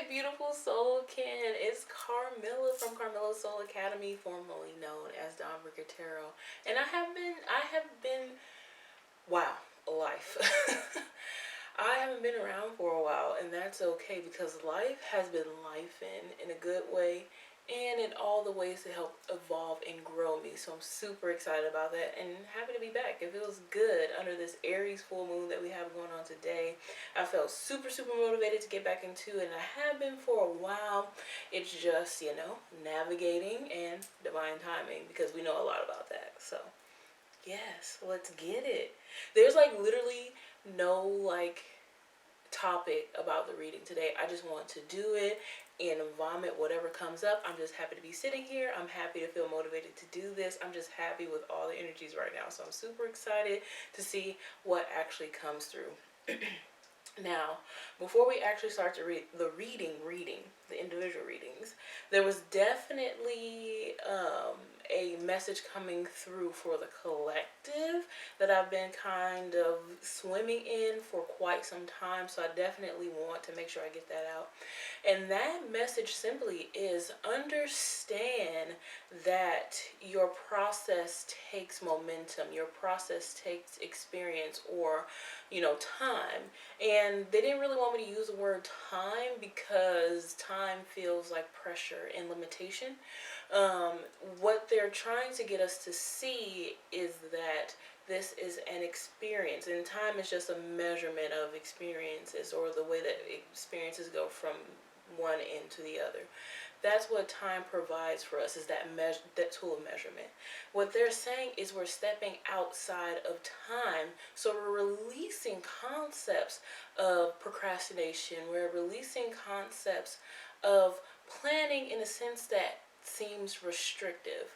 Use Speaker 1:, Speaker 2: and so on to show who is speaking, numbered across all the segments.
Speaker 1: beautiful soul kin. It's Carmilla from Carmilla Soul Academy, formerly known as Don Tarot. And I have been, wow, life. I haven't been around for a while, and that's okay because life has been life in a good way and in all the ways to help evolve and grow me. So I'm super excited about that and happy to be back. It feels good under this Aries full moon that we have going on today. I felt super, super motivated to get back into it, and I have been for a while. It's just, navigating and divine timing because we know a lot about that. So, yes, let's get it. There's literally no topic about the reading today. I just want to do it and vomit whatever comes up. I'm just happy to be sitting here. I'm happy to feel motivated to do this. I'm just happy with all the energies right now. So I'm super excited to see what actually comes through. Now, before we actually start to read the individual readings, there was definitely a message coming through for the collective that I've been kind of swimming in for quite some time. So I definitely want to make sure I get that out. And that message simply is understand that your process takes momentum, your process takes experience or, time. And they didn't really want me to use the word time because time feels like pressure and limitation. What they're trying to get us to see is that this is an experience, and time is just a measurement of experiences or the way that experiences go from one end to the other. That's what time provides for us, is that tool of measurement. What they're saying is we're stepping outside of time, so we're releasing concepts of procrastination. We're releasing concepts of planning in a sense that seems restrictive.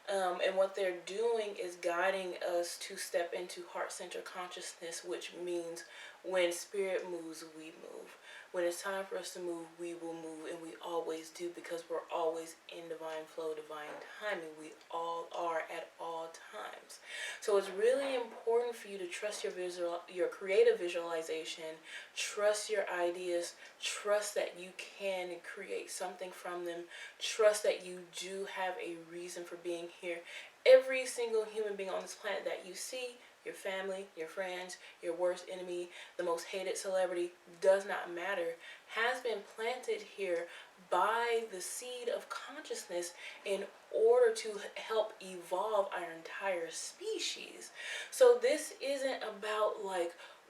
Speaker 1: And what they're doing is guiding us to step into heart-centered consciousness, which means when spirit moves, we move. When it's time for us to move, we will move, and we always do because we're always in divine flow, divine timing. We all are at all times. So it's really important for you to trust your creative visualization, trust your ideas, trust that you can create something from them, trust that you do have a reason for being here. Every single human being on this planet that you see, your family, your friends, your worst enemy, the most hated celebrity, does not matter, has been planted here by the seed of consciousness in order to help evolve our entire species. So this isn't about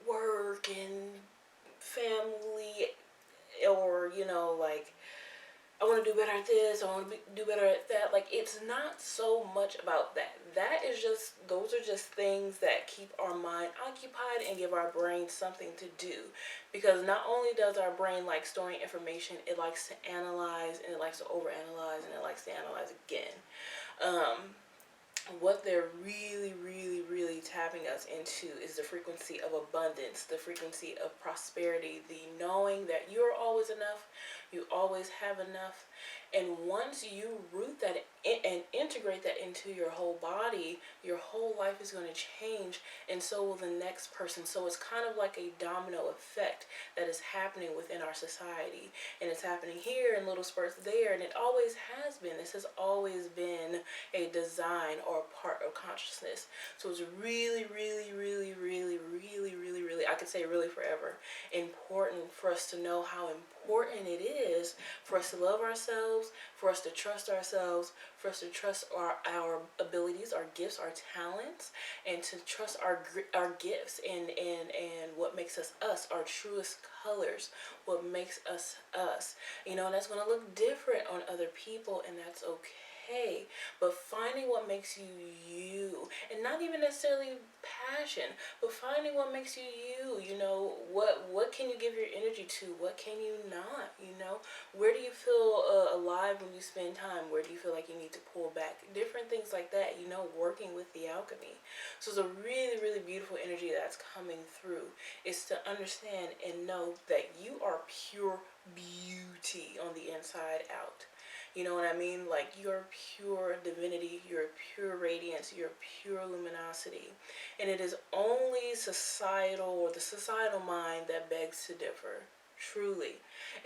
Speaker 1: work and family or, I want to do better at this, I want to do better at that. It's not so much about that. Those are just things that keep our mind occupied and give our brain something to do. Because not only does our brain like storing information, it likes to analyze, and it likes to overanalyze, and it likes to analyze again. What they're really, really, really tapping us into is the frequency of abundance, the frequency of prosperity, the knowing that you're always enough, you always have enough. And once you root that and integrate that into your whole body, your whole life is going to change, and so will the next person. So it's kind of like a domino effect that is happening within our society, and it's happening here in little spurts there, and it always has been. This has always been a design or a part of consciousness. So it's really, really, really, really, really, really, really, I could say really forever, important for us to know how important it is for us to love ourselves, for us to trust ourselves, for us to trust our abilities, our gifts, our talents, and to trust our gifts and what makes us us, our truest colors, what makes us us. That's going to look different on other people, and that's okay. But finding what makes you you, and not even necessarily passion, but finding what makes you you. What can you give your energy to? What can you not? Where do you feel alive when you spend time? Where do you feel like you need to pull back? Different things like that, working with the alchemy. So it's a really, really beautiful energy that's coming through. It's to understand and know that you are pure beauty on the inside out. You know what I mean? You're pure divinity, you're pure radiance, you're pure luminosity. And it is only the societal mind that begs to differ. truly.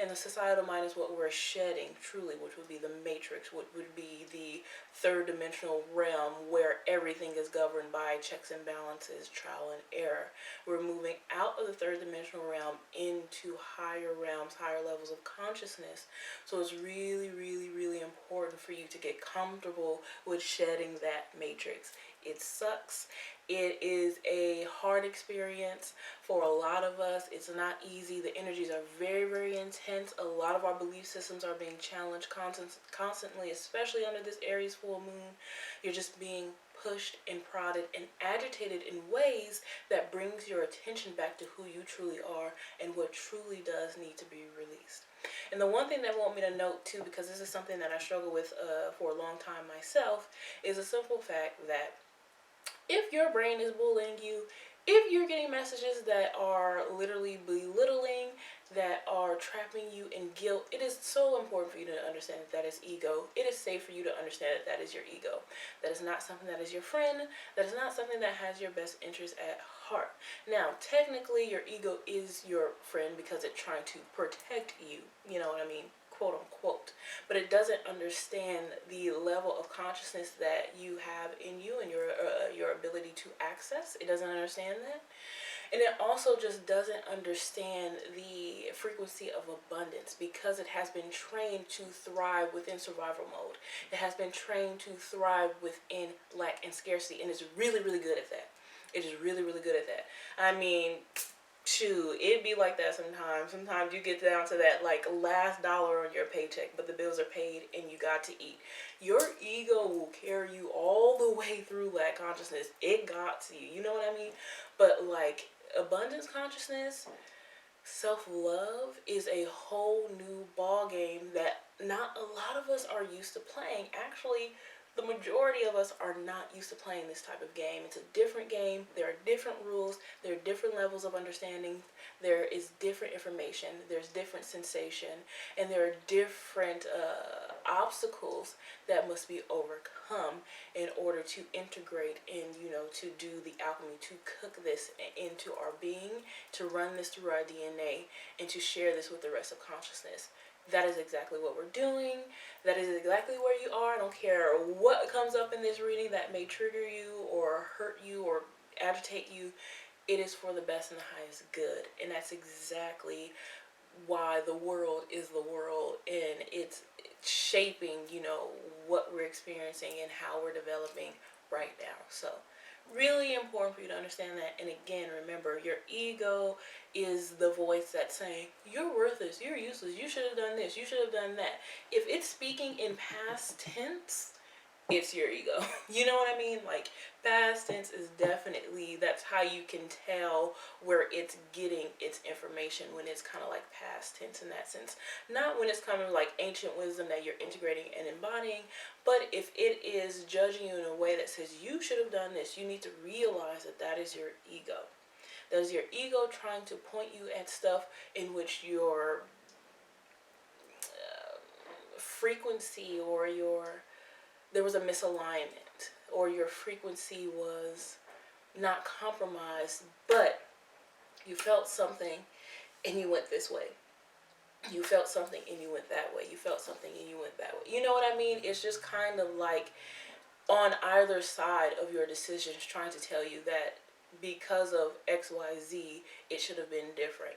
Speaker 1: And the societal mind is what we're shedding, truly, which would be the matrix, what would be the third dimensional realm where everything is governed by checks and balances, trial and error. We're moving out of the third dimensional realm into higher realms, higher levels of consciousness. So it's really, really, really important for you to get comfortable with shedding that matrix. It sucks. It is a hard experience for a lot of us. It's not easy. The energies are very, very intense. A lot of our belief systems are being challenged constantly, especially under this Aries full moon. You're just being pushed and prodded and agitated in ways that brings your attention back to who you truly are and what truly does need to be released. And the one thing that I want me to note too, because this is something that I struggle with for a long time myself, is a simple fact that if your brain is bullying you, if you're getting messages that are literally belittling, that are trapping you in guilt, it is so important for you to understand that that is ego. It is safe for you to understand that that is your ego. That is not something that is your friend. That is not something that has your best interest at heart. Now, technically, your ego is your friend because it's trying to protect you. You know what I mean? Quote unquote. But it doesn't understand the level of consciousness that you have in you and your ability to access. It doesn't understand that. And it also just doesn't understand the frequency of abundance because it has been trained to thrive within survival mode. It has been trained to thrive within lack and scarcity, and it's really, really good at that. It is really, really good at that. I mean, shoot, it be like that sometimes. Sometimes you get down to that like last dollar on your paycheck, but the bills are paid and you got to eat. Your ego will carry you all the way through that consciousness. It got to you. You know what I mean? But like abundance consciousness, self-love is a whole new ball game that not a lot of us are used to playing. Actually, the majority of us are not used to playing this type of game. It's a different game. There are different rules. There are different levels of understanding. There is different information. There's different sensation. And there are different obstacles that must be overcome in order to integrate and, you know, to do the alchemy, to cook this into our being, to run this through our DNA, and to share this with the rest of consciousness. That is exactly what we're doing. That is exactly where you are. I don't care what comes up in this reading that may trigger you or hurt you or agitate you. It is for the best and the highest good. And that's exactly why the world is the world. And it's shaping, you know, what we're experiencing and how we're developing right now. So really important for you to understand that. And again, remember, your ego is the voice that's saying you're worthless, you're useless, you should have done this, you should have done that. If it's speaking in past tense, it's your ego. You know what I mean? Like, past tense is definitely, that's how you can tell where it's getting its information, when it's kind of like past tense in that sense. Not when it's coming like ancient wisdom that you're integrating and embodying, but if it is judging you in a way that says you should have done this, you need to realize that that is your ego. That is your ego trying to point you at stuff in which your frequency or there was a misalignment, or your frequency was not compromised, but you felt something and you went this way. You felt something and you went that way. You felt something and you went that way. You know what I mean? It's just kind of like on either side of your decisions trying to tell you that because of XYZ, it should have been different.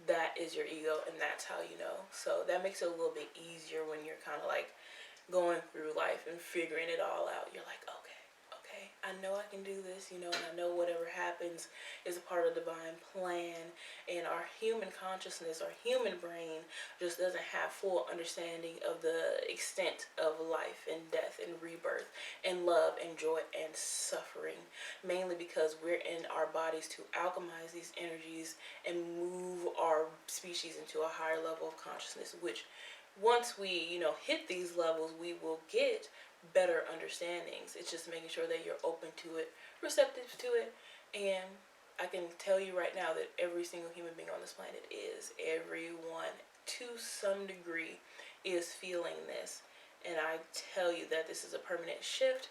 Speaker 1: That is your ego, and that's how you know. So that makes it a little bit easier when you're kind of like going through life and figuring it all out. You're like, okay, I know I can do this, you know, and I know whatever happens is a part of the divine plan. And our human consciousness, our human brain just doesn't have full understanding of the extent of life and death and rebirth and love and joy and suffering, mainly because we're in our bodies to alchemize these energies and move our species into a higher level of consciousness, which once we, you know, hit these levels, we will get better understandings. It's just making sure that you're open to it, receptive to it. And I can tell you right now that every single human being on this planet is. Everyone, to some degree, is feeling this. And I tell you that this is a permanent shift.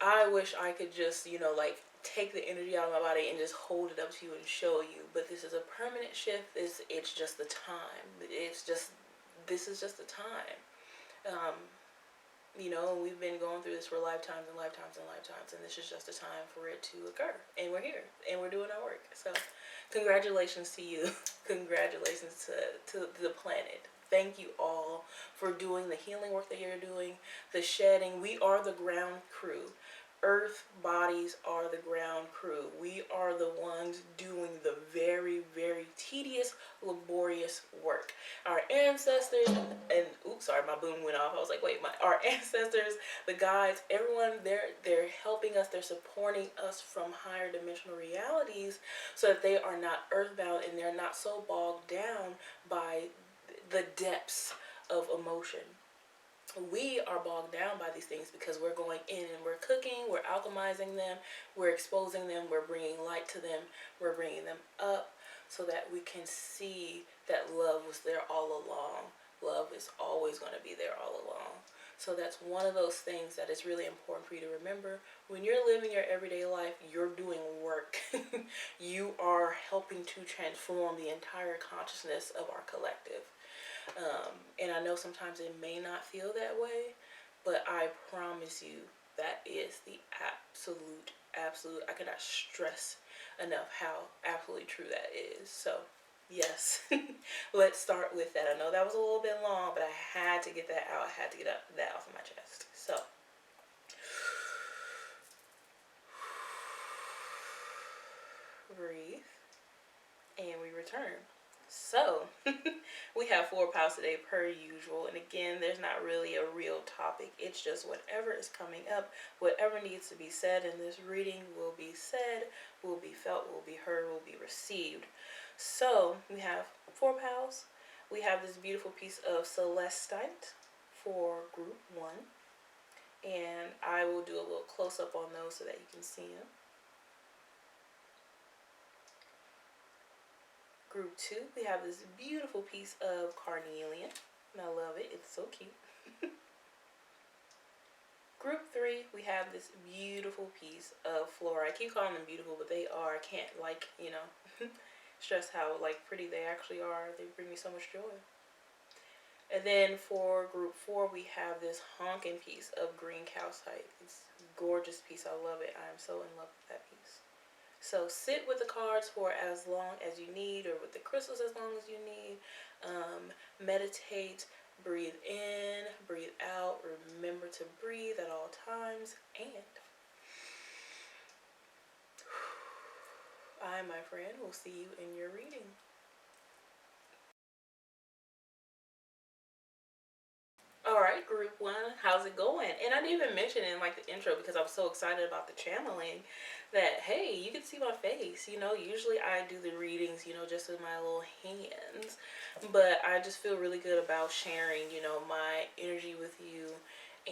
Speaker 1: I wish I could just, you know, like take the energy out of my body and just hold it up to you and show you. But this is a permanent shift. It's just the time. This is just the time. You know, we've been going through this for lifetimes and lifetimes and lifetimes, and this is just a time for it to occur. And we're here, and we're doing our work. So, congratulations to you. Congratulations to the planet. Thank you all for doing the healing work that you're doing, the shedding. We are the ground crew. Earth bodies are the ground crew. We are the ones doing the very, very tedious, laborious work. Our ancestors, and oops, sorry, my boom went off. I was like, wait, our ancestors, the guides, everyone, they're helping us. They're supporting us from higher dimensional realities so that they are not earthbound and they're not so bogged down by the depths of emotion. We are bogged down by these things because we're going in and we're cooking, we're alchemizing them, we're exposing them, we're bringing light to them, we're bringing them up so that we can see that love was there all along. Love is always going to be there all along. So that's one of those things that is really important for you to remember. When you're living your everyday life, you're doing work. You are helping to transform the entire consciousness of our collective. And I know sometimes it may not feel that way, but I promise you that is the absolute, I cannot stress enough how absolutely true that is. So, yes, let's start with that. I know that was a little bit long, but I had to get that out. I had to get that off of my chest. So, breathe, and we return. So, we have 4 piles today per usual, and again, there's not really a real topic. It's just whatever is coming up, whatever needs to be said in this reading will be said, will be felt, will be heard, will be received. So, we have 4 piles. We have this beautiful piece of celestite for group 1, and I will do a little close-up on those so that you can see them. Group 2, we have this beautiful piece of carnelian, and I love it. It's so cute. Group 3, we have this beautiful piece of flora. I keep calling them beautiful, but they are. I can't, stress how, pretty they actually are. They bring me so much joy. And then for group 4, we have this honking piece of green calcite. It's a gorgeous piece. I love it. I am so in love with that piece. So sit with the cards for as long as you need, or with the crystals as long as you need. Meditate, breathe in, breathe out. Remember to breathe at all times. And I, my friend, will see you in your reading. Alright, group 1, how's it going? And I didn't even mention in the intro because I'm so excited about the channeling that, hey, you can see my face. Usually I do the readings, just with my little hands. But I just feel really good about sharing, my energy with you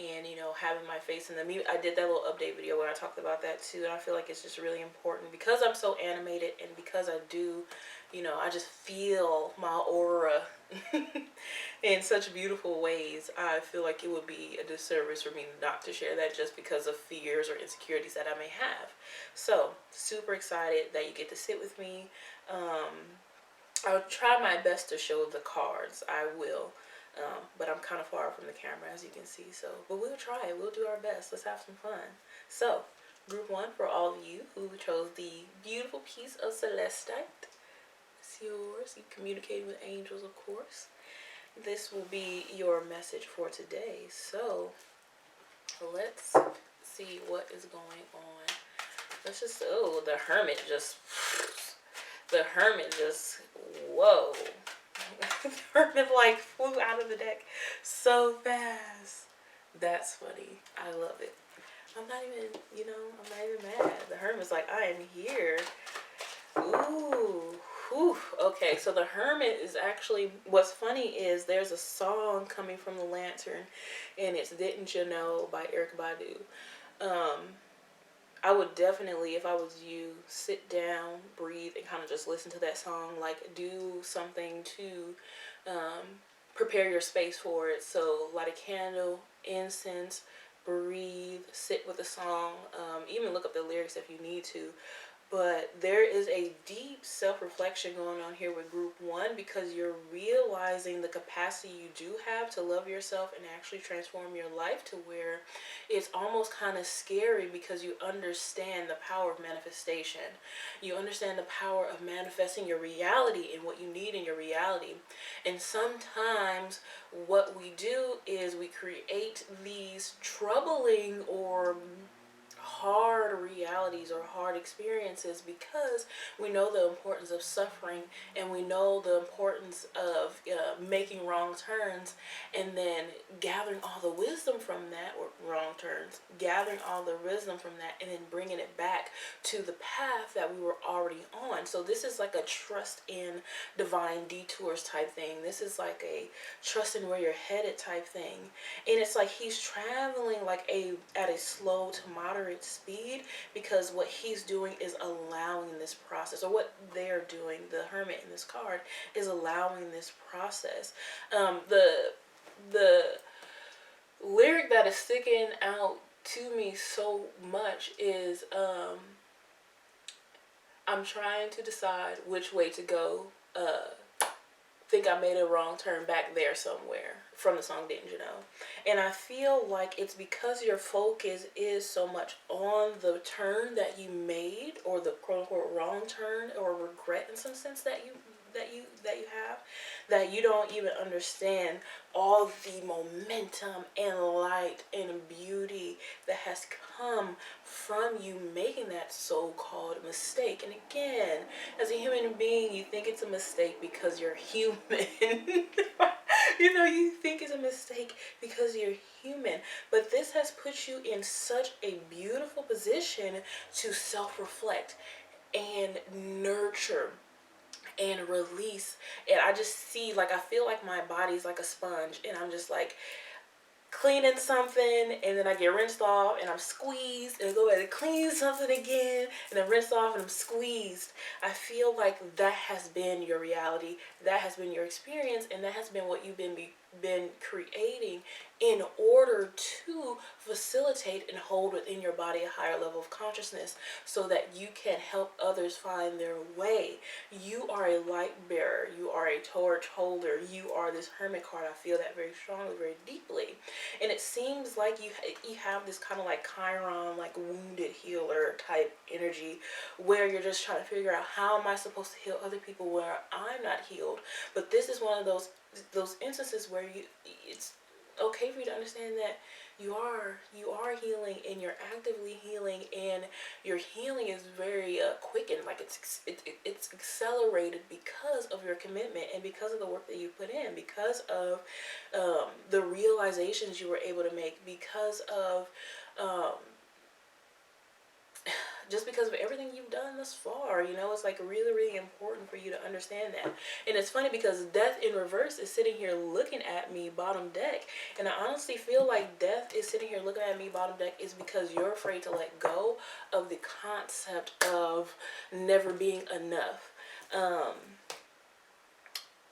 Speaker 1: and, having my face in them. I did that little update video where I talked about that too. And I feel like it's just really important because I'm so animated and because I do, I just feel my aura in such beautiful ways. I feel like it would be a disservice for me not to share that just because of fears or insecurities that I may have. So, super excited that you get to sit with me. I'll try my best to show the cards. I will. But I'm kind of far from the camera, as you can see. But we'll try. We'll do our best. Let's have some fun. So, group 1, for all of you who chose the beautiful piece of celestite. It's yours. You communicating with angels, of course. This will be your message for today. So, let's see what is going on. Let's just, the hermit just, whoa. The hermit flew out of the deck so fast. That's funny. I love it. I'm not even mad. The hermit's like, I am here. Ooh. Whew. Okay, so the hermit is actually, what's funny is there's a song coming from the lantern, and it's Didn't You Know by Erykah Badu. I would definitely, if I was you, sit down, breathe, and kind of just listen to that song. Do something to prepare your space for it. So light a candle, incense, breathe, sit with the song, even look up the lyrics if you need to. But there is a deep self-reflection going on here with group one, because you're realizing the capacity you do have to love yourself and actually transform your life, to where it's almost kind of scary, because you understand the power of manifestation. You understand the power of manifesting your reality and what you need in your reality. And sometimes what we do is we create these troubling or hard realities or hard experiences, because we know the importance of suffering, and we know the importance of making wrong turns, and then gathering all the wisdom from that, or wrong turns, gathering all the wisdom from that, and then bringing it back to the path that we were already on. So this is like a trust in divine detours type thing. This is like a trust in where you're headed type thing. And it's like he's traveling like at a slow to moderate speed, because what he's doing is allowing this process, or what they're doing, the hermit in this card is allowing this process. The lyric that is sticking out to me so much is I'm trying to decide which way to go. Think I made a wrong turn back there somewhere, from the song Didn't You Know? And I feel like it's because your focus is so much on the turn that you made, or the quote unquote wrong turn, or regret in some sense that you have, that you don't even understand all the momentum and light and beauty that has come from you making that so-called mistake. And again, as a human being, you think it's a mistake because you're human. You know, you think it's a mistake because you're human. But this has put you in such a beautiful position to self-reflect and nurture and release. And I just see, like, I feel like my body's like a sponge, and I'm just like cleaning something, and then I get rinsed off, and I'm squeezed, and I go back and clean something again, and then rinse off, and I'm squeezed. I feel like that has been your reality, that has been your experience, and that has been what you've been creating in order to facilitate and hold within your body a higher level of consciousness, so that you can help others find their way. You are a light bearer, you are a torch holder, you are this hermit card. I feel that very strongly, very deeply. And it seems like you have this kind of like Chiron, like wounded healer type energy, where you're just trying to figure out, how am I supposed to heal other people where I'm not healed? But this is one of those instances where it's okay for you to understand that you are healing, and you're actively healing, and your healing is very quickened, like it's accelerated because of your commitment, and because of the work that you put in, because of the realizations you were able to make, because of just because of everything you've done thus far. You know, it's like really, really important for you to understand that. And it's funny because Death in reverse is sitting here looking at me bottom deck. And I honestly feel like Death is sitting here looking at me bottom deck is because you're afraid to let go of the concept of never being enough.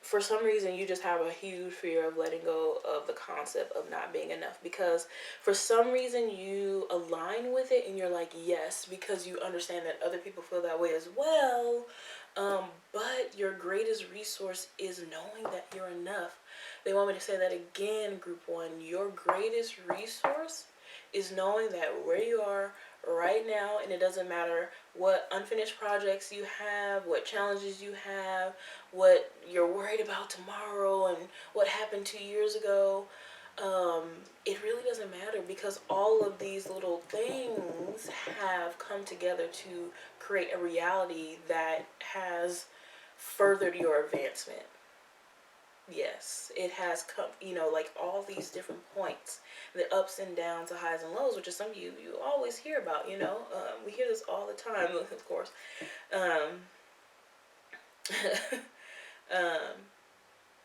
Speaker 1: For some reason, you just have a huge fear of letting go of the concept of not being enough, because for some reason you align with it and you're like, yes, because you understand that other people feel that way as well. But your greatest resource is knowing that you're enough. They want me to say that again, group one. Your greatest resource is knowing that where you are right now, and it doesn't matter what unfinished projects you have, what challenges you have, what you're worried about tomorrow, and what happened 2 years ago. It really doesn't matter, because all of these little things have come together to create a reality that has furthered your advancement. Yes, it has come, you know, like all these different points, the ups and downs, the highs and lows, which is something you always hear about, you know. We hear this all the time, of course.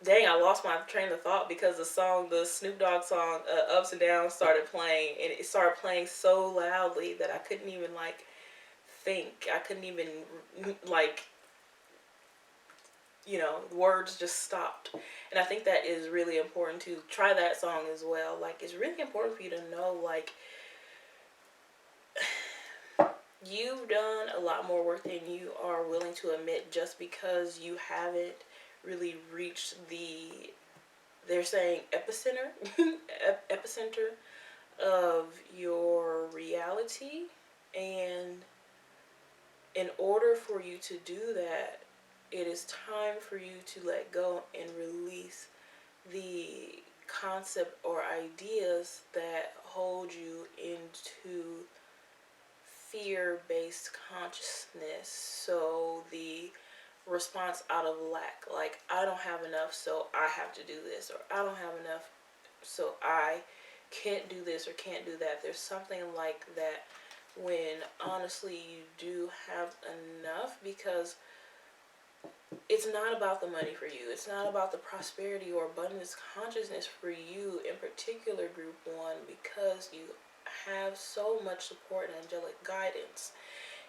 Speaker 1: Dang, I lost my train of thought because the Snoop Dogg song, Ups and Downs, started playing, and it started playing so loudly that I couldn't even, like, think. I couldn't even, like, you know, words just stopped. And I think that is really important to try that song as well. Like, it's really important for you to know, like, you've done a lot more work than you are willing to admit, just because you haven't really reached the, they're saying epicenter, epicenter of your reality. And in order for you to do that, it is time for you to let go and release the concept or ideas that hold you into fear-based consciousness. So the response out of lack, like, I don't have enough, so I have to do this, or I don't have enough, so I can't do this or can't do that. There's something like that, when honestly you do have enough, because it's not about the money for you. It's not about the prosperity or abundance consciousness for you in particular, group one, because you have so much support and angelic guidance.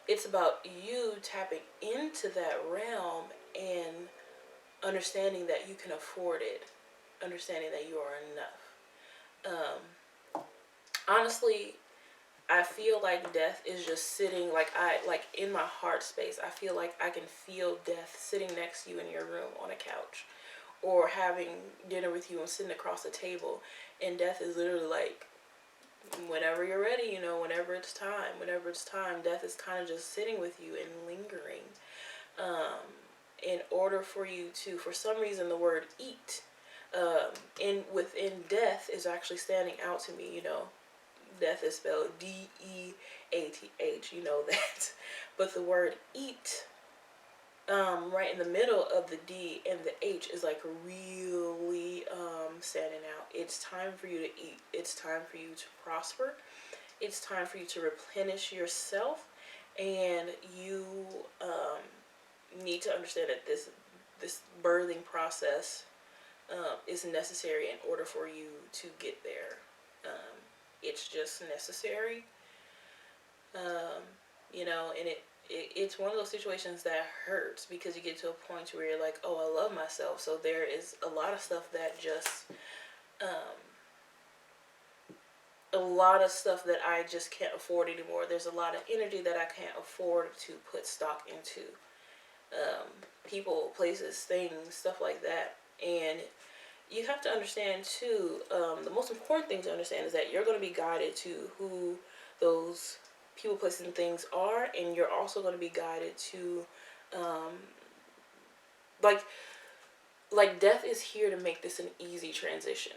Speaker 1: It's about you tapping into that realm and understanding that you can afford it, understanding that you are enough. Honestly, I feel like death is just sitting, like, in my heart space, I feel like I can feel death sitting next to you in your room on a couch, or having dinner with you and sitting across the table, and death is literally like, whenever you're ready, you know, whenever it's time, death is kind of just sitting with you and lingering. In order for you to, for some reason, the word eat, within death is actually standing out to me, you know. Death is spelled D-E-A-T-H, you know that. But the word eat, right in the middle of the D and the H, is like really standing out. It's time for you to eat. It's time for you to prosper. It's time for you to replenish yourself. And you need to understand that this birthing process is necessary in order for you to get there. It's just necessary, you know, and it's one of those situations that hurts, because you get to a point where you're like, oh, I love myself. So there is a lot of stuff that just, a lot of stuff that I just can't afford anymore. There's a lot of energy that I can't afford to put stock into. People, places, things, stuff like that. And you have to understand too, the most important thing to understand is that you're going to be guided to who those people, places, and things are, and you're also going to be guided to, like death is here to make this an easy transition.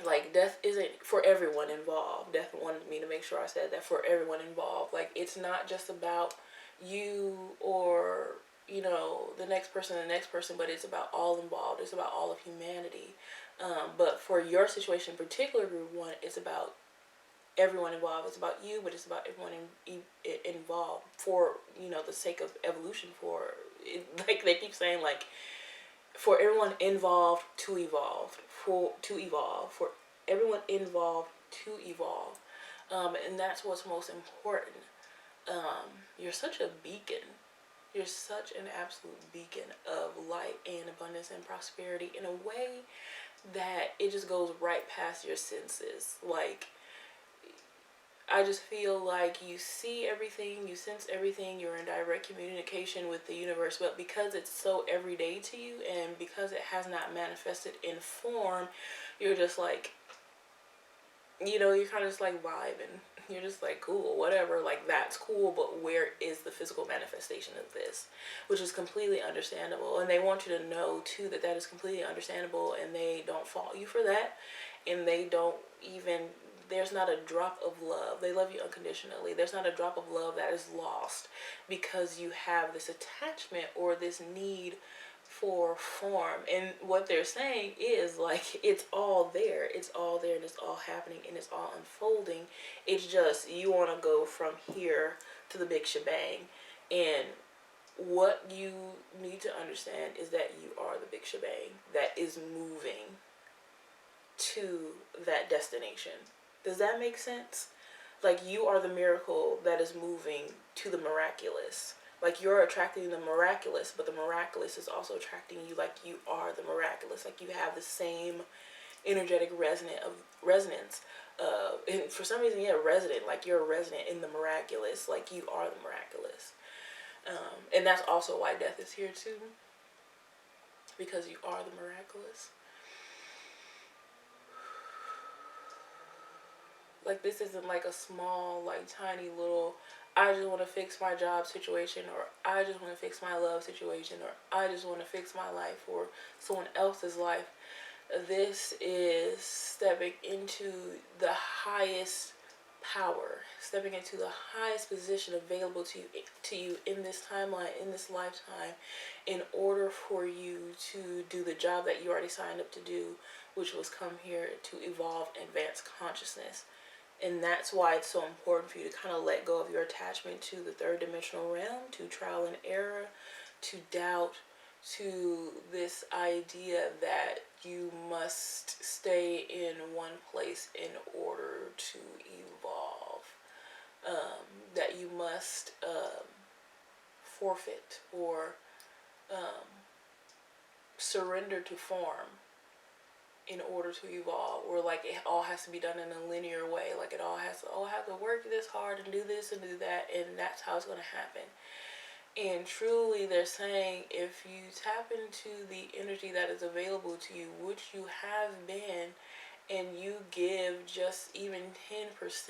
Speaker 1: Like, death isn't for everyone involved. Death wanted me to make sure I said that, for everyone involved. Like, it's not just about you or, you know, the next person, but it's about all involved. It's about all of humanity. But for your situation in particular, group one, it's about everyone involved. It's about you, but it's about everyone involved, for, you know, the sake of evolution. For it, like they keep saying, like, for everyone involved to evolve, for everyone involved to evolve. And that's what's most important. You're such a beacon. You're such an absolute beacon of light and abundance and prosperity, in a way that it just goes right past your senses. Like, I just feel like you see everything, you sense everything, you're in direct communication with the universe, but because it's so everyday to you, and because it has not manifested in form, you're just like, you know, you're kind of just like vibing. You're just like, cool, whatever, like, that's cool, but where is the physical manifestation of this? Which is completely understandable. And they want you to know too that that is completely understandable, and they don't fault you for that. And they don't even, there's not a drop of love. They love you unconditionally. There's not a drop of love that is lost because you have this attachment or this need for form. And what they're saying is, like, it's all there. It's all there, and it's all happening, and it's all unfolding. It's just, you want to go from here to the big shebang. And what you need to understand is that you are the big shebang that is moving to that destination. Does that make sense? Like, you are the miracle that is moving to the miraculous. Like you're attracting the miraculous, but the miraculous is also attracting you. Like you are the miraculous. Like you have the same energetic resonance. And for some reason, yeah, resident. Like you're a resident in the miraculous. Like you are the miraculous. And that's also why death is here too, because you are the miraculous. Like this isn't like a small, like tiny little, I just want to fix my job situation, or I just want to fix my love situation, or I just want to fix my life or someone else's life. This is stepping into the highest power, stepping into the highest position available to you in this timeline, in this lifetime, in order for you to do the job that you already signed up to do, which was come here to evolve and advance consciousness. And that's why it's so important for you to kind of let go of your attachment to the third dimensional realm, to trial and error, to doubt, to this idea that you must stay in one place in order to evolve, that you must forfeit or surrender to form in order to evolve, or like it all has to be done in a linear way, like it all has to, oh, I have to work this hard and do this and do that, and that's how it's going to happen. And truly they're saying, if you tap into the energy that is available to you, which you have been, and you give just even 10%,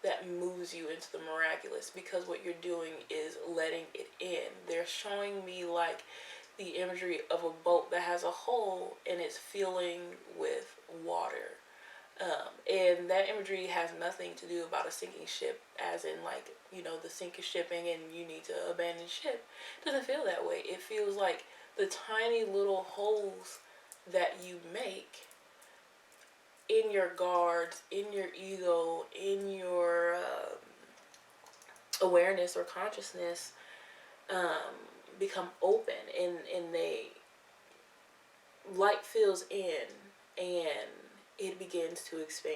Speaker 1: that moves you into the miraculous, because what you're doing is letting it in. They're showing me like the imagery of a boat that has a hole and it's filling with water. And that imagery has nothing to do about a sinking ship, as in like, you know, the sink is shipping and you need to abandon ship. It doesn't feel that way. It feels like the tiny little holes that you make in your guards, in your ego, in your awareness or consciousness, become open, and they, light fills in and it begins to expand.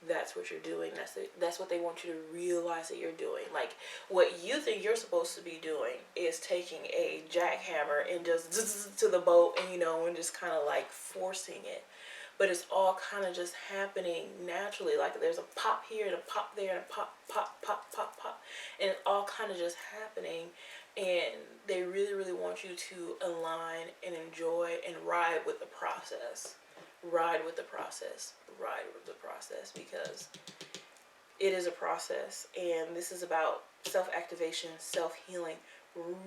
Speaker 1: That's what you're doing. That's what they want you to realize that you're doing. Like what you think you're supposed to be doing is taking a jackhammer and just to the boat, and you know, and just kind of like forcing it. But it's all kind of just happening naturally. Like there's a pop here and a pop there and a pop, pop, pop, pop, pop. And it's all kind of just happening. And they really, really want you to align and enjoy and ride with the process. Ride with the process. Ride with the process, because it is a process. And this is about self-activation, self-healing.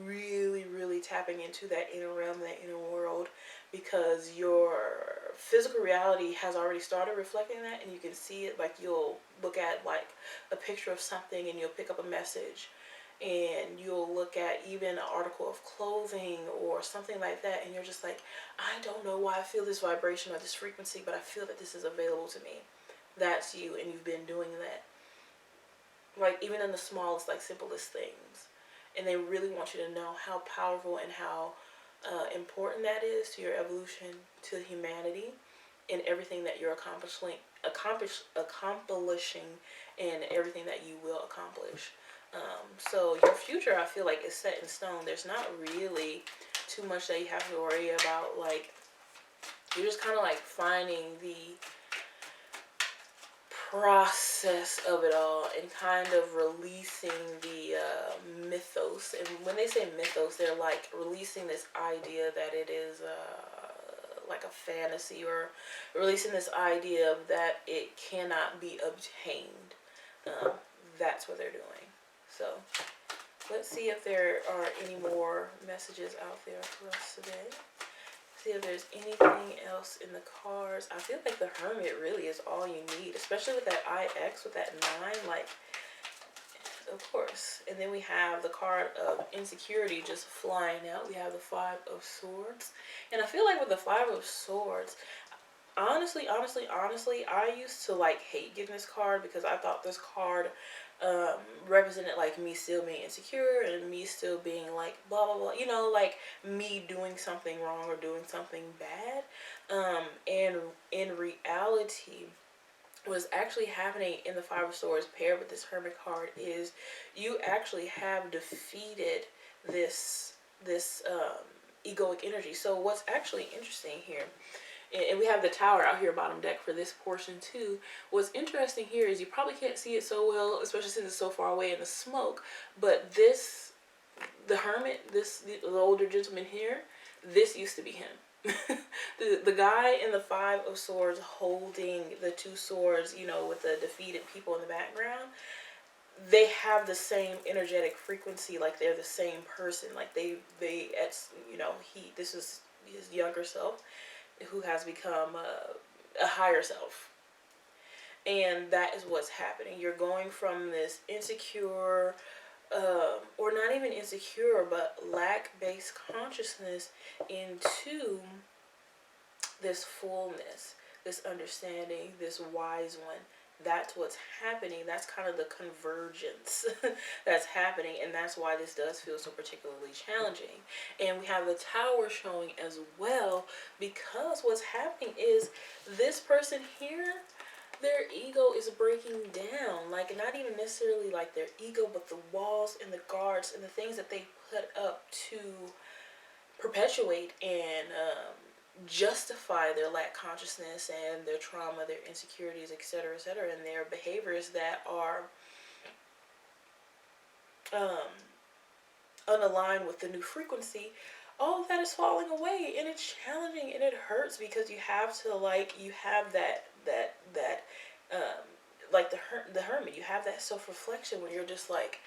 Speaker 1: Really, really tapping into that inner realm, that inner world, because your physical reality has already started reflecting that, and you can see it. Like you'll look at like a picture of something and you'll pick up a message, and you'll look at even an article of clothing or something like that, and you're just like, I don't know why I feel this vibration or this frequency, but I feel that this is available to me. That's you, and you've been doing that, like even in the smallest, like simplest things. And they really want you to know how powerful and how important that is to your evolution, to humanity, and everything that you're accomplishing, and everything that you will accomplish. So your future, I feel like, is set in stone. There's not really too much that you have to worry about. Like you're just kind of like finding the process of it all, and kind of releasing the mythos. And when they say mythos, they're like releasing this idea that it is like a fantasy, or releasing this idea that it cannot be obtained. That's what they're doing. So let's see if there are any more messages out there for us today. See if there's anything else in the cards. I feel like the Hermit really is all you need, especially with that IX, with that 9, like, of course. And then we have the card of insecurity just flying out. We have the 5 of Swords. And I feel like with the 5 of Swords, honestly, I used to like hate getting this card, because I thought this card represented like me still being insecure, and me still being like blah blah blah, you know, like me doing something wrong or doing something bad. And in reality, what's actually happening in the Five of Swords paired with this Hermit card is you actually have defeated this egoic energy. So what's actually interesting here, and we have the Tower out here bottom deck for this portion too. What's interesting here is you probably can't see it so well, especially since it's so far away in the smoke, but the Hermit, the older gentleman here, this used to be him. the guy in the Five of Swords holding the two swords, you know, with the defeated people in the background, they have the same energetic frequency, like they're the same person, like they you know, this is his younger self who has become a higher self. And that is what's happening. You're going from this insecure, or not even insecure, but lack-based consciousness into this fullness, this understanding, this wise one. That's what's happening. That's kind of the convergence that's happening, and that's why this does feel so particularly challenging. And we have the Tower showing as well, because what's happening is this person here, their ego is breaking down. Like, not even necessarily like their ego, but the walls and the guards and the things that they put up to perpetuate and justify their lack consciousness and their trauma, their insecurities, etc., and their behaviors that are unaligned with the new frequency. All of that is falling away, and it's challenging, and it hurts, because you have to, like, you have that like the Hermit, you have that self-reflection when you're just like,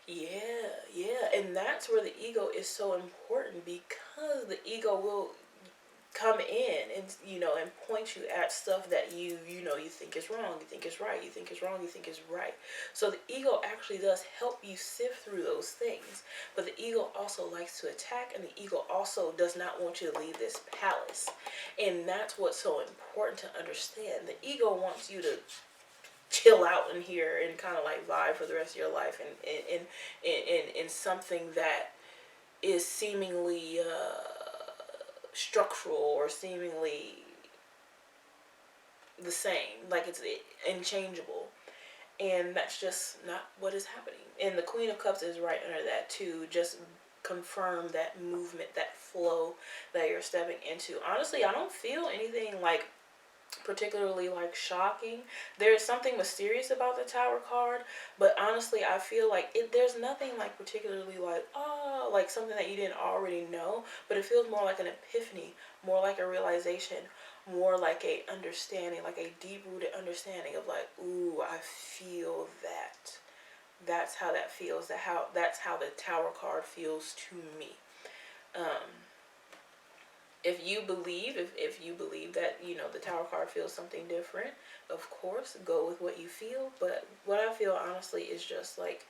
Speaker 1: yeah, and that's where the ego is so important, because the ego will come in and, you know, and point you at stuff that you know, you think is wrong, you think is right, you think is wrong, you think is right. So the ego actually does help you sift through those things, but the ego also likes to attack, and the ego also does not want you to leave this palace. And that's what's so important to understand. The ego wants you to chill out in here and kind of like vibe for the rest of your life, and in something that is seemingly structural or seemingly the same, like it's unchangeable. And that's just not what is happening. And the Queen of Cups is right under that too. Just confirm that movement, that flow that you're stepping into. Honestly, I don't feel anything like particularly like shocking. There's something mysterious about the Tower card, but honestly I feel like there's nothing like particularly like, oh, like something that you didn't already know, but it feels more like an epiphany, more like a realization, more like a understanding, like a deep-rooted understanding of like, ooh, I feel that. That's how that feels. That's how the Tower card feels to me. If you believe, if you believe that, you know, the Tower card feels something different, of course, go with what you feel. But what I feel, honestly, is just like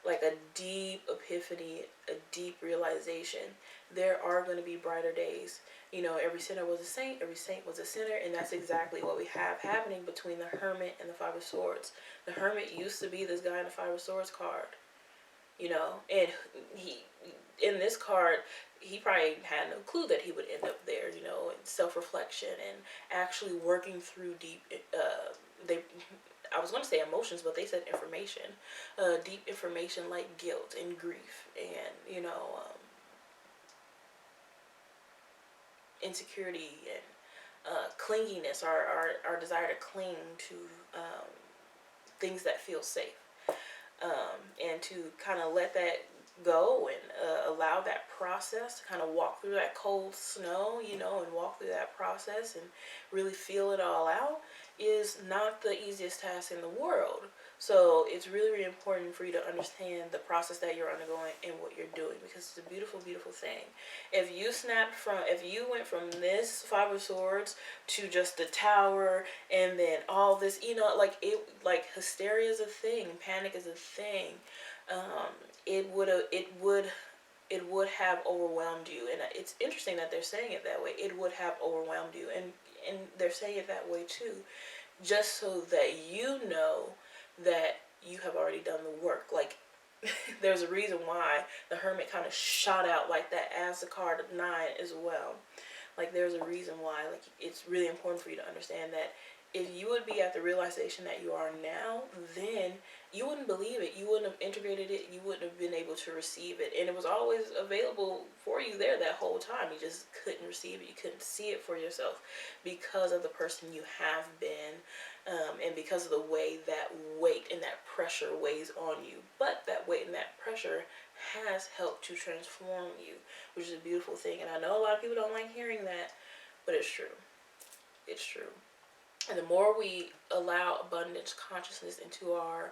Speaker 1: a deep epiphany, a deep realization. There are going to be brighter days. You know, every sinner was a saint, every saint was a sinner, and that's exactly what we have happening between the Hermit and the Five of Swords. The Hermit used to be this guy in the Five of Swords card, you know, and he, in this card, he probably had no clue that he would end up there, you know, in self-reflection and actually working through deep, I was going to say emotions, but they said information, deep information like guilt and grief and, you know, insecurity and clinginess, our desire to cling to things that feel safe, and to kind of let that go and allow that process to kind of walk through that cold snow, you know, and walk through that process and really feel it all out is not the easiest task in the world. So it's really, really important for you to understand the process that you're undergoing and what you're doing, because it's a beautiful, beautiful thing. If you went from this Five of Swords to just the Tower and then all this, you know, like hysteria is a thing, panic is a thing. It would have overwhelmed you, and it's interesting that they're saying it that way. It would have overwhelmed you, and they're saying it that way too, just so that you know that you have already done the work. Like, there's a reason why the Hermit kind of shot out like that as the card of 9 as well. Like, there's a reason why. Like, it's really important for you to understand that if you would be at the realization that you are now, then you wouldn't believe it. You wouldn't have integrated it. You wouldn't have been able to receive it. And it was always available for you there that whole time. You just couldn't receive it. You couldn't see it for yourself because of the person you have been, and because of the way that weight and that pressure weighs on you. But that weight and that pressure has helped to transform you, which is a beautiful thing. And I know a lot of people don't like hearing that, but it's true. It's true. And the more we allow abundance consciousness into our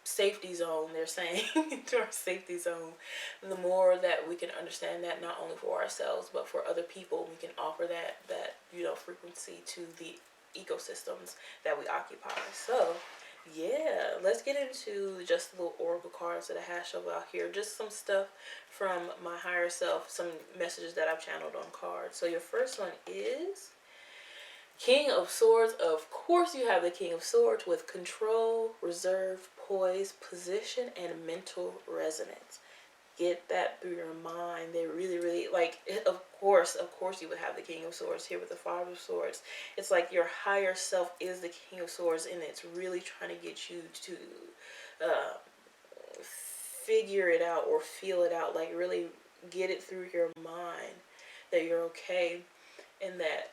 Speaker 1: safety zone, they're saying, into our safety zone, the more that we can understand that not only for ourselves, but for other people, we can offer that frequency to the ecosystems that we occupy. So, yeah, let's get into just the little oracle cards that I have show out here. Just some stuff from my higher self, some messages that I've channeled on cards. So your first one is King of Swords. Of course you have the King of Swords with control, reserve, poise, position, and mental resonance. Get that through your mind. They really, really, like, of course you would have the King of Swords here with the Five of Swords. It's like your higher self is the King of Swords, and it's really trying to get you to figure it out or feel it out. Like, really get it through your mind that you're okay, and that,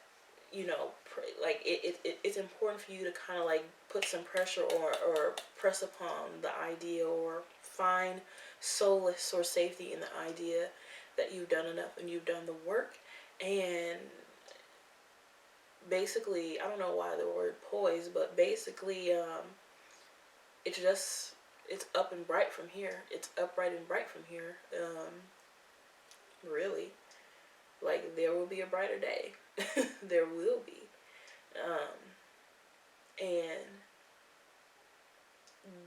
Speaker 1: like, it's important for you to kind of like put some pressure or press upon the idea, or find solace or safety in the idea that you've done enough and you've done the work. And basically, I don't know why the word poise, but basically it's up and bright from here. It's upright and bright from here. Really, like, there will be a brighter day. There will be. And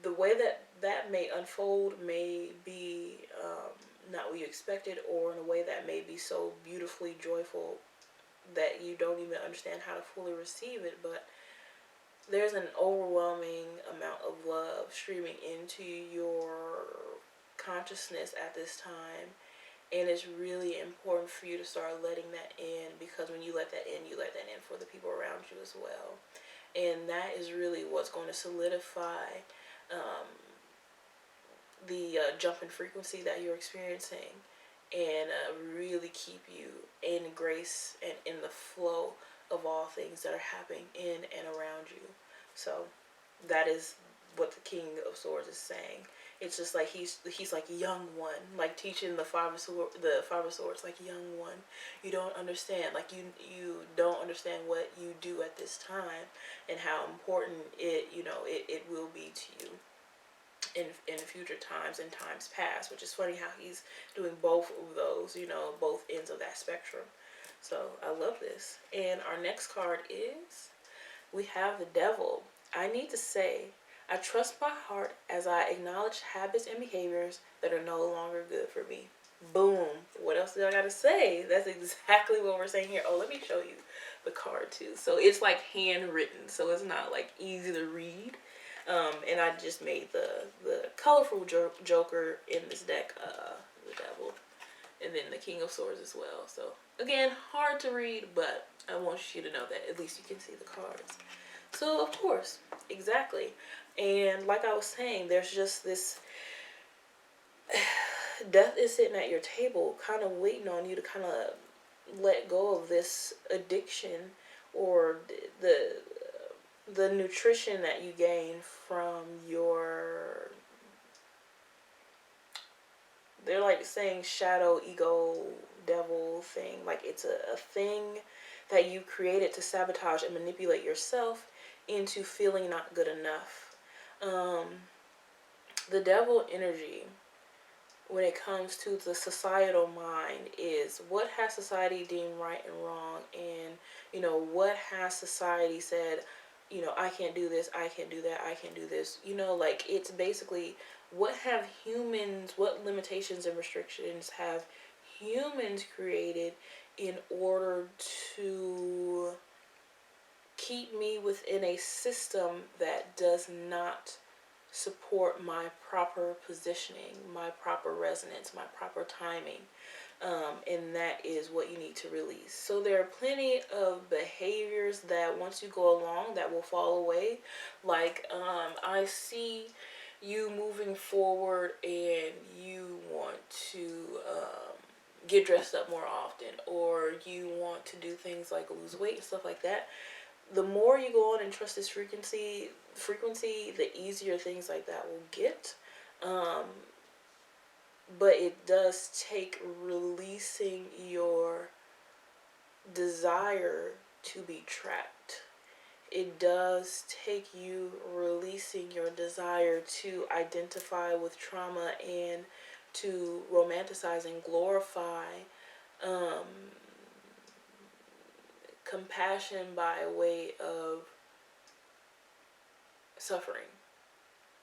Speaker 1: the way that may unfold may be not what you expected, or in a way that may be so beautifully joyful that you don't even understand how to fully receive it. But there's an overwhelming amount of love streaming into your consciousness at this time. And it's really important for you to start letting that in, because when you let that in, you let that in for the people around you as well. And that is really what's going to solidify the jump in frequency that you're experiencing, and really keep you in grace and in the flow of all things that are happening in and around you. So that is what the King of Swords is saying. It's just like he's like young one, like teaching the Five of Swords, like young one. You don't understand, like you don't understand what you do at this time, and how important it will be to you in future times and times past. Which is funny how he's doing both of those, both ends of that spectrum. So I love this. And our next card is, we have the Devil. I need to say, I trust my heart as I acknowledge habits and behaviors that are no longer good for me. Boom. What else do I gotta say? That's exactly what we're saying here. Oh, let me show you the card too. So it's like handwritten, so it's not like easy to read. And I just made the colorful Joker in this deck, the Devil, and then the King of Swords as well. So again, hard to read, but I want you to know that at least you can see the cards. So of course, exactly. And like I was saying, there's just this death is sitting at your table, kind of waiting on you to kind of let go of this addiction, or the nutrition that you gain from your, they're like saying shadow, ego, devil thing. Like, it's a thing that you created to sabotage and manipulate yourself into feeling not good enough. The devil energy, when it comes to the societal mind, is what has society deemed right and wrong, and what has society said, I can't do this, I can't do that, I can't do this, like, it's basically what limitations and restrictions have humans created in order to keep me within a system that does not support my proper positioning, my proper resonance, my proper timing. And that is what you need to release. So there are plenty of behaviors that once you go along that will fall away. Like I see you moving forward and you want to get dressed up more often, or you want to do things like lose weight and stuff like that. The more you go on and trust this frequency, the easier things like that will get. But it does take releasing your desire to be trapped. It does take you releasing your desire to identify with trauma and to romanticize and glorify compassion by way of suffering.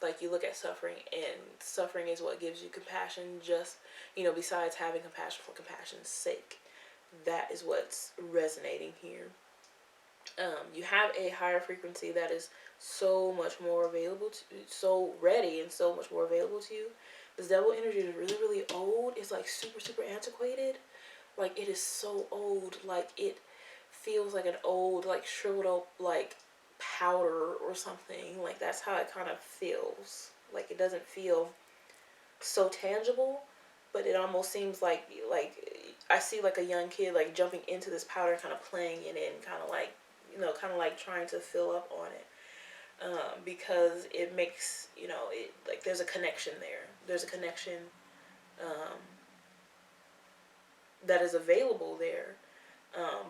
Speaker 1: Like, you look at suffering, and suffering is what gives you compassion. Just, besides having compassion for compassion's sake, that is what's resonating here. You have a higher frequency that is so much more available to, so ready and so much more available to you. This devil energy is really, really old. It's like super, super antiquated. Like, it is so old. Like, it feels like an old, like, shriveled up, like, powder or something. Like, that's how it kind of feels. Like, it doesn't feel so tangible, but it almost seems like I see like a young kid like jumping into this powder, kind of playing in it, and kind of like trying to fill up on it, because it makes it like there's a connection there. There's a connection that is available there.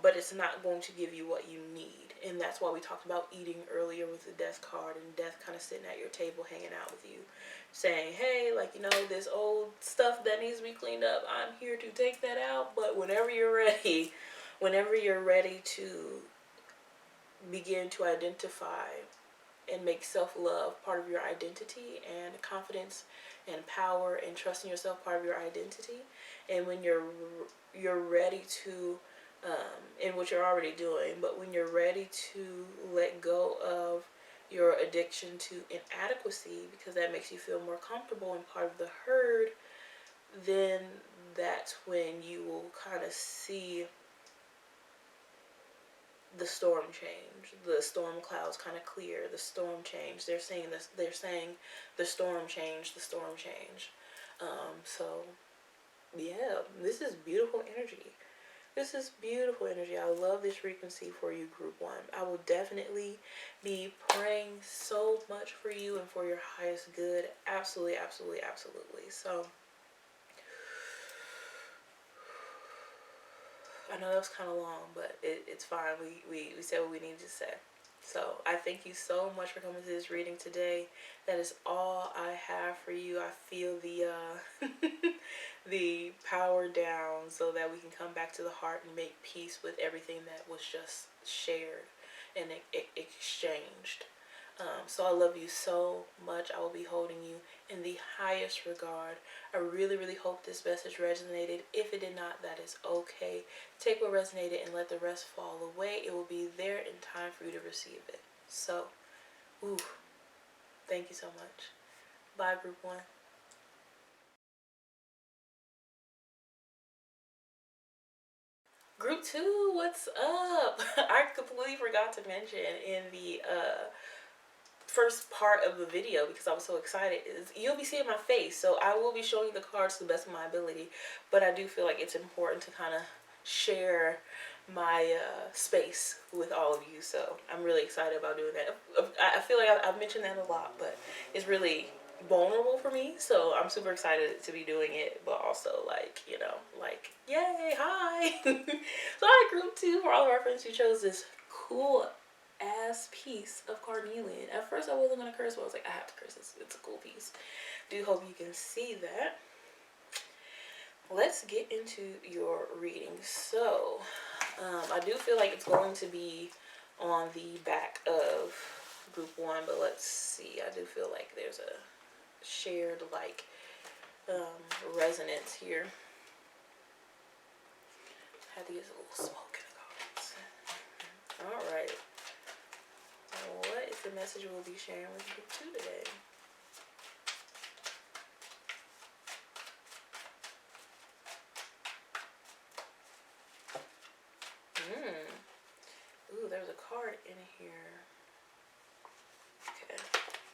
Speaker 1: But it's not going to give you what you need. And that's why we talked about eating earlier with the death card, and death kind of sitting at your table hanging out with you, saying, hey, like, this old stuff that needs to be cleaned up, I'm here to take that out. But whenever you're ready to begin to identify and make self-love part of your identity, and confidence and power and trusting yourself part of your identity, and when you're ready to in what you're already doing, but when you're ready to let go of your addiction to inadequacy, because that makes you feel more comfortable and part of the herd, then that's when you will kind of see the storm change. The storm clouds kind of clear. The storm change. They're saying this. They're saying the storm change. The storm change. So yeah, this is beautiful energy. This is beautiful energy. I love this frequency for you, Group 1. I will definitely be praying so much for you and for your highest good. Absolutely, absolutely, absolutely. So, I know that was kind of long, but it's fine. We said what we needed to say. So, I thank you so much for coming to this reading today. That is all I have for you. I feel the the power down so that we can come back to the heart and make peace with everything that was just shared and exchanged. So I love you so much. I will be holding you in the highest regard. I really, really hope this message resonated. If it did not, that is okay. Take what resonated and let the rest fall away. It will be there in time for you to receive it. So, thank you so much. Bye, Group 1. Group 2, what's up? I completely forgot to mention in the first part of the video, because I was so excited, is you'll be seeing my face. So I will be showing you the cards to the best of my ability, but I do feel like it's important to kind of share my space with all of you. So I'm really excited about doing that. I feel like I've mentioned that a lot, but it's really vulnerable for me, so I'm super excited to be doing it, but also like yay, hi. So hi, Group 2. For all of our friends who chose this cool ass piece of carnelian. At first I wasn't gonna curse, but I was like, I have to curse. It's a cool piece. Do hope you can see that. Let's get into your reading. So I do feel like it's going to be on the back of Group 1, but let's see. I do feel like there's a shared like resonance here. Had to use a little smoke in the cards. Alright. What is the message we'll be sharing with Group 2 today? card in here. Okay,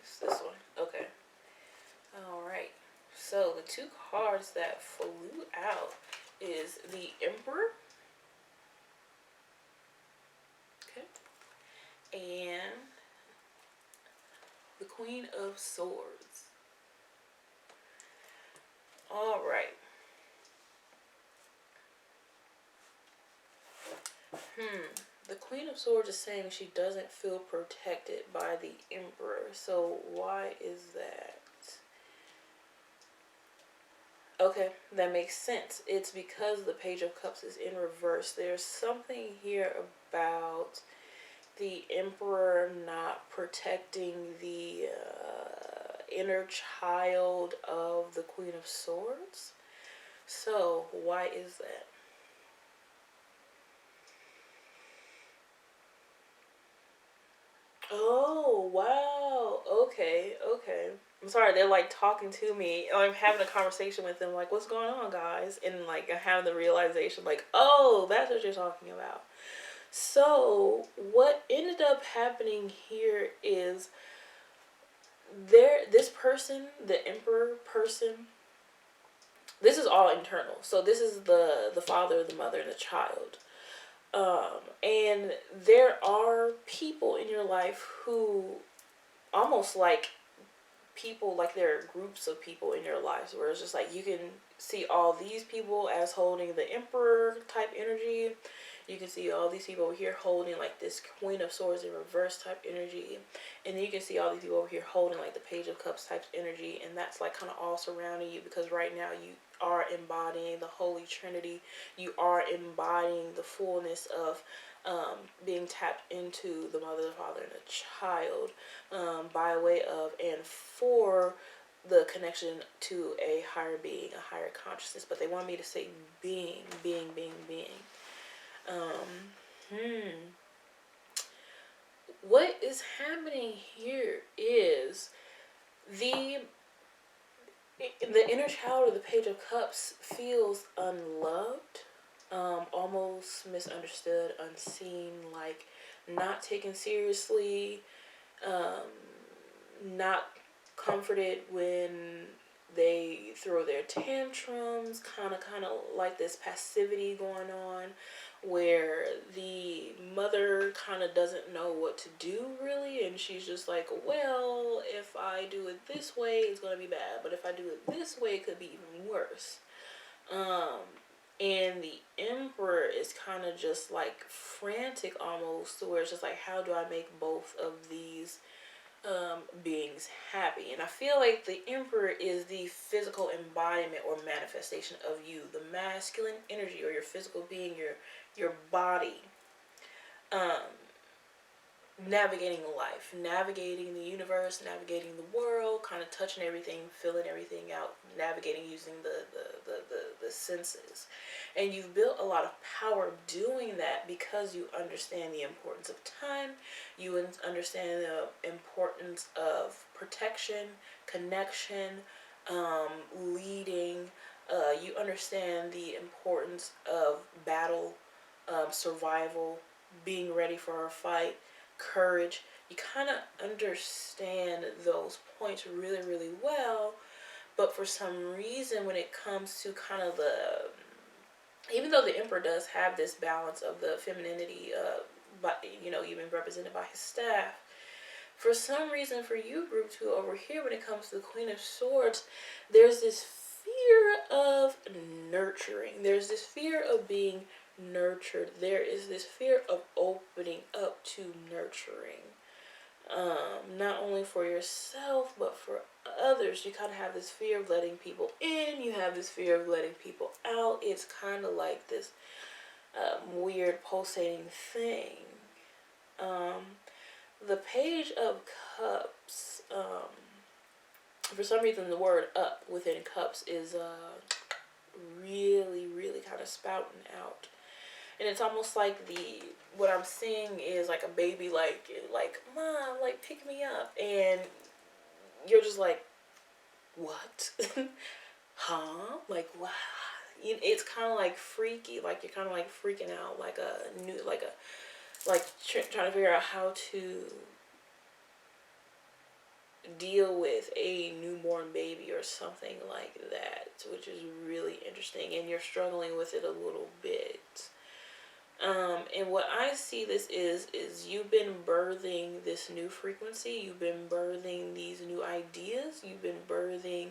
Speaker 1: it's this one. Okay. All right. So the two cards that flew out is the Emperor. Okay. And the Queen of Swords. All right. The Queen of Swords is saying she doesn't feel protected by the Emperor. So why is that? Okay, that makes sense. It's because the Page of Cups is in reverse. There's something here about the Emperor not protecting the inner child of the Queen of Swords. So why is that? Oh, wow. Okay, okay. I'm sorry, they're like talking to me. I'm having a conversation with them, like, what's going on, guys? And like, I have the realization, like, oh, that's what you're talking about. So, what ended up happening here is this person, the Emperor person, this is all internal. So, this is the father, the mother, and the child. And there are people in your life who almost like people, like there are groups of people in your lives where it's just like you can see all these people as holding the Emperor type energy. You can see all these people over here holding like this Queen of Swords in reverse type energy. And then you can see all these people over here holding like the Page of Cups type energy. And that's like kind of all surrounding you because right now you are embodying the Holy Trinity. You are embodying the fullness of being tapped into the mother, the father, and the child by way of and for the connection to a higher being, a higher consciousness. But they want me to say being. What is happening here is the inner child of the Page of Cups feels unloved, almost misunderstood, unseen, like not taken seriously, not comforted when they throw their tantrums, kind of like this passivity going on where the mother kind of doesn't know what to do really, and she's just like, well, if I do it this way it's gonna be bad, but if I do it this way it could be even worse. And the Emperor is kind of just like frantic almost, to where it's just like, how do I make both of these beings happy? And I feel like the Emperor is the physical embodiment or manifestation of you, the masculine energy or your physical being, your body, navigating life, navigating the universe, navigating the world, kind of touching everything, feeling everything out, navigating using the senses. And you've built a lot of power doing that because you understand the importance of time, you understand the importance of protection, connection, leading, you understand the importance of battle, survival, being ready for a fight, courage. You kind of understand those points really, really well. But for some reason, when it comes to kind of even though the Emperor does have this balance of the femininity, but even represented by his staff, for some reason, for you group 2 over here, when it comes to the Queen of Swords, there's this fear of nurturing. There's this fear of being nurtured. There is this fear of opening up to nurturing. Not only for yourself, but for others. You kind of have this fear of letting people in. You have this fear of letting people out. It's kind of like this weird pulsating thing. The Page of Cups, for some reason the word up within cups is really, really kind of spouting out. And it's almost like what I'm seeing is like a baby, like, Mom, like, pick me up. And you're just like, what? Huh? Like, wow. It's kind of like freaky, like you're kind of like freaking out, like a like trying to figure out how to deal with a newborn baby or something like that, which is really interesting, and you're struggling with it a little bit. And what I see this is you've been birthing this new frequency, you've been birthing these new ideas, you've been birthing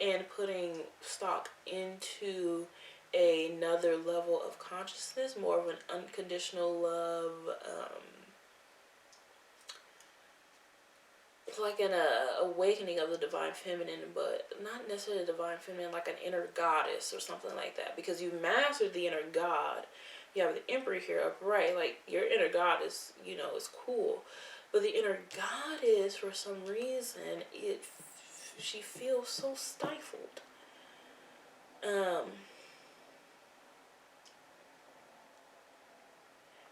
Speaker 1: and putting stock into another level of consciousness, more of an unconditional love, it's like an awakening of the divine feminine, but not necessarily the divine feminine, like an inner goddess or something like that, because you mastered the inner god. You have the emperor here upright, like your inner goddess, you know, is cool, but the inner goddess, for some reason, she feels so stifled.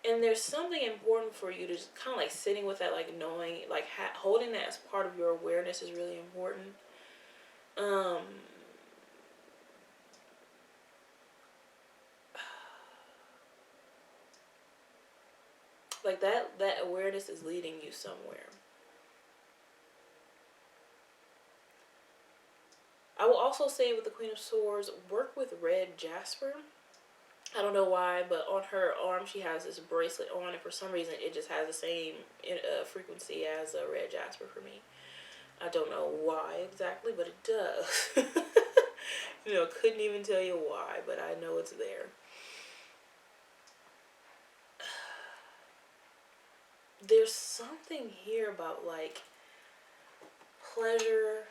Speaker 1: And there's something important for you to just kind of like sitting with that, like knowing, like holding that as part of your awareness is really important. Like that awareness is leading you somewhere. I will also say with the Queen of Swords, work with red jasper. I don't know why, but on her arm she has this bracelet on, and for some reason it just has the same frequency as a red jasper for me. I don't know why exactly, but it does. You know, couldn't even tell you why, but I know it's there. There's something here about like pleasure,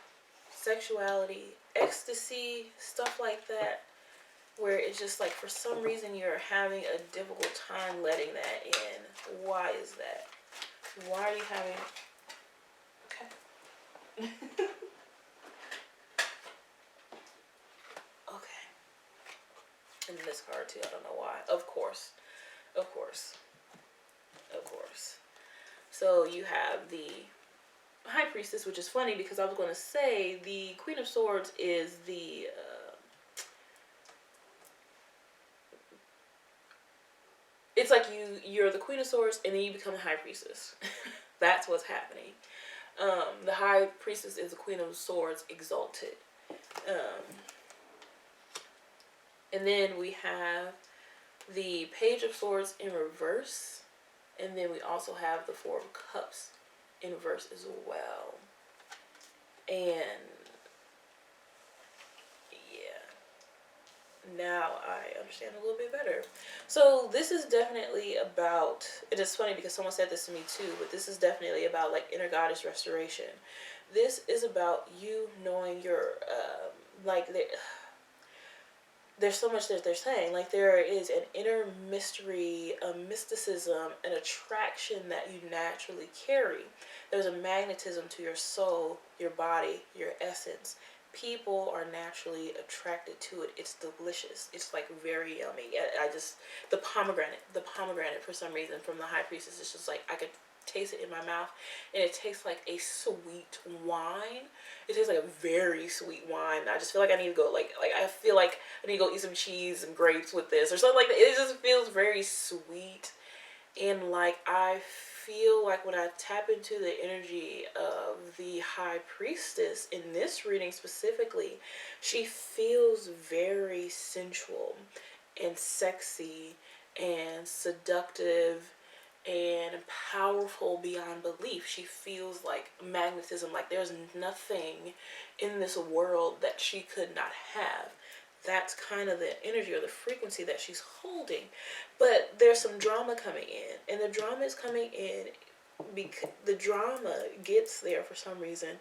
Speaker 1: sexuality, ecstasy, stuff like that, where it's just like for some reason you're having a difficult time letting that in. Why is that? Why are you having... Okay. Okay. And this card too, I don't know why. Of course. Of course. Of course. So you have the High Priestess, which is funny because I was going to say the Queen of Swords is the... it's like you're the Queen of Swords and then you become the High Priestess. That's what's happening. The High Priestess is the Queen of Swords exalted. And then we have the Page of Swords in reverse. And then we also have the Four of Cups in reverse as well. And yeah, now I understand a little bit better. So this is definitely about, it is funny because someone said this to me too, but this is definitely about like inner goddess restoration. This is about you knowing your, like, there's so much that they're saying. Like there is an inner mystery, a mysticism, an attraction that you naturally carry. There's a magnetism to your soul, your body, your essence. People are naturally attracted to it. It's delicious. It's like very yummy. I just, the pomegranate for some reason from the High Priestess, it's just like I could taste it in my mouth, and it tastes like a sweet wine. It tastes like a very sweet wine. I just feel like I need to go like I feel like I need to go eat some cheese and grapes with this or something like that. It just feels very sweet, and like I feel like when I tap into the energy of the High Priestess in this reading specifically, she feels very sensual and sexy and seductive and powerful beyond belief. She feels like magnetism, like there's nothing in this world that she could not have. That's kind of the energy or the frequency that she's holding. But there's some drama coming in, and the drama is coming in because the drama gets there for some reason.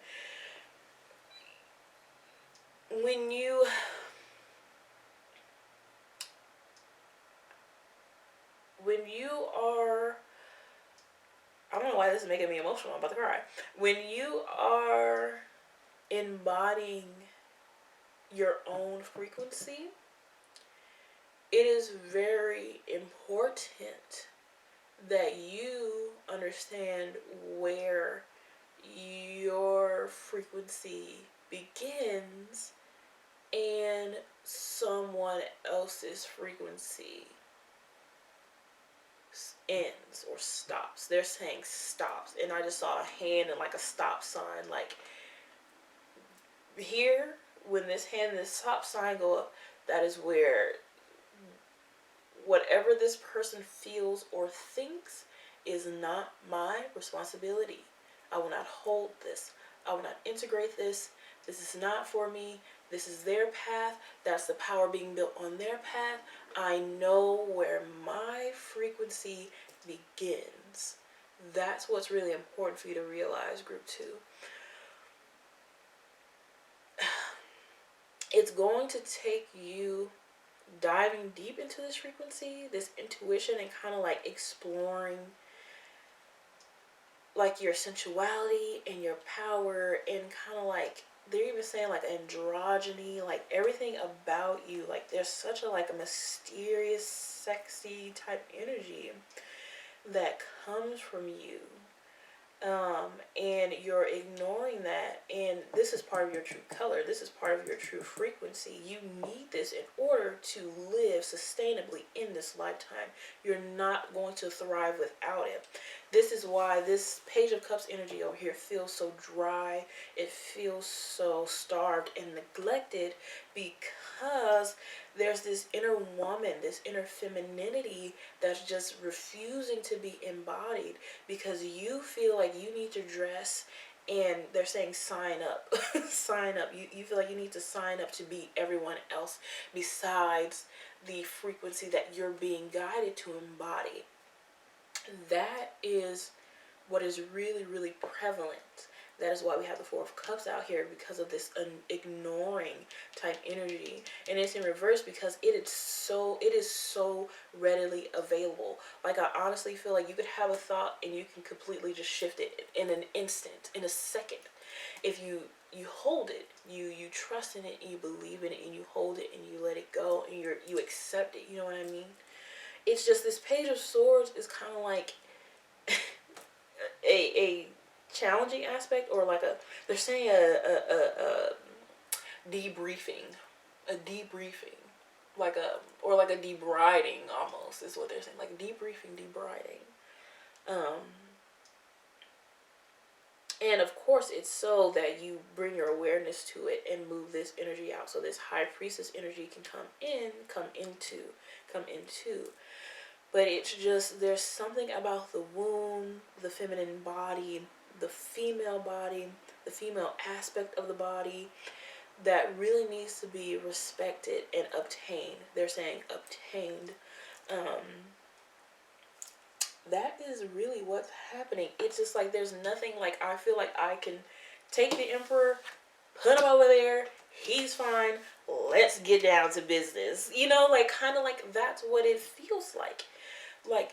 Speaker 1: When you are, I don't know why this is making me emotional, I'm about to cry. When you are embodying your own frequency, it is very important that you understand where your frequency begins and someone else's frequency ends or stops. They're saying stops. And I just saw a hand and like a stop sign. Like here, when this hand and this stop sign go up, that is where whatever this person feels or thinks is not my responsibility. I will not hold this. I will not integrate this. This is not for me. This is their path. That's the power being built on their path. I know where my frequency begins. That's what's really important for you to realize, group 2. It's going to take you diving deep into this frequency, this intuition, and kind of like exploring like your sensuality and your power, and kind of like they're even saying like androgyny, like everything about you. Like there's such a like a mysterious, sexy type energy that comes from you. And you're ignoring that, and this is part of your true color. This is part of your true frequency. You need this in order to live sustainably in this lifetime. You're not going to thrive without it. This is why this Page of Cups energy over here feels so dry. It feels so starved and neglected, because there's this inner woman, this inner femininity that's just refusing to be embodied, because you feel like you need to dress, and they're saying sign up. Sign up. You feel like you need to sign up to be everyone else besides the frequency that you're being guided to embody. That is what is really, really prevalent. That is why we have the Four of Cups out here, because of this ignoring type energy. And it's in reverse because it is so readily available. Like, I honestly feel like you could have a thought and you can completely just shift it in an instant, in a second. If you hold it, you trust in it, and you believe in it, and you hold it and you let it go, and you accept it. You know what I mean? It's just this Page of Swords is kind of like a challenging aspect, or like they're saying a debriefing, like a debriding almost is what they're saying, like debriefing, debriding. And of course it's so that you bring your awareness to it and move this energy out, so this High Priestess energy can come into. But it's just, there's something about the womb, the feminine body, the female aspect of the body, that really needs to be respected and obtained. They're saying obtained. That is really what's happening. It's just like there's nothing, like I feel like I can take the Emperor, put him over there, he's fine, let's get down to business. You know, like kind of like that's what it feels like. Like,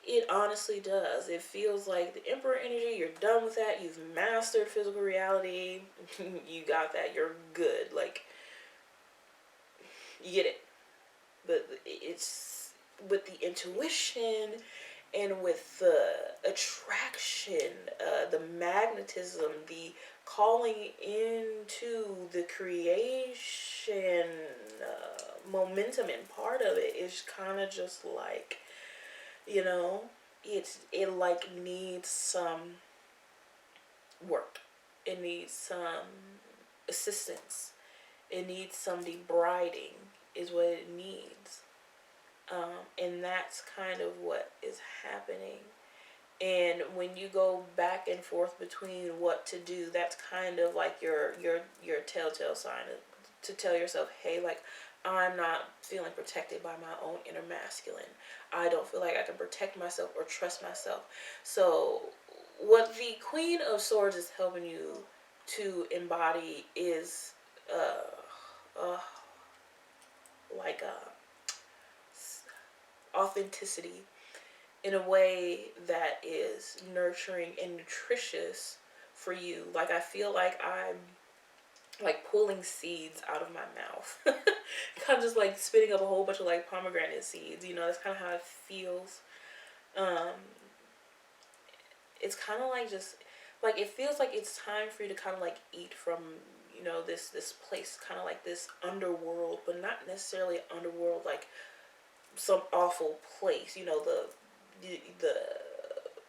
Speaker 1: it honestly does. It feels like the Emperor energy, you're done with that. You've mastered physical reality. You got that. You're good. Like, you get it. But it's with the intuition and with the attraction, the magnetism, the calling into the creation, momentum, and part of it is kind of just like, you know, it like needs some work. It needs some assistance. It needs some debriding is what it needs. And that's kind of what is happening. And when you go back and forth between what to do, that's kind of like your telltale sign to tell yourself, hey, like, I'm not feeling protected by my own inner masculine. I don't feel like I can protect myself or trust myself. So what the Queen of Swords is helping you to embody is like authenticity in a way that is nurturing and nutritious for you. Like, I feel like I'm like pulling seeds out of my mouth. Kind of just like spitting up a whole bunch of like pomegranate seeds, you know. That's kind of how it feels. It's kind of like just like, it feels like it's time for you to kind of like eat from, you know, this place, kind of like this underworld, but not necessarily underworld like some awful place. You know, the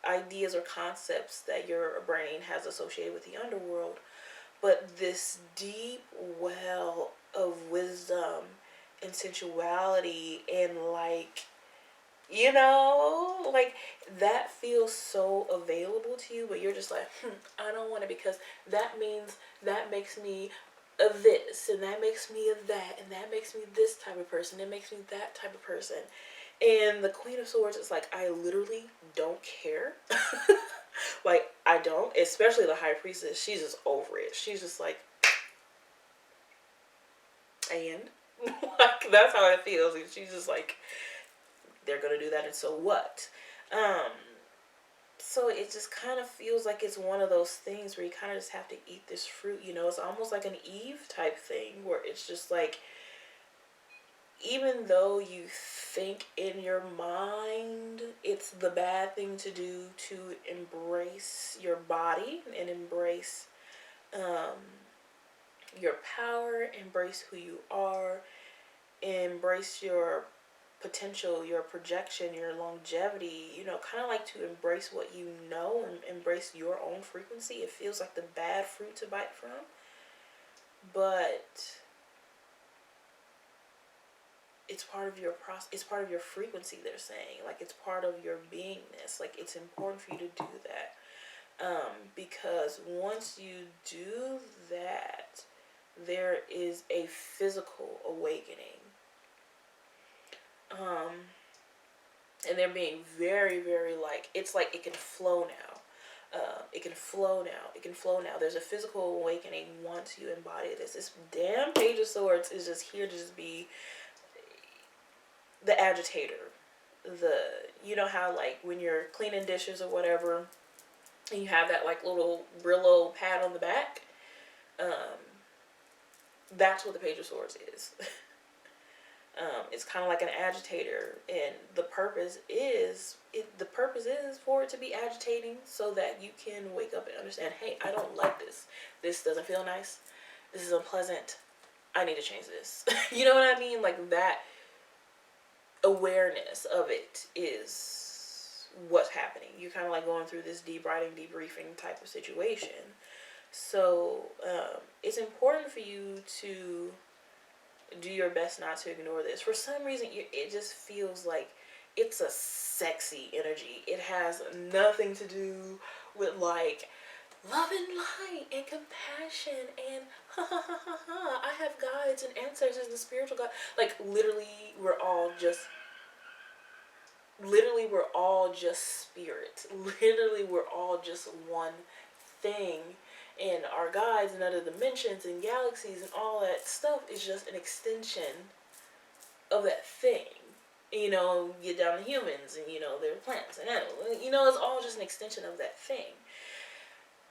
Speaker 1: ideas or concepts that your brain has associated with the underworld, but this deep well of wisdom and sensuality and like, you know, like that feels so available to you, but you're just like, I don't want it because that means that makes me a this, and that makes me a that, and that makes me this type of person, it makes me that type of person. And the Queen of Swords is like, I literally don't care. Like, I don't, especially the High Priestess, she's just over it. She's just like, and like, that's how it feels. And she's just like, they're gonna do that, and so what? So it just kind of feels like it's one of those things where you kind of just have to eat this fruit, you know. It's almost like an Eve type thing where it's just like, even though you think in your mind it's the bad thing to do to embrace your body and embrace your power, embrace who you are, embrace your potential, your projection, your longevity, you know, kind of like to embrace what you know and embrace your own frequency. It feels like the bad fruit to bite from, but it's part of your process, it's part of your frequency, they're saying. Like, it's part of your beingness. Like, it's important for you to do that. Because once you do that, there is a physical awakening. And they're being very, very like, it's like it can flow now. It can flow now. It can flow now. There's a physical awakening once you embody this. This damn Page of Swords is just here to just be the agitator. You know how like when you're cleaning dishes or whatever, and you have that like little Brillo pad on the back, that's what the Page of Swords is. It's kind of like an agitator, and the purpose is for it to be agitating so that you can wake up and understand, hey, I don't like this. This doesn't feel nice. This is unpleasant. I need to change this. You know what I mean? Like, that awareness of it is what's happening. You're kind of like going through this deep writing, debriefing type of situation. So it's important for you to do your best not to ignore this. For some reason, it just feels like it's a sexy energy. It has nothing to do with like love and light and compassion and I have guides and ancestors and spiritual God. Like, literally we're all just spirit. Literally we're all just one thing. And our guides and other dimensions and galaxies and all that stuff is just an extension of that thing. You know, get down to humans and, you know, they're plants and animals. You know, it's all just an extension of that thing.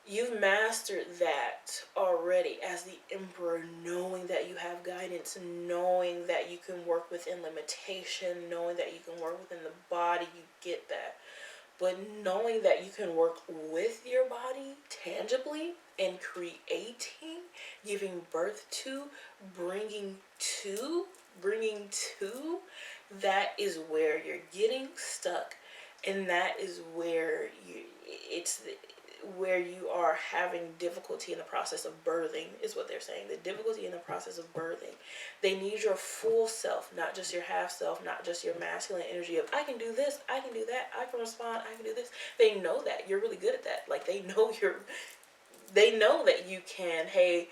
Speaker 1: You've mastered that already as the Emperor, knowing that you have guidance, knowing that you can work within limitation, knowing that you can work within the body, you get that. But knowing that you can work with your body tangibly and creating, giving birth to, bringing to, that is where you're getting stuck. And that is where where you are having difficulty in the process of birthing, is what they're saying. The difficulty in the process of birthing. They need your full self, not just your half self, not just your masculine energy of, I can do this, I can do that, I can respond, I can do this. They know that. You're really good at that. Like, they know that you can, hey,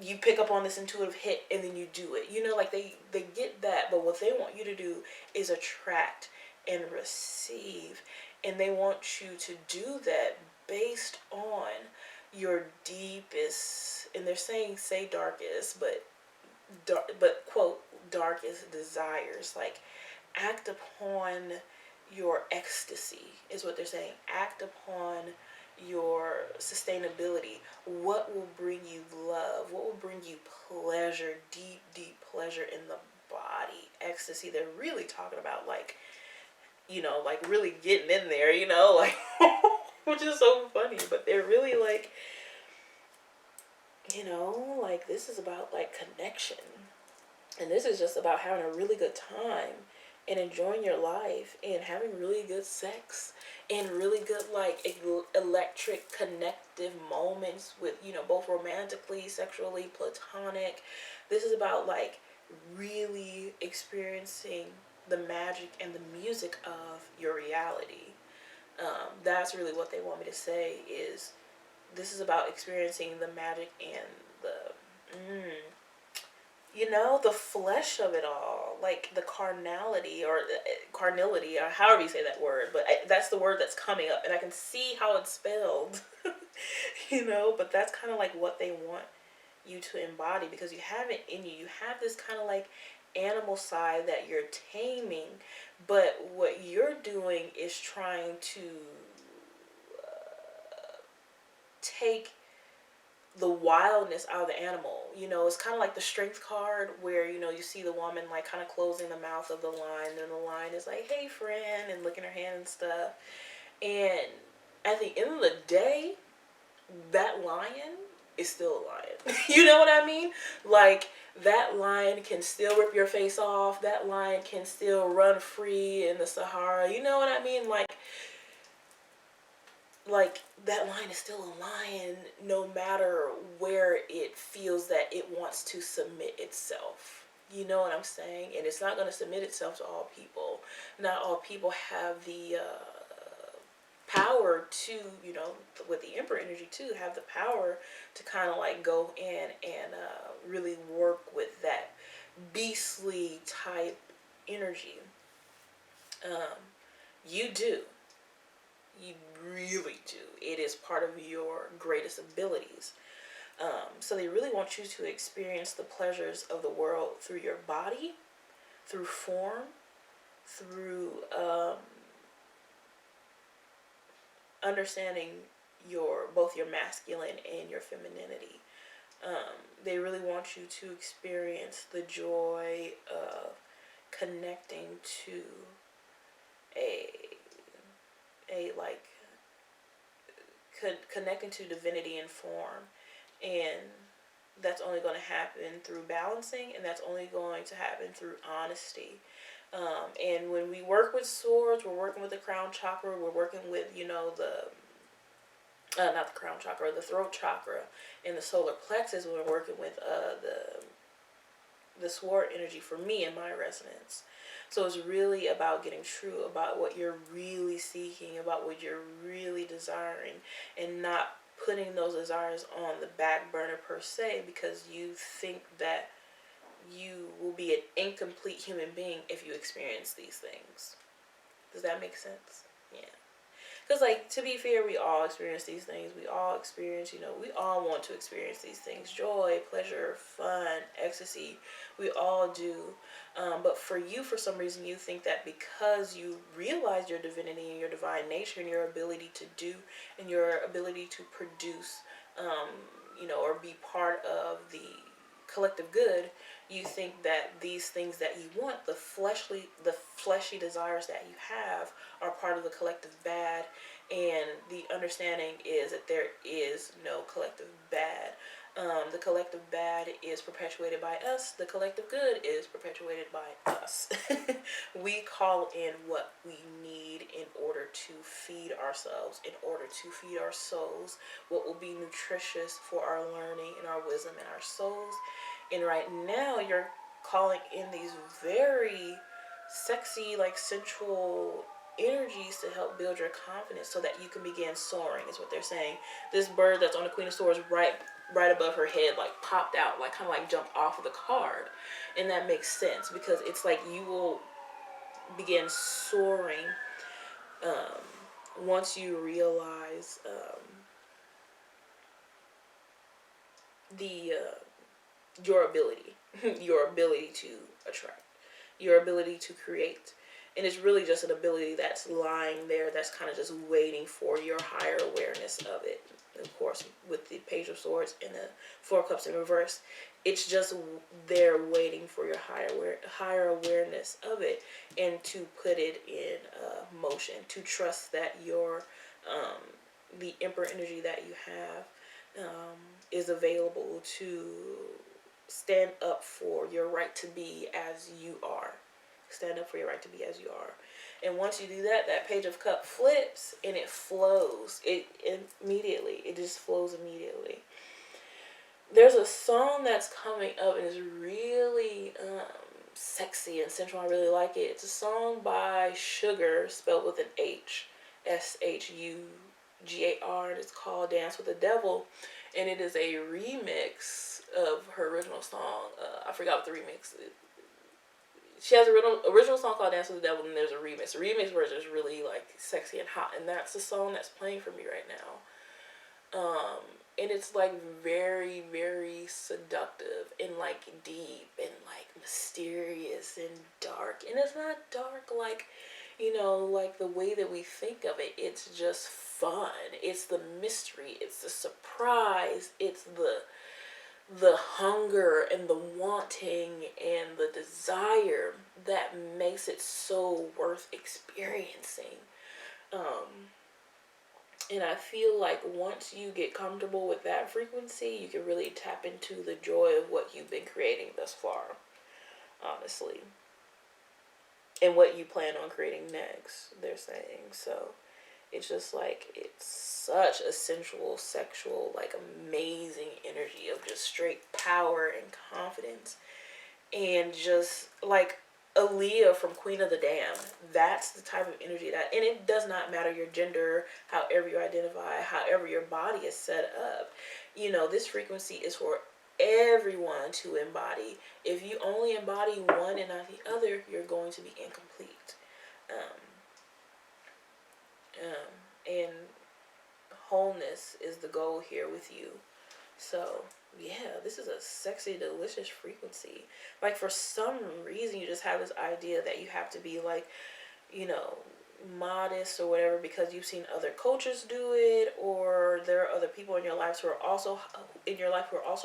Speaker 1: you pick up on this intuitive hit and then you do it. You know, like they get that, but what they want you to do is attract and receive. And they want you to do that based on your deepest, and they're saying say darkest, but quote, darkest desires. Like, act upon your ecstasy is what they're saying. Act upon your sustainability. What will bring you love? What will bring you pleasure, deep pleasure in the body? Ecstasy. They're really talking about, like, you know, like really getting in there, you know, like, which is so funny, but they're really like, you know, like, this is about like connection, and this is just about having a really good time. and enjoying your life and having really good sex and really good like electric connective moments with, you know, both romantically, sexually, platonic. This is about like really experiencing the magic and the music of your reality. That's really what they want me to say, is this is about experiencing the magic and you know, the flesh of it all, like the carnality or carnality, or however you say that word. But that's the word that's coming up, and I can see how it's spelled, you know. But that's kind of like what they want you to embody, because you have it in you. You have this kind of like animal side that you're taming, but what you're doing is trying to take the wildness out of the animal. You know, it's kind of like the strength card where, you know, you see the woman like kind of closing the mouth of the lion, and the lion is like, hey friend, and licking her hand and stuff. And at the end of the day, that lion is still a lion. You know what I mean? Like, that lion can still rip your face off. That lion can still run free in the Sahara. You know what I mean? Like that lion is still a lion, no matter where it feels that it wants to submit itself. You know what I'm saying? And it's not going to submit itself to all people. Not all people have the power to, you know, with the Emperor energy too, have the power to kind of like go in and really work with that beastly type energy. You do. You really do. It is part of your greatest abilities. So they really want you to experience the pleasures of the world through your body, through form, through understanding both your masculine and your femininity. They really want you to experience the joy of connecting to a like connecting to divinity in form, and that's only going to happen through balancing, and that's only going to happen through honesty. And when we work with swords, we're working with the crown chakra, we're working with, you know, not the crown chakra, the throat chakra and the solar plexus. When we're working with the sword energy for me and my resonance. So it's really about getting true about what you're really seeking, about what you're really desiring, and not putting those desires on the back burner per se, because you think that you will be an incomplete human being if you experience these things. Does that make sense? Yeah. Because, like, to be fair, we all experience these things. We all experience, you know, we all want to experience these things. Joy, pleasure, fun, ecstasy. We all do. But for you, for some reason, you think that because you realize your divinity and your divine nature and your ability to do and your ability to produce, you know, or be part of the collective good, you think that these things that you want, the fleshy desires that you have, are part of the collective bad. And the understanding is that there is no collective bad. The collective bad is perpetuated by us. The collective good is perpetuated by us. We call in what we need in order to feed ourselves, in order to feed our souls, what will be nutritious for our learning and our wisdom and our souls. And right now you're calling in these very sexy, like sensual energies to help build your confidence so that you can begin soaring, is what they're saying. This bird that's on the Queen of Swords right above her head, like popped out, like kind of like jumped off of the card. And that makes sense, because it's like you will begin soaring once you realize your ability your ability to attract, your ability to create. And it's really just an ability that's lying there, that's kind of just waiting for your higher awareness of it. Of course, with the Page of Swords and the Four Cups in reverse, it's just there waiting for your higher awareness of it, and to put it in motion, to trust that your the Emperor energy that you have is available to stand up for your right to be as you are. Stand up for your right to be as you are. And once you do that, that Page of Cup flips and it flows. It immediately. It just flows immediately. There's a song that's coming up and it's really sexy and sensual. I really like it. It's a song by Shugar, spelled with an H. Shugar. And it's called Dance with the Devil. And it is a remix of her original song. I forgot what the remix is. She has an original song called Dance with the Devil, and there's a remix. The remix version is really like sexy and hot, and that's the song that's playing for me right now. And it's like very, very seductive and like deep and like mysterious and dark. And it's not dark like, you know, like the way that we think of it. It's just fun. It's the mystery. It's the surprise. It's the hunger and the wanting and the desire that makes it so worth experiencing. And I feel like once you get comfortable with that frequency, you can really tap into the joy of what you've been creating thus far, honestly. And what you plan on creating next, they're saying. So it's just like, it's such a sensual, sexual, like amazing energy of just straight power and confidence. And just like Aaliyah from Queen of the Damned. That's the type of energy that, and it does not matter your gender, however you identify, however your body is set up. You know, this frequency is for everyone to embody. If you only embody one and not the other, you're going to be incomplete. And wholeness is the goal here with you. So yeah, this is a sexy, delicious frequency. Like for some reason you just have this idea that you have to be like, you know, modest or whatever because you've seen other cultures do it, or there are other people in your lives who are also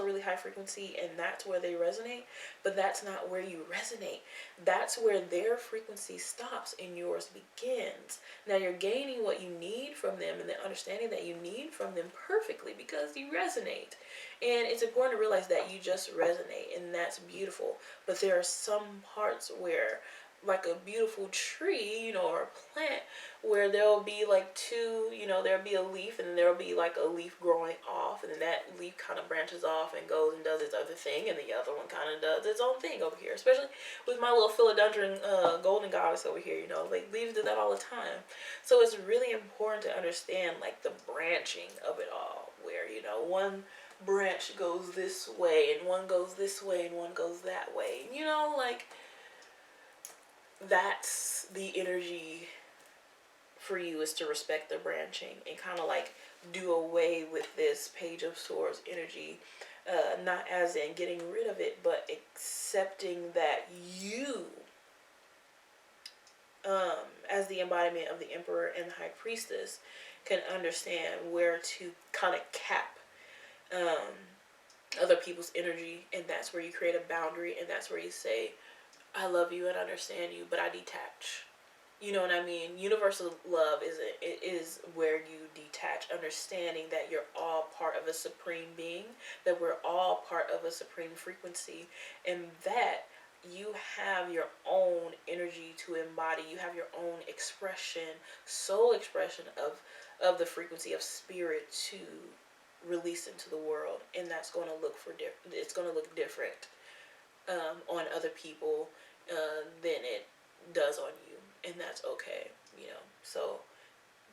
Speaker 1: really high frequency, and that's where they resonate. But that's not where you resonate. That's where their frequency stops and yours begins. Now you're gaining what you need from them and the understanding that you need from them perfectly because you resonate. And it's important to realize that you just resonate, and that's beautiful. But there are some parts where, like a beautiful tree, you know, or a plant, where there'll be like two, you know, there'll be a leaf and there'll be like a leaf growing off, and then that leaf kind of branches off and goes and does its other thing, and the other one kind of does its own thing over here. Especially with my little philodendron golden goddess over here, you know, like leaves do that all the time. So it's really important to understand like the branching of it all, where, you know, one branch goes this way and one goes this way and one goes that way, you know, like that's the energy for you, is to respect the branching and kind of like do away with this Page of Swords energy, not as in getting rid of it, but accepting that you, as the embodiment of the Emperor and the High Priestess, can understand where to kind of cap other people's energy, and that's where you create a boundary, and that's where you say, I love you and understand you, but I detach. You know what I mean? Universal love is where you detach, understanding that you're all part of a supreme being, that we're all part of a supreme frequency, and that you have your own energy to embody. You have your own expression, soul expression of the frequency of spirit to release into the world, and that's going to look it's going to look different on other people than it does on you, and that's okay, you know. So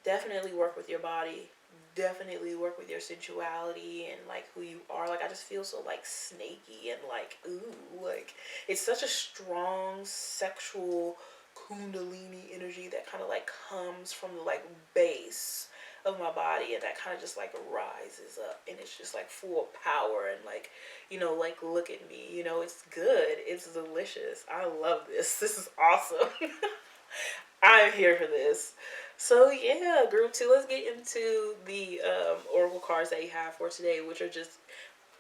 Speaker 1: definitely work with your body, definitely work with your sensuality and like who you are. Like I just feel so like snaky and like ooh, like it's such a strong sexual kundalini energy that kind of like comes from the like base of my body, and that kind of just like rises up, and it's just like full of power and like, you know, like look at me, you know, it's good, it's delicious, I love this is awesome. I'm here for this. So yeah, group 2, let's get into the oracle cards that you have for today, which are just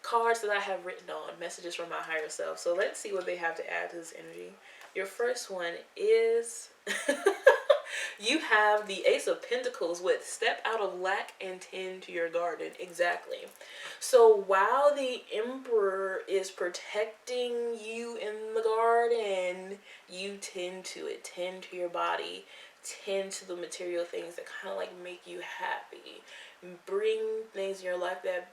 Speaker 1: cards that I have written on, messages from my higher self. So let's see what they have to add to this energy. Your first one is you have the Ace of Pentacles with step out of lack and tend to your garden. Exactly. So while the Emperor is protecting you in the garden, you tend to it. Tend to your body. Tend to the material things that kind of like make you happy. Bring things in your life that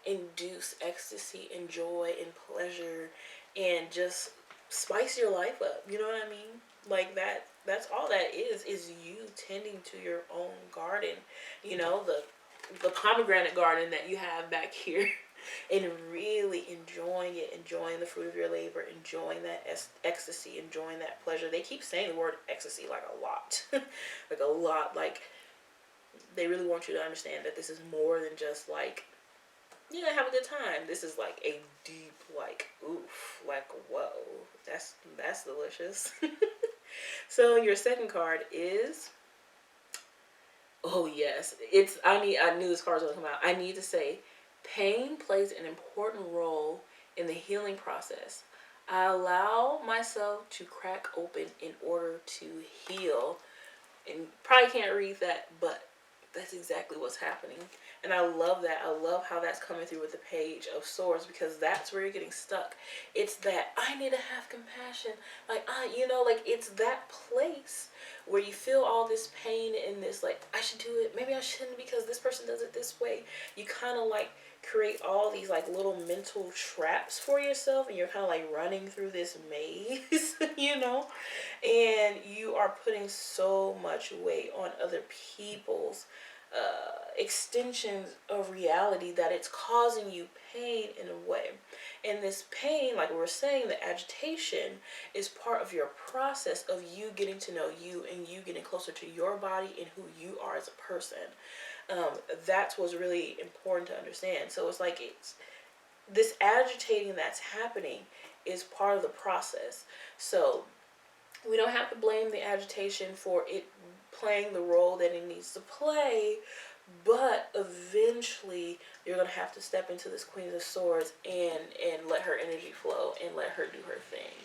Speaker 1: induce ecstasy and joy and pleasure and just spice your life up. You know what I mean? Like that's all that is you tending to your own garden. You know, the pomegranate garden that you have back here. And really enjoying it, enjoying the fruit of your labor, enjoying that ecstasy, enjoying that pleasure. They keep saying the word ecstasy like a lot. Like a lot. Like they really want you to understand that this is more than just like you're gonna have a good time. This is like a deep, like, oof, like, whoa, that's delicious. So your second card is, oh yes, I knew this card was gonna come out. I need to say, pain plays an important role in the healing process. I allow myself to crack open in order to heal. And probably can't read that, but that's exactly what's happening. And I love that. I love how that's coming through with the Page of Swords, because that's where you're getting stuck. It's that I need to have compassion. Like, like it's that place where you feel all this pain and this, like, I should do it. Maybe I shouldn't because this person does it this way. You kind of like create all these like little mental traps for yourself, and you're kind of like running through this maze, and you are putting so much weight on other people's extensions of reality that it's causing you pain in a way. And this pain, like we were saying, the agitation is part of your process of you getting to know you and you getting closer to your body and who you are as a person. That's what's really important to understand. So it's like this agitating that's happening is part of the process. So we don't have to blame the agitation for it playing the role that it needs to play, but eventually you're going to have to step into this Queen of Swords and let her energy flow and let her do her thing.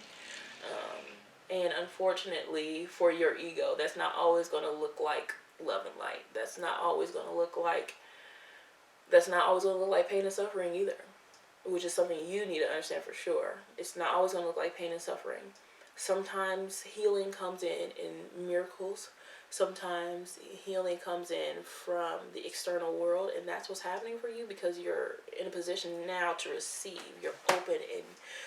Speaker 1: And unfortunately for your ego, that's not always going to look like love and light. That's not always going to look like pain and suffering either, which is something you need to understand for sure. It's not always going to look like pain and suffering. Sometimes healing comes in miracles. Sometimes healing comes in from the external world, and that's what's happening for you because you're in a position now to receive. You're open and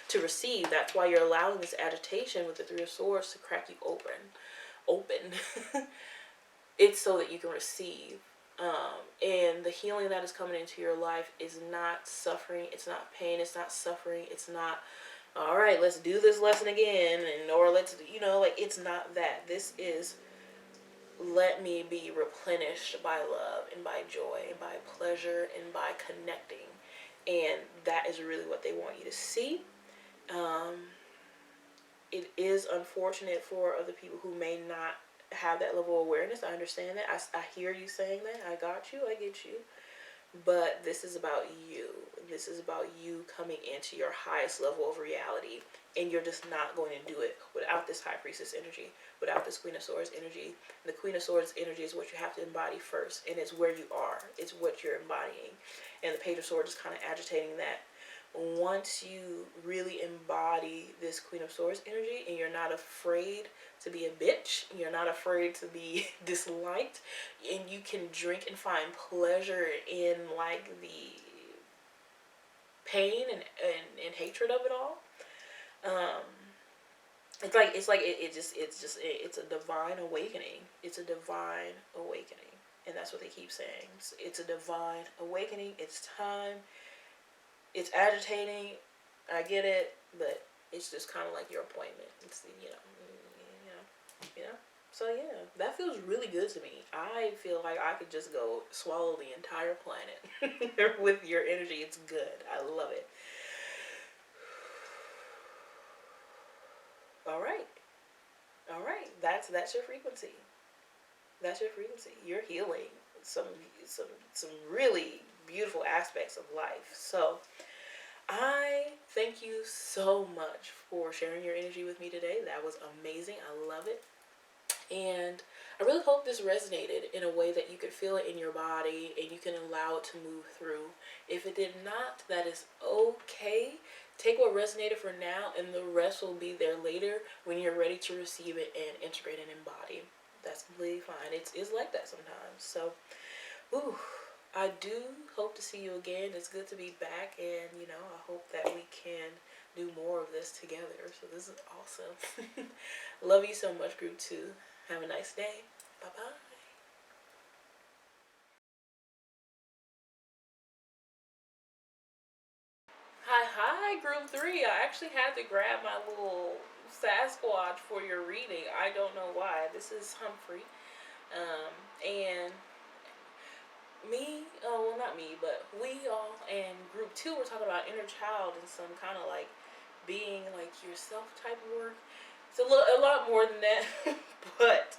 Speaker 1: to receive. That's why you're allowing this agitation with the Three of Swords to crack you open. It's so that you can receive. And the healing that is coming into your life is not suffering. It's not pain. It's not suffering. It's not, all right, let's do this lesson again. Or let's, it's not that. This is, let me be replenished by love and by joy and by pleasure and by connecting. And that is really what they want you to see. It is unfortunate for other people who may not have that level of awareness. I understand that. I hear you saying that. I got you. I get you. But this is about you. This is about you coming into your highest level of reality. And you're just not going to do it without this High Priestess energy, without this Queen of Swords energy. The Queen of Swords energy is what you have to embody first. And it's where you are. It's what you're embodying. And the Page of Swords is kind of agitating that. Once you really embody this Queen of Swords energy and you're not afraid to be a bitch, you're not afraid to be disliked, and you can drink and find pleasure in like the pain and hatred of it all. It's a divine awakening. It's a divine awakening. And that's what they keep saying. It's a divine awakening. It's time. It's agitating. I get it, but it's just kind of like your appointment. It's, So yeah, that feels really good to me. I feel like I could just go swallow the entire planet with your energy. It's good. I love it. All right. That's your frequency. That's your frequency. You're healing some really beautiful aspects of life. So I thank you so much for sharing your energy with me today. That was amazing. I love it. And I really hope this resonated in a way that you could feel it in your body and you can allow it to move through. If it did not, that is okay. Take what resonated for now, and the rest will be there later when you're ready to receive it and integrate and embody. That's completely fine. It's like that sometimes. So, ooh, I do hope to see you again. It's good to be back, and you know, I hope that we can do more of this together. So this is awesome. Love you so much, group 2. Have a nice day. Bye-bye. Hi, group 3. I actually had to grab my little Sasquatch for your reading. I don't know why. This is Humphrey. And me, well, not me, but we all and group 2 were talking about inner child and some kind of like being like yourself type of work. It's a lot more than that, but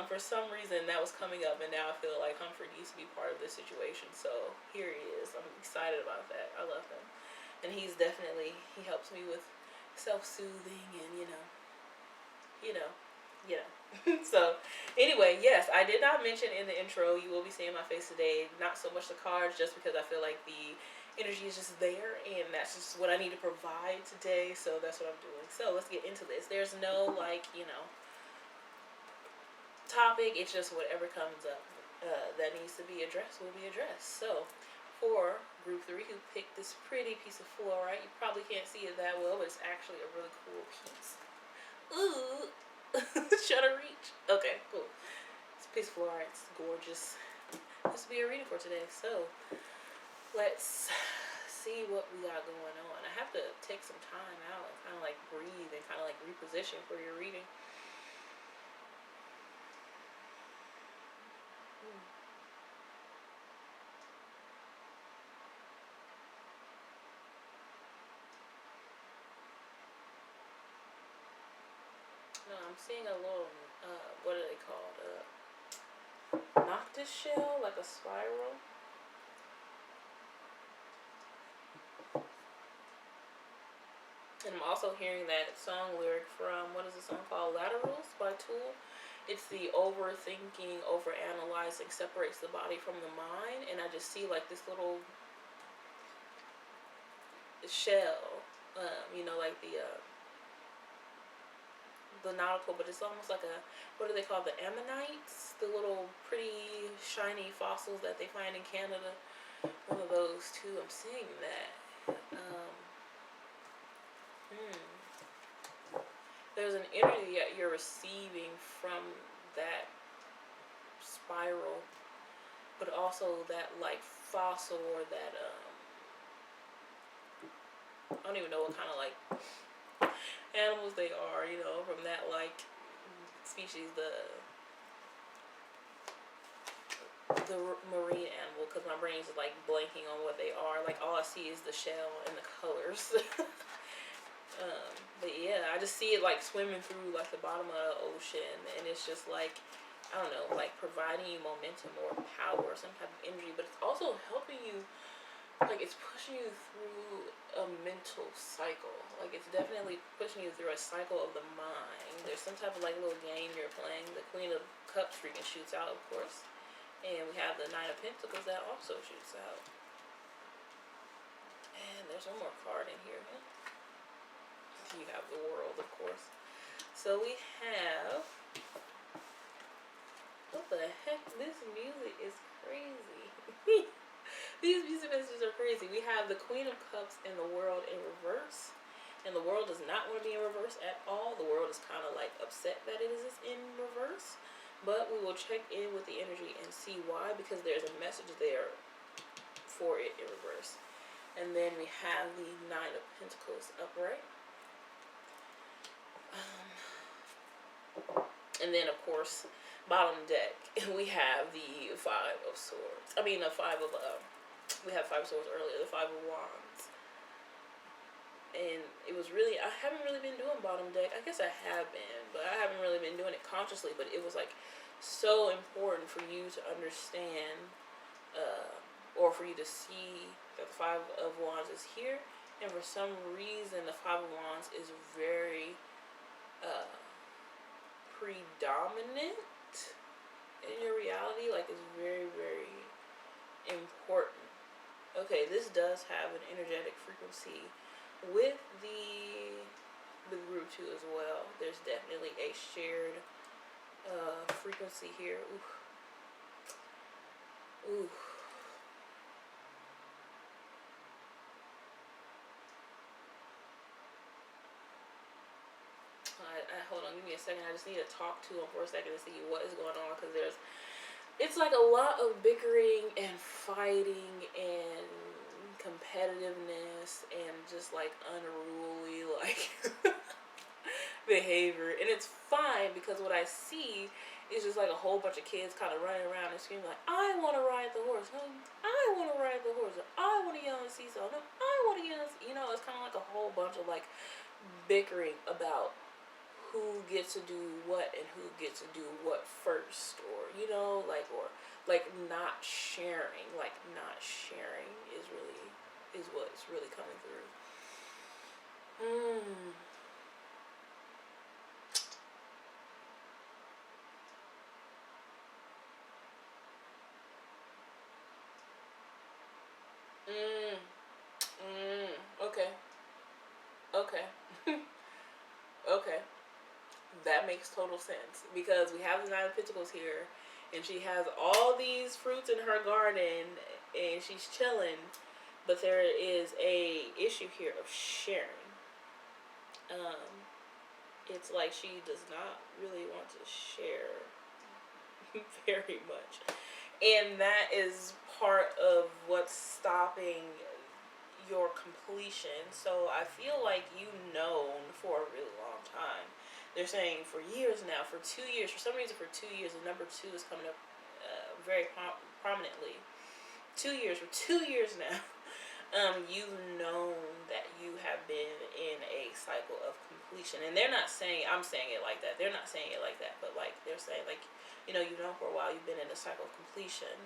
Speaker 1: for some reason that was coming up, and now I feel like Humphrey needs to be part of this situation. So here he is. I'm excited about that. I love him, and he helps me with self-soothing and you know, you know. So anyway, yes, I did not mention in the intro you will be seeing my face today. Not so much the cards, just because I feel like the energy is just there, and that's just what I need to provide today. So that's what I'm doing. So let's get into this. There's no topic. It's just whatever comes up that needs to be addressed will be addressed. So for group 3 who picked this pretty piece of fluorite, you probably can't see it that well, but it's actually a really cool piece. Ooh. Shutter reach. Okay, cool. It's a piece of fluorite. It's gorgeous. This will be a reading for today. So let's see what we got going on. I have to take some time out and kind of like breathe and kind of like reposition for your reading. No, I'm seeing a little, what are they called? Noctis shell, like a spiral. And I'm also hearing that song lyric from, what is the song called? Laterals by Tool. It's the overthinking, overanalyzing separates the body from the mind. And I just see like this little shell, like the nautical, but it's almost like what do they call the ammonites? The little pretty shiny fossils that they find in Canada. One of those too. I'm seeing that. There's an energy that you're receiving from that spiral, but also that like fossil or that I don't even know what kind of like animals they are, from that like species, the marine animal, because my brain is like blanking on what they are. Like all I see is the shell and the colors. But yeah, I just see it like swimming through like the bottom of the ocean, and it's just like, I don't know, like providing you momentum or power, some type of energy, but it's also helping you, like it's pushing you through a mental cycle. Like it's definitely pushing you through a cycle of the mind. There's some type of like little game you're playing. The Queen of Cups freaking shoots out, of course. And we have the Nine of Pentacles that also shoots out. And there's one more card in here. You have the World, of course. So we have, what the heck? This music is crazy. These music messages are crazy. We have the Queen of Cups and the World in reverse. And the World does not want to be in reverse at all. The World is kind of like upset that it is in reverse. But we will check in with the energy and see why, because there's a message there for it in reverse. And then we have the Nine of Pentacles upright. And then, of course, bottom deck, we have the Five of Swords. I mean, we have Five of Swords earlier, the Five of Wands. And it was really, I haven't really been doing bottom deck. I guess I have been, but I haven't really been doing it consciously. But it was like so important for you to understand, or for you to see that the Five of Wands is here. And for some reason, the Five of Wands is very predominant in your reality, like, is very, very important. Okay, this does have an energetic frequency with the group too as well. There's definitely a shared frequency here. Ooh. Ooh. Hold on, give me a second. I just need to talk to him for a second to see what is going on, because it's like a lot of bickering and fighting and competitiveness and just like unruly like behavior. And it's fine, because what I see is just like a whole bunch of kids kind of running around and screaming like, I want to ride the horse, no, I want to ride the horse, I want to get on the seesaw, no, I want to get on the, you know, it's kind of like a whole bunch of like bickering about who gets to do what and who gets to do what first, or you know, like, or like not sharing is what's really coming through. Okay. Okay. Okay. That makes total sense, because we have the Nine of Pentacles here, and she has all these fruits in her garden, and she's chilling, but there is a issue here of sharing. It's like she does not really want to share very much, and that is part of what's stopping your completion. So I feel like you've known for a really long time. They're saying for years now, for 2 years, for some reason for 2 years, the number 2 is coming up very prominently. 2 years, for 2 years now, you've known that you have been in a cycle of completion. And they're not saying, I'm saying it like that, they're not saying it like that, but like they're saying like, you know, you've known for a while, you've been in a cycle of completion.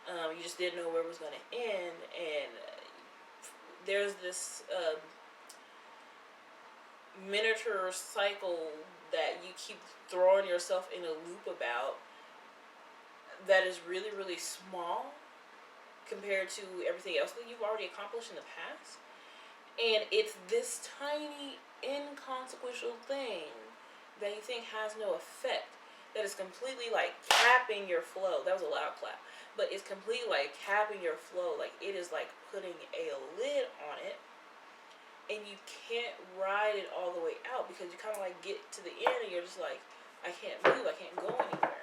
Speaker 1: You just didn't know where it was going to end, and there's this miniature cycle that you keep throwing yourself in a loop about, that is really, really small compared to everything else that you've already accomplished in the past. And it's this tiny, inconsequential thing that you think has no effect, that is completely like capping your flow. That was a loud clap. But it's completely like capping your flow. Like it is like putting a lid on it, and you can't ride it all the way out, because you kind of like get to the end and you're just like, I can't move, I can't go anywhere.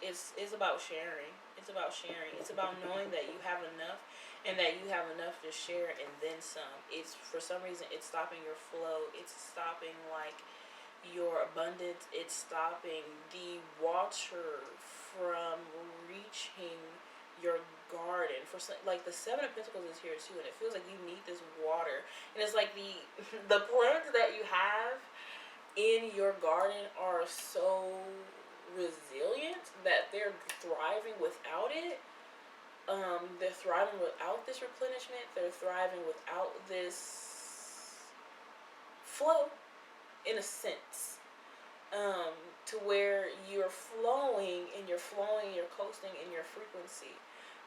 Speaker 1: It's about sharing. It's about sharing. It's about knowing that you have enough, and that you have enough to share and then some. It's, for some reason, it's stopping your flow. It's stopping like your abundance. It's stopping the water from reaching your garden. For some, like the Seven of Pentacles is here too, and it feels like you need this water. And it's like the plants that you have in your garden are so resilient that they're thriving without it. They're thriving without this replenishment. They're thriving without this flow, in a sense. To where you're flowing and you're coasting in your frequency.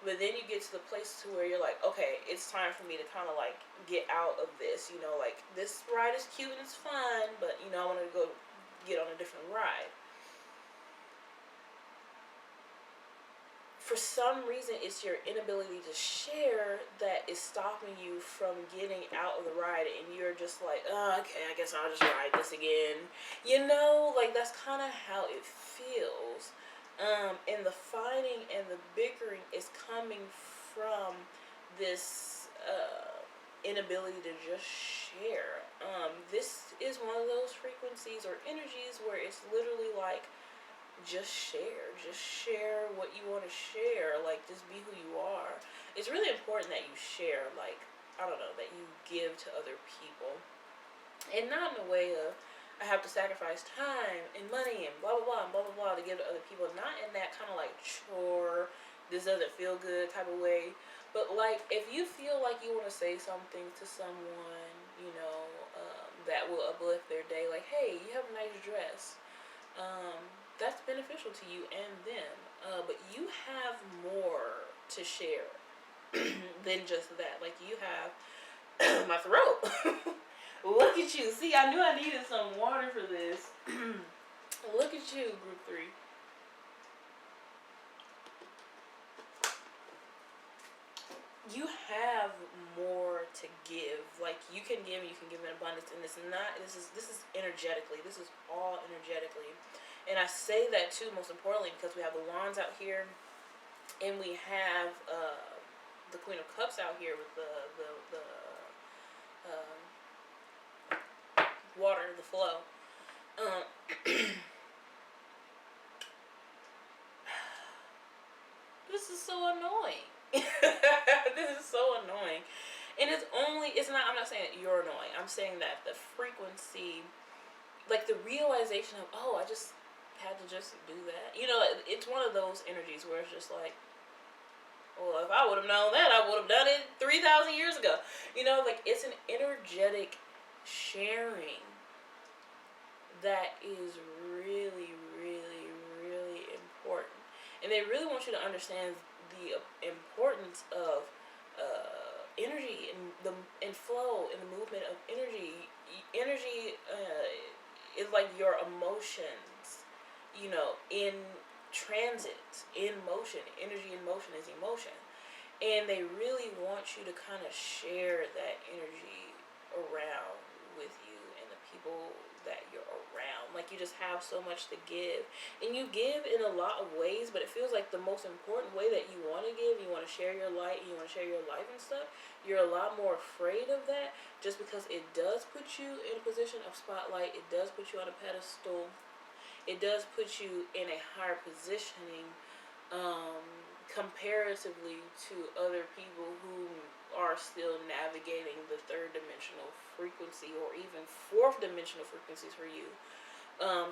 Speaker 1: But then you get to the place to where you're like, okay, it's time for me to kind of like get out of this. You know, like this ride is cute and it's fun, but you know, I want to go get on a different ride. For some reason, it's your inability to share that is stopping you from getting out of the ride, and you're just like, oh, okay, I guess I'll just ride this again. You know, like that's kind of how it feels. And the fighting and the bickering is coming from this inability to just share. This is one of those frequencies or energies where it's literally like, just share what you want to share. Like, just be who you are. It's really important that you share, like, I don't know, that you give to other people, and not in a way of I have to sacrifice time and money and blah blah blah and blah blah blah to give to other people. Not in that kind of like chore, this doesn't feel good type of way. But like, if you feel like you want to say something to someone, you know, that will will uplift their day. Like, hey, you have a nice dress. That's beneficial to you and them. But you have more to share than just that. Like, you have my throat. Look at you. See, I knew I needed some water for this. Look at you, group 3. You have more to give. Like, you can give in abundance, and this is energetically. This is all energetically. And I say that too, most importantly, because we have the wands out here, and we have the Queen of Cups out here with the water, the flow. This is so annoying. This is so annoying. And I'm not saying that you're annoying. I'm saying that the frequency, like the realization of, oh, I just had to just do that. You know, it's one of those energies where it's just like, well, if I would have known that, I would have done it 3,000 years ago. You know, like, it's an energetic sharing that is really, really, really important. And they really want you to understand the importance of energy and flow and the movement of energy. Energy is like your emotions, you know, in transit, in motion. Energy in motion is emotion. And they really want you to kind of share that energy around with you and the people that you're around. Like, you just have so much to give, and you give in a lot of ways, but it feels like the most important way that you want to give, you want to share your light, you want to share your life and stuff, you're a lot more afraid of that, just because it does put you in a position of spotlight, it does put you on a pedestal, it does put you in a higher positioning comparatively to other people who are still navigating the third dimensional frequency or even fourth dimensional frequencies for you.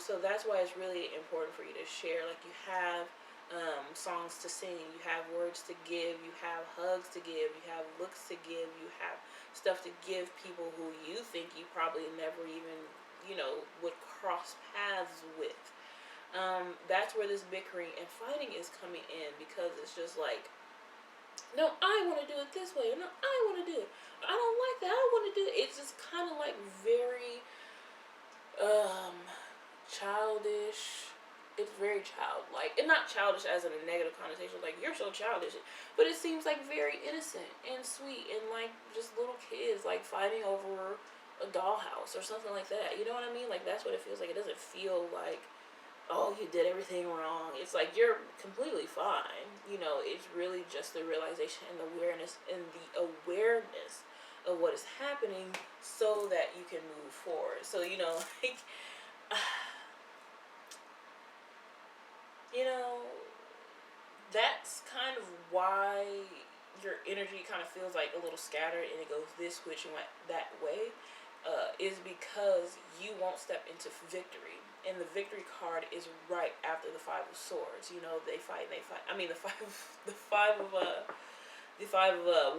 Speaker 1: So that's why it's really important for you to share. Like, you have songs to sing, you have words to give, you have hugs to give, you have looks to give, you have stuff to give people who you think you probably never even, you know, would cross paths with. That's where this bickering and fighting is coming in, because it's just like, no, I want to do it this way, or no, I want to do it, I don't like that, I want to do it. It's just kind of like very childish. It's very childlike, and not childish as in a negative connotation, like you're so childish, but it seems like very innocent and sweet, and like just little kids like fighting over a dollhouse or something like that. You know what I mean? Like, that's what it feels like. It doesn't feel like, oh, you did everything wrong. It's like, you're completely fine. You know, it's really just the realization and the awareness of what is happening, so that you can move forward. So, you know, like, you know, that's kind of why your energy kind of feels like a little scattered, and it goes this which and that way, is because you won't step into victory. And the victory card is right after the Five of Swords. You know, they fight. I mean, the five of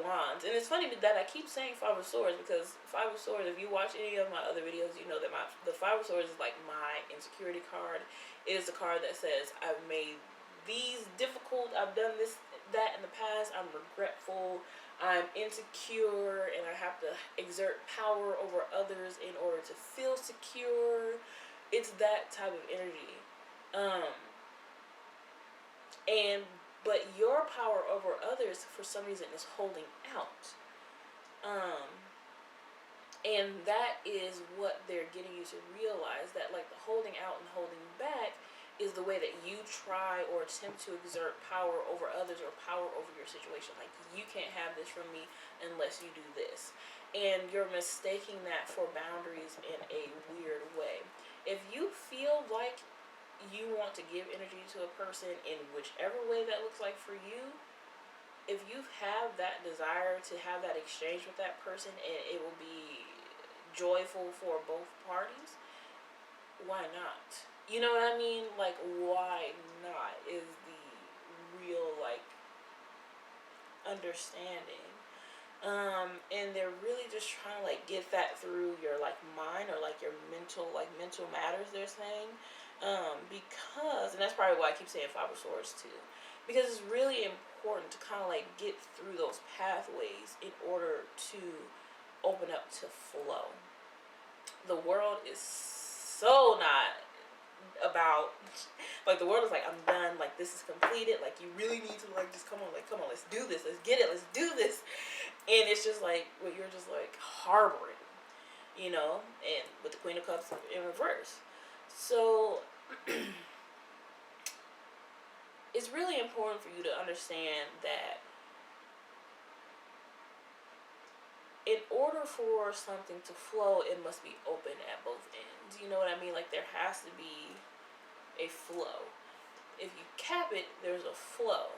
Speaker 1: Wands. And it's funny that I keep saying Five of Swords, because Five of Swords, if you watch any of my other videos, you know that the Five of Swords is like my insecurity card. It is the card that says, I've made these difficult, I've done this, that in the past, I'm regretful, I'm insecure, and I have to exert power over others in order to feel secure. It's that type of energy. But your power over others, for some reason, is holding out. And that is what they're getting you to realize, that like the holding out and holding back is the way that you try or attempt to exert power over others or power over your situation. Like, you can't have this from me unless you do this. And you're mistaking that for boundaries in a weird way. If you feel like you want to give energy to a person in whichever way that looks like for you, if you have that desire to have that exchange with that person and it will be joyful for both parties, why not? You know what I mean? Like, why not is the real, like, understanding. And they're really just trying to like get that through your like mind or like your mental matters, they're saying. Because, and that's probably why I keep saying Five of Swords too, because it's really important to kind of like get through those pathways in order to open up to flow. The world is so not about, like, the world is like, I'm done, like, this is completed, like, you really need to like just come on, let's do this, let's get it, let's do this. And it's just like, well, you're just like harboring, you know, and with the Queen of Cups in reverse. So it's really important for you to understand that in order for something to flow, it must be open at both ends. You know what I mean? Like, there has to be a flow. If you cap it, there's a flow.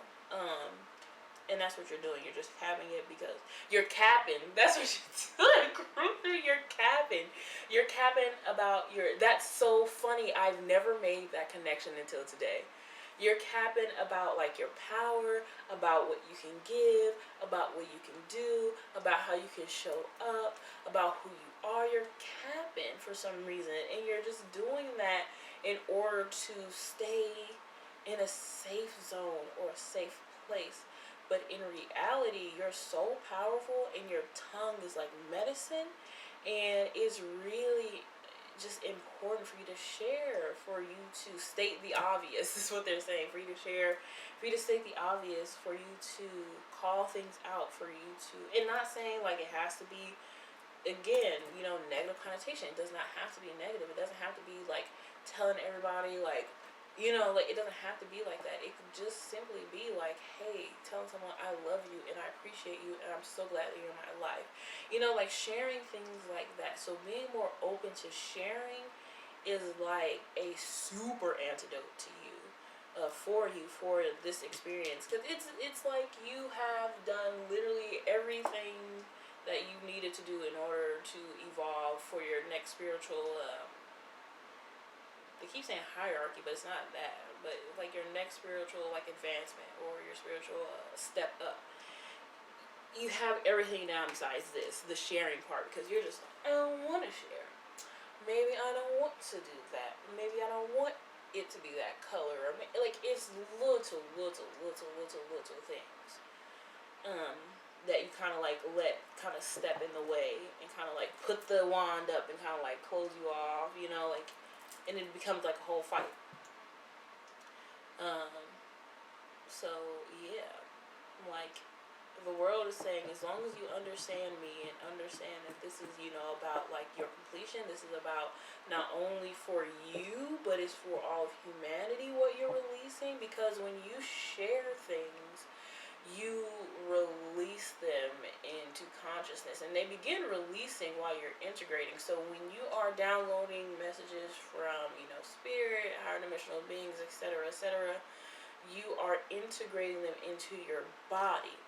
Speaker 1: And that's what you're doing. You're just capping it because you're capping. That's what you're doing. You're capping. You're capping about your. That's so funny. I've never made that connection until today. You're capping about like your power, about what you can give, about what you can do, about how you can show up, about who you are. You're capping for some reason, and you're just doing that in order to stay in a safe zone or a safe place. But in reality, you're so powerful, and your tongue is like medicine, and it's really just important for you to share, for you to state the obvious. Is what they're saying. For you to share, for you to state the obvious, for you to call things out, for you to, and not saying like it has to be, again, you know, negative connotation. It does not have to be negative. It doesn't have to be like telling everybody like, you know, like, it doesn't have to be like that. It can just simply be like, hey, telling someone I love you and I appreciate you and I'm so glad that you're in my life. You know, like sharing things like that. So being more open to sharing is like a super antidote to you, for this experience. Because it's like you have done literally everything that you needed to do in order to evolve for your next spiritual they keep saying hierarchy, but it's not that. But like your next spiritual like advancement or your spiritual step up. You have everything down besides this, the sharing part, because you're just like, I don't want to share. Maybe I don't want to do that. Maybe I don't want it to be that color. Like, it's little things that you kind of like let kind of step in the way and kind of like put the wand up and kind of like close you off, you know, like. And it becomes like a whole fight. So yeah, like the world is saying, as long as you understand me and understand that this is, you know, about like your completion, this is about not only for you, but it's for all of humanity what you're releasing. Because when you share things, you release them into consciousness, and they begin releasing while you're integrating. So when you are downloading messages from, you know, spirit, higher dimensional beings, etc., you are integrating them into your body.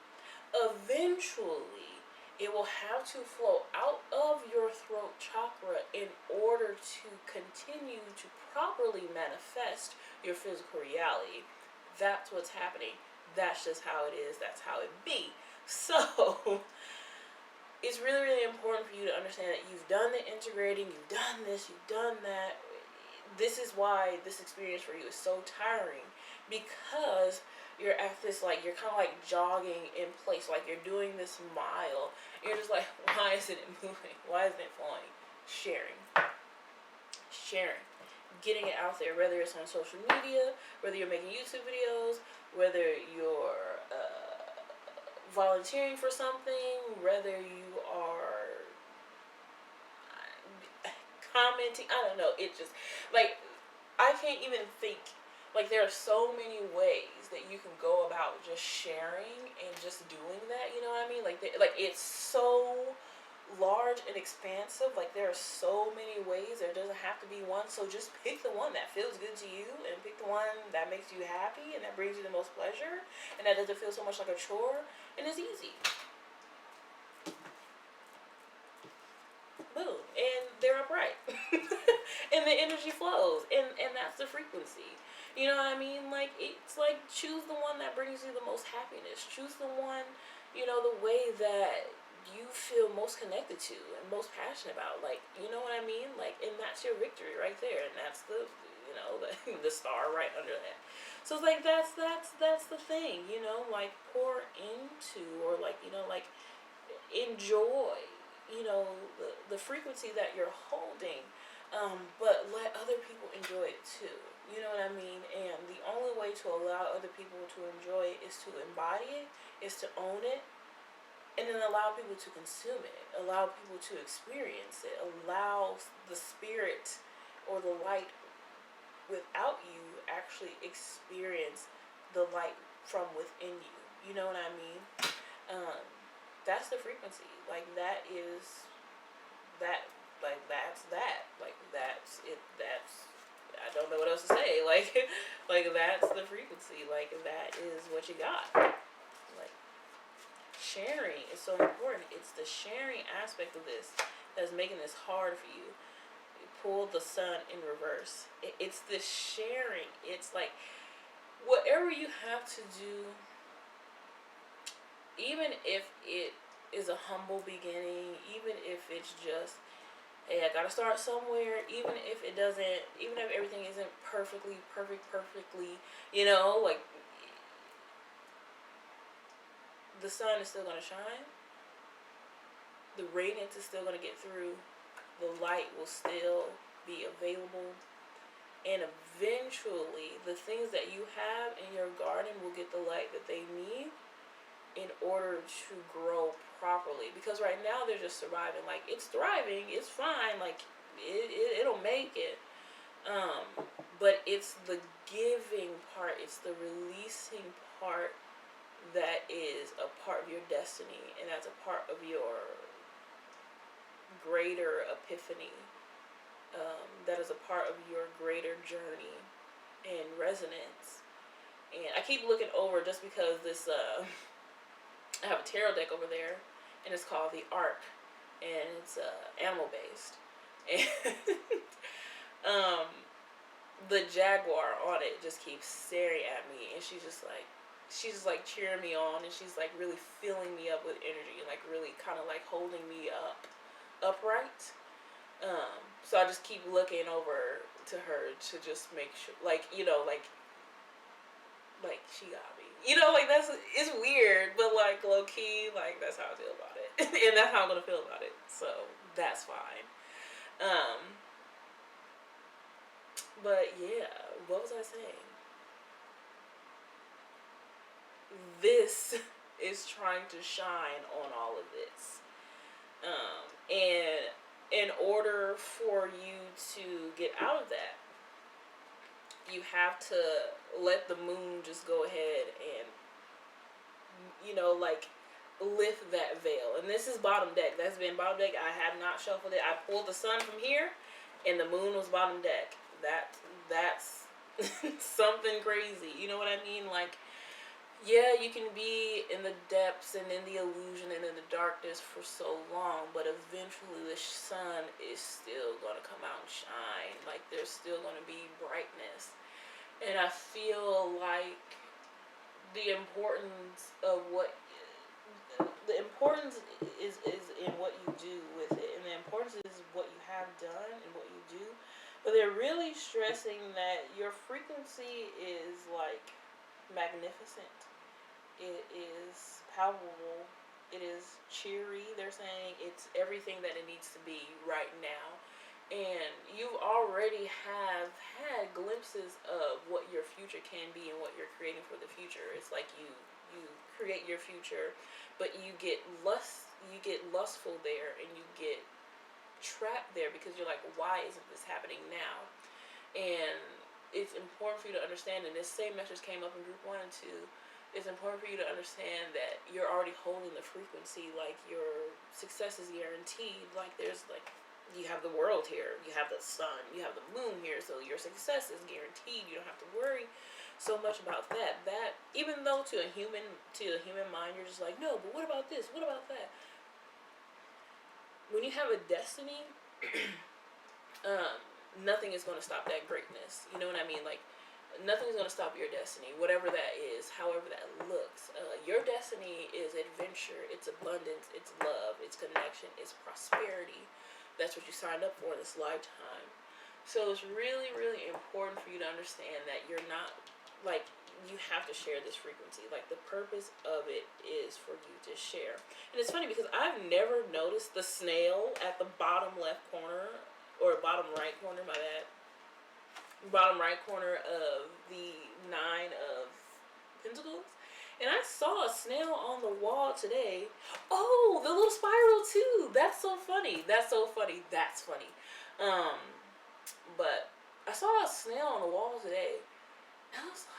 Speaker 1: Eventually it will have to flow out of your throat chakra in order to continue to properly manifest your physical reality. That's what's happening. That's just how it is. That's how it be. So it's really, really important for you to understand that you've done the integrating, you've done this, you've done that. This is why this experience for you is so tiring, because you're at this, like, you're kind of like jogging in place, like you're doing this mile. You're just like, why isn't it moving? Why isn't it flowing? Sharing. Getting it out there, whether it's on social media, whether you're making YouTube videos, whether you're volunteering for something, whether you are commenting, I don't know, it just, like, I can't even think, like, there are so many ways that you can go about just sharing and just doing that, you know what I mean? Like, it's so large and expansive. Like, there are so many ways. There doesn't have to be one. So just pick the one that feels good to you, and pick the one that makes you happy and that brings you the most pleasure and that doesn't feel so much like a chore, and it's easy. Boom. And they're upright. And the energy flows, and that's the frequency. You know what I mean? Like, it's like, choose the one that brings you the most happiness. Choose the one, you know, the way that you feel most connected to and most passionate about. Like, you know what I mean? Like, and that's your victory right there, and that's the, you know, the star right under that. So it's like that's the thing, you know, like pour into, or like, you know, like enjoy, you know, the frequency that you're holding, but let other people enjoy it too. You know what I mean? And the only way to allow other people to enjoy it is to embody it, is to own it, and then allow people to consume it, allow people to experience it, allow the spirit or the light without you actually experience the light from within you. You know what I mean? Um, that's the frequency. Like that is that. Like that's that. Like that's it. That's, I don't know what else to say. Like like that's the frequency. Like that is what you got. Like sharing is so important. It's the sharing aspect of this that's making this hard for you. Pull the sun in reverse. It's the sharing. It's like whatever you have to do, even if it is a humble beginning, even if it's just, hey, I gotta start somewhere, even if it doesn't, even if everything isn't perfectly, you know, like, the sun is still gonna shine, the radiance is still gonna get through, the light will still be available, and eventually the things that you have in your garden will get the light that they need in order to grow properly. Because right now they're just surviving. Like, it's thriving, it's fine, like it'll make it, but it's the giving part, it's the releasing part that is a part of your destiny, and that's a part of your greater epiphany, that is a part of your greater journey and resonance. And I keep looking over just because this I have a tarot deck over there, and it's called the Ark, and it's animal based, and the jaguar on it just keeps staring at me, and she's just like cheering me on, and she's like really filling me up with energy, and like really kind of like holding me upright. So I just keep looking over to her to just make sure, like, you know, like she got me. You know, like it's weird, but like low key, like that's how I feel about it. And that's how I'm gonna feel about it. So that's fine. But yeah, what was I saying? This is trying to shine on all of this. And in order for you to get out of that, you have to let the moon just go ahead and, you know, like lift that veil. And this is bottom deck. That's been bottom deck. I have not shuffled it. I pulled the sun from here, and the moon was bottom deck. That's something crazy. You know what I mean? Like, yeah, you can be in the depths and in the illusion and in the darkness for so long, but eventually the sun is still going to come out and shine. Like, there's still going to be brightness. And I feel like the importance of the importance is in what you do with it, and the importance is what you have done and what you do. But they're really stressing that your frequency is like magnificent. It is palpable. It is cheery. They're saying it's everything that it needs to be right now. And you already have had glimpses of what your future can be and what you're creating for the future. It's like you create your future, but you get lustful there, and you get trapped there because you're like, why isn't this happening now? And it's important for you to understand, and this same message came up in group 1 and 2. It's important for you to understand that you're already holding the frequency, like your success is guaranteed. Like, there's like, you have the world here, you have the sun, you have the moon here, so your success is guaranteed. You don't have to worry so much about that. That, even though to a human mind, you're just like, no, but what about this? What about that? When you have a destiny, nothing is going to stop that greatness. You know what I mean? Like, Nothing's going to stop your destiny, whatever that is, however that looks. Your destiny is adventure, it's abundance, it's love, it's connection, it's prosperity. That's what you signed up for this lifetime. So it's really, really important for you to understand that you're not, like, you have to share this frequency. Like, the purpose of it is for you to share. And it's funny because I've never noticed the snail at the bottom left corner, or bottom right corner, my bad. Bottom right corner of the Nine of Pentacles. And I saw a snail on the wall today. Oh, the little spiral too. That's so funny. That's so funny. That's funny. But I saw a snail on the wall today. And I was like,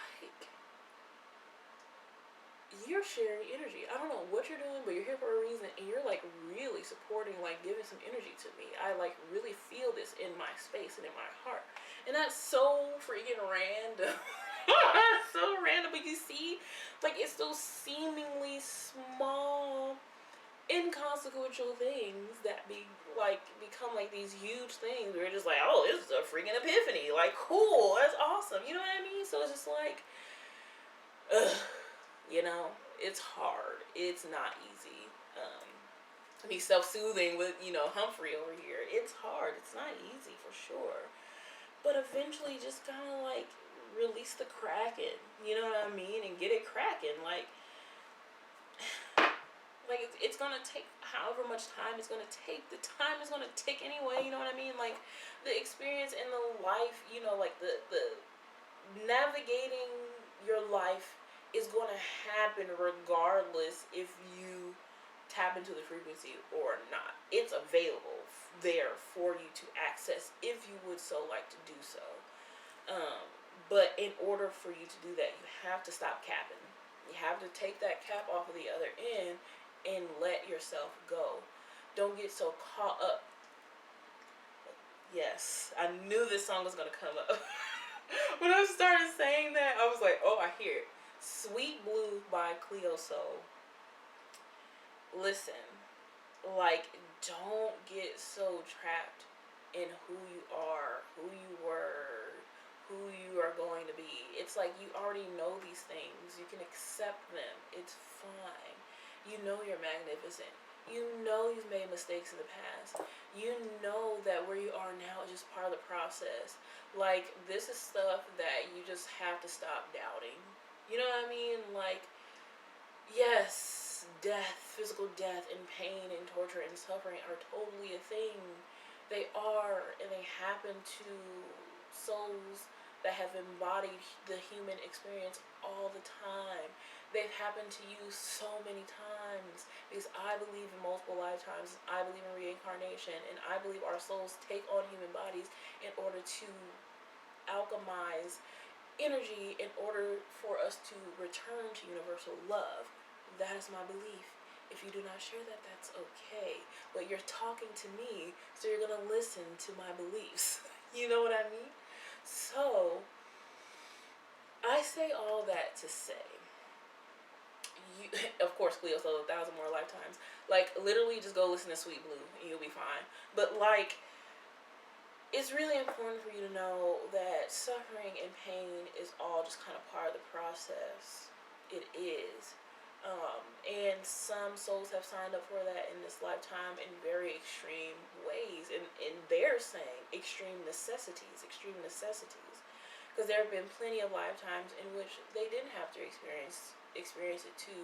Speaker 1: you're sharing energy. I don't know what you're doing, but you're here for a reason. And you're like really supporting, like giving some energy to me. I like really feel this in my space and in my heart. And that's so freaking random. So random, but you see, like, it's those seemingly small, inconsequential things that become like these huge things. We're just like, oh, this is a freaking epiphany. Like, cool, that's awesome. You know what I mean? So it's just like, you know, it's hard. It's not easy. Be self-soothing with, Humphrey over here. It's hard. It's not easy for sure. But eventually just kind of like release the kraken, you know what I mean, and get it cracking. Like it's gonna take however much time it's gonna take. The time is gonna tick anyway, you know what I mean. Like the experience in the life, like the navigating your life is gonna happen regardless if you tap into the frequency or not. It's available there for you to access if you would so like to do so. But in order for you to do that, you have to stop capping. You have to take that cap off of the other end and let yourself go. Don't get so caught up. Yes, I knew this song was going to come up. When I started saying that, I was like, oh, I hear it. Sweet Blue by Cleo Soul. Listen, like, don't get so trapped in who you are, who you were, who you are going to be. It's like you already know these things. You can accept them. It's fine. You know you're magnificent. You know you've made mistakes in the past. You know that where you are now is just part of the process. Like, this is stuff that you just have to stop doubting. You know what I mean? Like, yes, death, physical death, and pain, and torture, and suffering are totally a thing. They are, and they happen to souls that have embodied the human experience all the time. They've happened to you so many times because I believe in multiple lifetimes. I believe in reincarnation, and I believe our souls take on human bodies in order to alchemize energy in order for us to return to universal love. That is my belief. If you do not share that, that's okay. But you're talking to me, so you're going to listen to my beliefs. You know what I mean? So, I say all that to say, of course, Cleo sold 1,000 more lifetimes. Like, literally, just go listen to Sweet Blue, and you'll be fine. But, like, it's really important for you to know that suffering and pain is all just kind of part of the process. It is. And some souls have signed up for that in this lifetime in very extreme ways. And they're saying extreme necessities. Because there have been plenty of lifetimes in which they didn't have to experience it to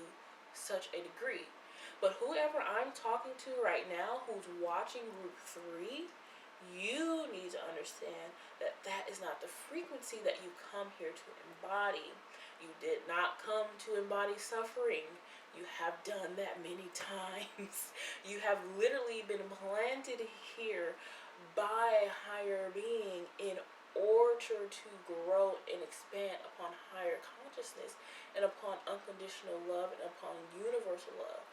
Speaker 1: such a degree. But whoever I'm talking to right now who's watching group 3, you need to understand that that is not the frequency that you come here to embody. You did not come to embody suffering. You have done that many times. You have literally been planted here by a higher being in order to grow and expand upon higher consciousness and upon unconditional love and upon universal love,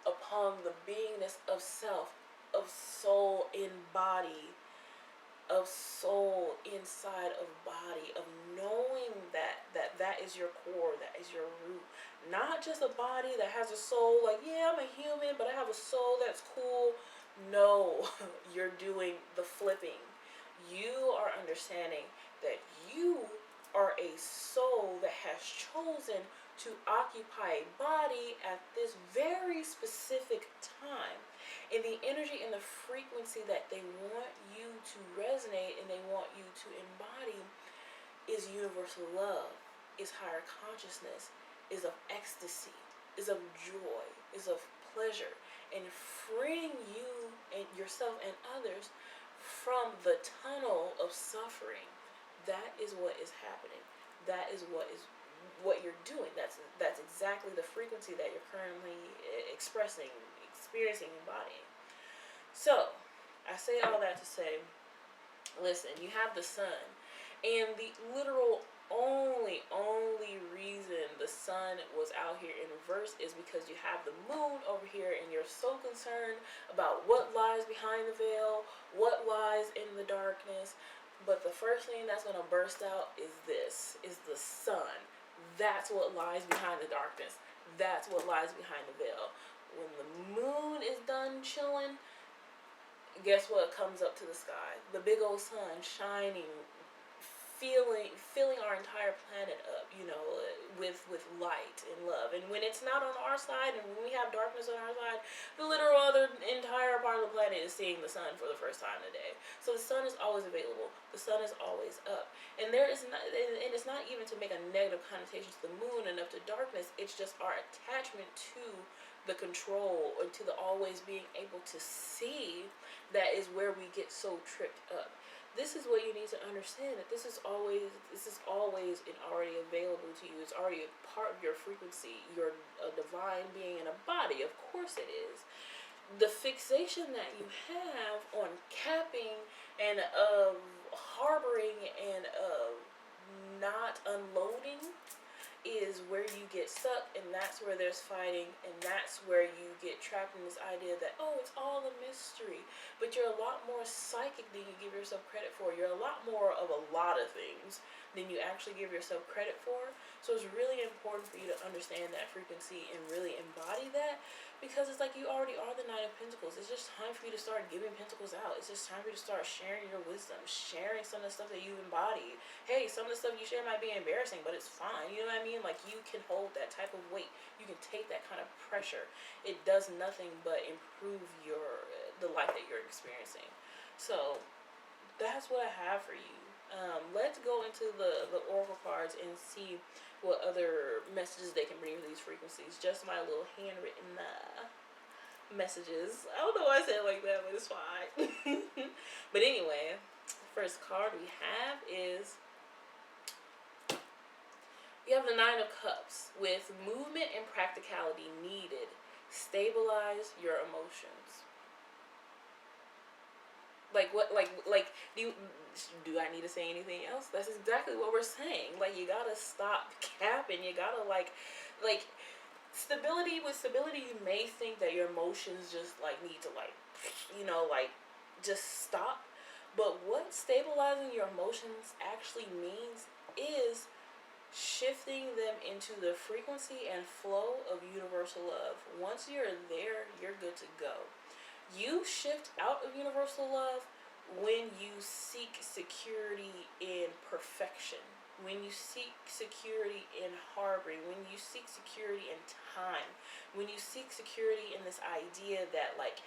Speaker 1: upon the beingness of self, of soul in body, of soul inside of body, of knowing that is your core, that is your root. Not just a body that has a soul, like, yeah, I'm a human, but I have a soul that's cool. No, you're doing the flipping. You are understanding that you are a soul that has chosen to occupy a body at this very specific time. And the energy and the frequency that they want you to resonate and they want you to embody is universal love, is higher consciousness, is of ecstasy, is of joy, is of pleasure, and freeing you and yourself and others from the tunnel of suffering. That is what is happening. That is what you're doing. That's exactly the frequency that you're currently expressing, experiencing, embodying. So, I say all that to say, listen, you have the sun, and the literal only reason the sun was out here in reverse is because you have the moon over here, and you're so concerned about what lies behind the veil, what lies in the darkness. But the first thing that's going to burst out is the sun. That's what lies behind the darkness. That's what lies behind the veil. When the moon is done chilling, guess what comes up to the sky? The big old sun shining, filling our entire planet up, with light and love. And when it's not on our side, and when we have darkness on our side, the literal other entire part of the planet is seeing the sun for the first time today. So the sun is always available. The sun is always up. And it's not even to make a negative connotation to the moon and up to darkness. It's just our attachment to the control, or to the always being able to see, that is where we get so tripped up. This is what you need to understand, that this is always already available to you. It's already a part of your frequency. You're a divine being in a body. Of course it is. The fixation that you have on capping and of harboring and of not unloading is where you get stuck, and that's where there's fighting, and that's where you get trapped in this idea that, oh, it's all a mystery. But you're a lot more psychic than you give yourself credit for. You're a lot more of a lot of things than you actually give yourself credit for. So it's really important for you to understand that frequency and really embody that, because it's like you already are the Nine of Pentacles. It's just time for you to start giving pentacles out. It's just time for you to start sharing your wisdom, sharing some of the stuff that you embody. Hey, some of the stuff you share might be embarrassing, but it's fine. You know what I mean? Like, you can hold that type of weight. You can take that kind of pressure. It does nothing but improve the life that you're experiencing. So that's what I have for you. Let's go into the oracle cards and see what other messages they can bring for these frequencies. Just my little handwritten messages. I don't know why I said it like that, but it's fine. But anyway, first card we have is, you have the Nine of Cups. With movement and practicality needed, stabilize your emotions. Like what? Like do I need to say anything else? That's exactly what we're saying. Like, you gotta stop capping. You gotta like stability. With stability, you may think that your emotions just need to just stop. But what stabilizing your emotions actually means is shifting them into the frequency and flow of universal love. Once you're there, you're good to go. You shift out of universal love when you seek security in perfection, when you seek security in harboring, when you seek security in time, when you seek security in this idea that, like,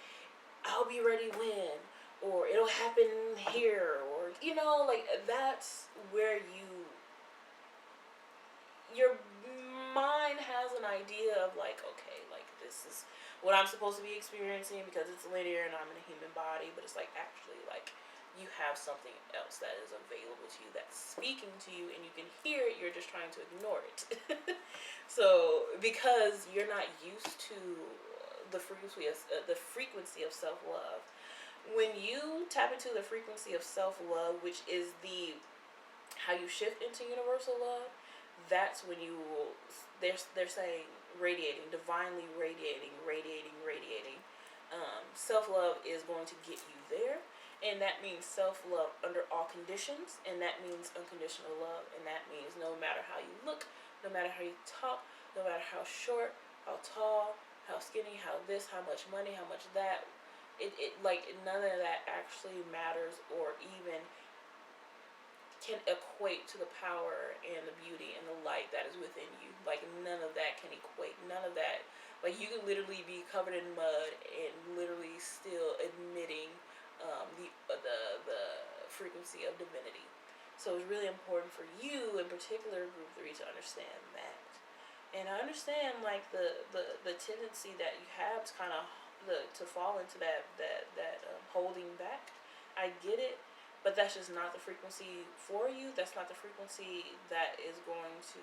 Speaker 1: I'll be ready when, or it'll happen here, or, that's where your mind has an idea of, like, okay, like, this is what I'm supposed to be experiencing because it's linear and I'm in a human body. But it's like, actually, like, you have something else that is available to you, that's speaking to you, and you can hear it. You're just trying to ignore it. So because you're not used to the frequency of self-love, when you tap into the frequency of self-love, which is how you shift into universal love, that's when you will, they're saying, radiating, divinely radiating. Self-love is going to get you there, and that means self-love under all conditions, and that means unconditional love, and that means no matter how you look, no matter how you talk, no matter how short, how tall, how skinny, how this, how much money, how much that, none of that actually matters or even can equate to the power and the beauty and the light that is within you. Like, none of that can equate. None of that. Like, you can literally be covered in mud and literally still admitting the frequency of divinity. So it's really important for you, in particular, group 3, to understand that. And I understand, like, the tendency that you have to kind of to fall into that holding back. I get it, but that's just not the frequency for you. That's not the frequency that is going to.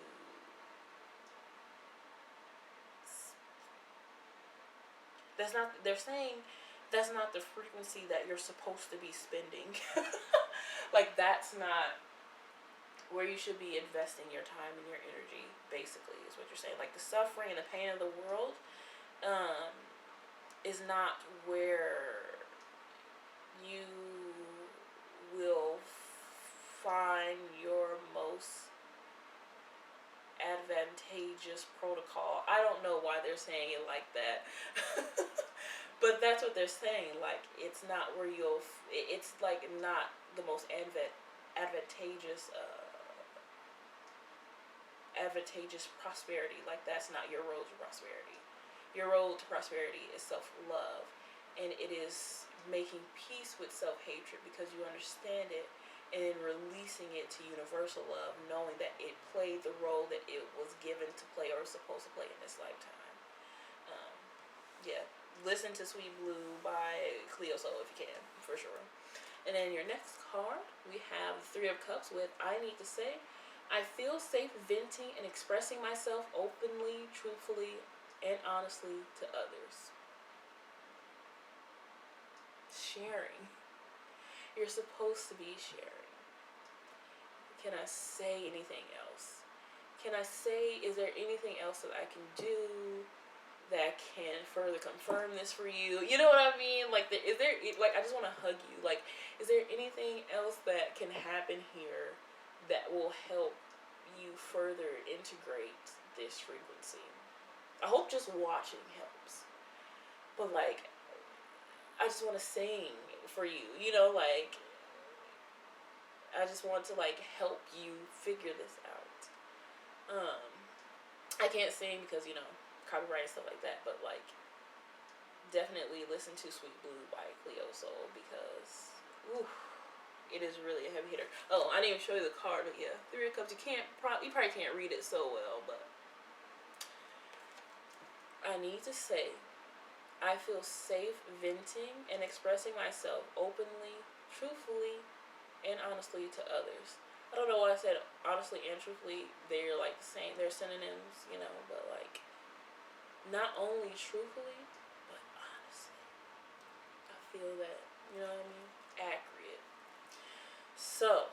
Speaker 1: That's not. They're saying that's not the frequency that you're supposed to be spending. Like, that's not where you should be investing your time and your energy, basically, is what you're saying. Like, the suffering and the pain of the world is not where you will find your most advantageous protocol. I don't know why they're saying it like that. But that's what they're saying. Like, it's not where you'll, it's like not the most advantageous prosperity. Like, that's not your road to prosperity. Your road to prosperity is self-love, and it is making peace with self-hatred because you understand it, and then releasing it to universal love, knowing that it played the role that it was given to play or was supposed to play in this lifetime. Yeah, listen to Sweet Blue by Cleo if you can, for sure. And then your next card, we have the Three of Cups with I need to say, I feel safe venting and expressing myself openly, truthfully, and honestly to others. Sharing. You're supposed to be sharing. Can I say anything else? Can I say, is there anything else that I can do that can further confirm this for you? You know what I mean? Like, is there, like, I just want to hug you. Like, is there anything else that can happen here that will help you further integrate this frequency? I hope just watching helps. But, like, I just want to sing for you. You know, like, I just want to, like, help you figure this out. I can't sing because, you know, copyright and stuff like that, but, like, definitely listen to Sweet Blue by Cleo because, ooh, it is really a heavy hitter. Oh, I didn't even show you the card, but yeah, Three of Cups. You probably can't read it so well, but I need to say, I feel safe venting and expressing myself openly, truthfully, and honestly to others. I don't know why I said honestly and truthfully. They're like the same. They're synonyms, you know, but like not only truthfully, but honestly. I feel that, you know what I mean? Accurate. So,